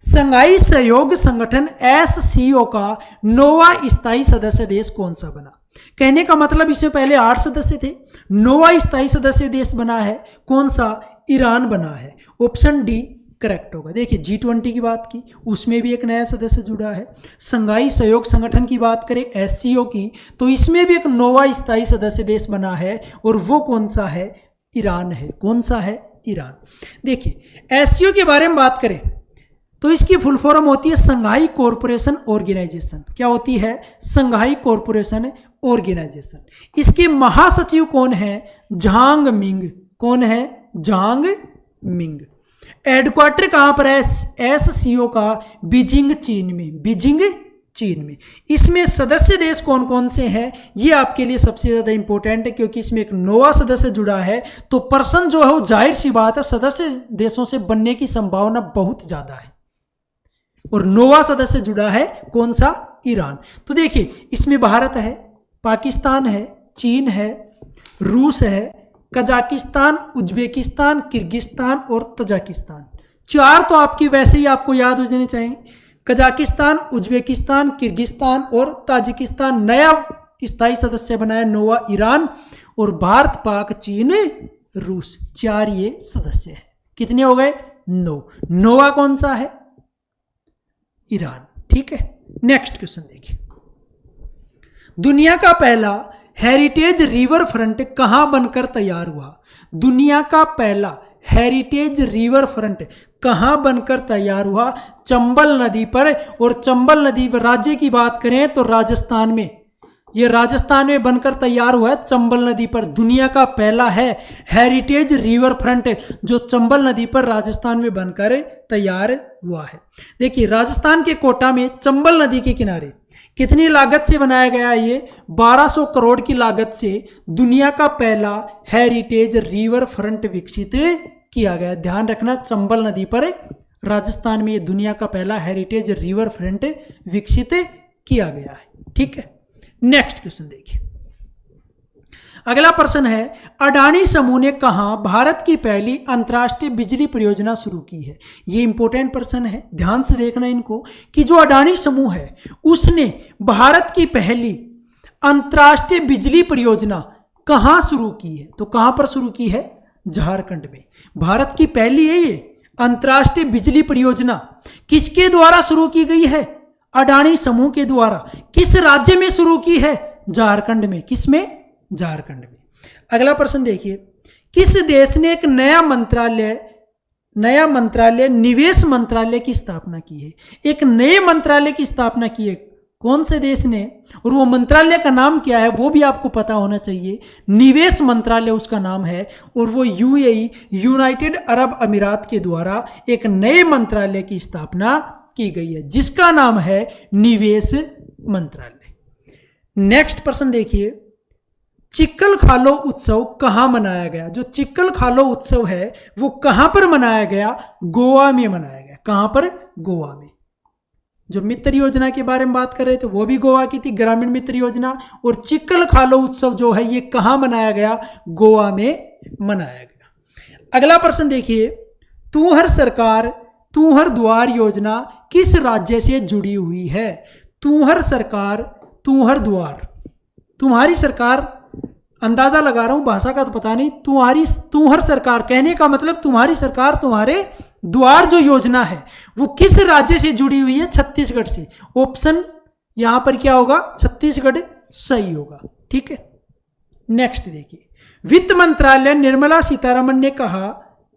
संघाई सहयोग संगठन SCO का 9वां स्थायी सदस्य देश कौन सा बना। कहने का मतलब इसमें पहले 8 सदस्य थे, 9वां स्थायी सदस्य देश बना है कौन सा, ईरान बना है। ऑप्शन डी करेक्ट होगा। देखिए G20 की बात की, उसमें भी एक नया सदस्य जुड़ा है। संघाई सहयोग संगठन की बात करें SCO की, तो इसमें भी एक 9वां स्थायी सदस्य देश बना है और वो कौन सा है, ईरान है। कौन सा है, ईरान। देखिए SCO के बारे में बात करें तो इसकी फुल फॉर्म होती है संघाई कॉरपोरेशन ऑर्गेनाइजेशन। क्या होती है, संघाई कॉरपोरेशन ऑर्गेनाइजेशन। इसके महासचिव कौन है, झांग मिंग। कौन है, झांग मिंग। हेडक्वार्टर कहां पर है SCO का, बीजिंग चीन में। बीजिंग चीन में। इसमें सदस्य देश कौन कौन से हैं, ये आपके लिए सबसे ज्यादा इंपॉर्टेंट है क्योंकि इसमें एक 9वां सदस्य जुड़ा है। तो पर्सन जो है वो जाहिर सी बात है सदस्य देशों से बनने की संभावना बहुत ज्यादा है। और 9वां सदस्य जुड़ा है कौन सा, ईरान। तो देखिए इसमें भारत है, पाकिस्तान है, चीन है, रूस है, कजाकिस्तान, उज्बेकिस्तान, किर्गिस्तान और तजाकिस्तान। 4 तो आपकी वैसे ही आपको याद हो जाने चाहिए, कजाकिस्तान, उज्बेकिस्तान, किर्गिस्तान और ताजिकिस्तान। नया स्थायी सदस्य बनाया 9वां ईरान, और भारत, पाक, चीन, रूस, 4 ये सदस्य हैं। कितने हो गए, 9। 9वां कौन सा है, ईरान। ठीक है, नेक्स्ट क्वेश्चन देखिए, दुनिया का पहला हेरिटेज रिवर फ्रंट कहां बनकर तैयार हुआ। दुनिया का पहला हेरिटेज रिवर फ्रंट कहां बनकर तैयार हुआ, चंबल नदी पर। और चंबल नदी पर राज्य की बात करें तो राजस्थान में, यह राजस्थान में बनकर तैयार हुआ है चंबल नदी पर। दुनिया का पहला है हेरिटेज रिवर फ्रंट जो चंबल नदी पर राजस्थान में बनकर तैयार हुआ है। देखिए राजस्थान के कोटा में चंबल नदी के किनारे कितनी लागत से बनाया गया है, ये 1200 करोड़ की लागत से दुनिया का पहला हेरिटेज रिवर फ्रंट विकसित किया गया। ध्यान रखना, चंबल नदी पर राजस्थान में ये दुनिया का पहला हेरिटेज रिवर फ्रंट विकसित किया गया है। ठीक है, नेक्स्ट क्वेश्चन देखिए, अगला प्रश्न है, अडानी समूह ने कहां भारत की पहली अंतर्राष्ट्रीय बिजली परियोजना शुरू की है। ये इंपॉर्टेंट प्रश्न है, ध्यान से देखना इनको, कि जो अडानी समूह है उसने भारत की पहली अंतर्राष्ट्रीय बिजली परियोजना कहां शुरू की है। तो कहां पर शुरू की है, झारखंड में। भारत की पहली है ये अंतर्राष्ट्रीय बिजली परियोजना। किसके द्वारा शुरू की गई है, अडानी समूह के द्वारा किस राज्य में शुरू की है? झारखंड में। किस में? झारखंड में। अगला प्रश्न देखिए, किस देश ने एक नया मंत्रालय निवेश मंत्रालय की स्थापना की है? एक नए मंत्रालय की स्थापना की है, कौन से देश ने? और वो मंत्रालय का नाम क्या है वो भी आपको पता होना चाहिए। निवेश मंत्रालय उसका नाम है, और वो यूएई, यूनाइटेड अरब अमीरात के द्वारा एक नए मंत्रालय की स्थापना की गई है, जिसका नाम है निवेश मंत्रालय। नेक्स्ट प्रश्न देखिए, चिक्कल खालो उत्सव कहाँ मनाया गया? जो चिक्कल खालो उत्सव है वो कहाँ पर मनाया गया? गोवा में मनाया गया। कहाँ पर? गोवा में। जो मित्र योजना के बारे में बात कर रहे थे वो भी गोवा की थी, ग्रामीण मित्र योजना। और चिक्कल खालो उत्सव जो है ये कहाँ मनाया गया? गोवा में मनाया गया। अगला प्रश्न देखिए, तू हर द्वार योजना किस राज्य से जुड़ी हुई है? तू हर द्वार, तुम्हारी सरकार, अंदाजा लगा रहा हूं, भाषा का तो पता नहीं। तू हर सरकार कहने का मतलब तुम्हारी सरकार, तुम्हारे द्वार जो योजना है वो किस राज्य से जुड़ी हुई है? छत्तीसगढ़ से। ऑप्शन यहां पर क्या होगा? छत्तीसगढ़ सही होगा। ठीक है। नेक्स्ट देखिए, वित्त मंत्रालय निर्मला सीतारमण ने कहा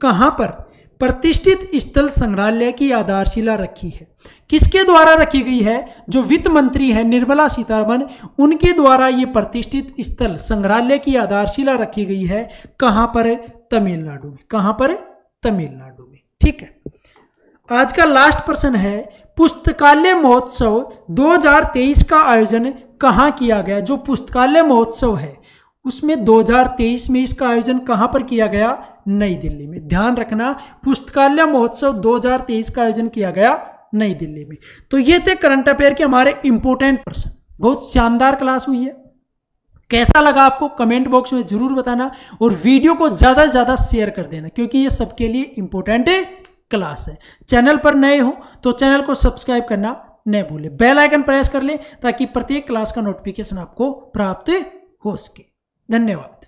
कहां पर प्रतिष्ठित स्थल संग्रहालय की आधारशिला रखी है? किसके द्वारा रखी गई है? जो वित्त मंत्री है निर्मला सीतारमण, उनके द्वारा ये प्रतिष्ठित स्थल संग्रहालय की आधारशिला रखी गई है। कहां पर? तमिलनाडु में। कहां पर? तमिलनाडु में। ठीक है। आज का लास्ट प्रश्न है, पुस्तकालय महोत्सव 2023 का आयोजन कहां किया गया? जो पुस्तकालय महोत्सव है उसमें 2023 में इसका आयोजन कहां पर किया गया? नई दिल्ली में। ध्यान रखना, पुस्तकालय महोत्सव 2023 का आयोजन किया गया नई दिल्ली में। तो ये थे करंट अफेयर के हमारे इंपोर्टेंट प्रश्न। बहुत शानदार क्लास हुई है। कैसा लगा आपको कमेंट बॉक्स में जरूर बताना, और वीडियो को ज़्यादा से ज़्यादा शेयर कर देना, क्योंकि ये सबके लिए इंपॉर्टेंट क्लास है। चैनल पर नए हो तो चैनल को सब्सक्राइब करना न भूलें, बेल आइकन प्रेस कर लें ताकि प्रत्येक क्लास का नोटिफिकेशन आपको प्राप्त हो सके। धन्यवाद।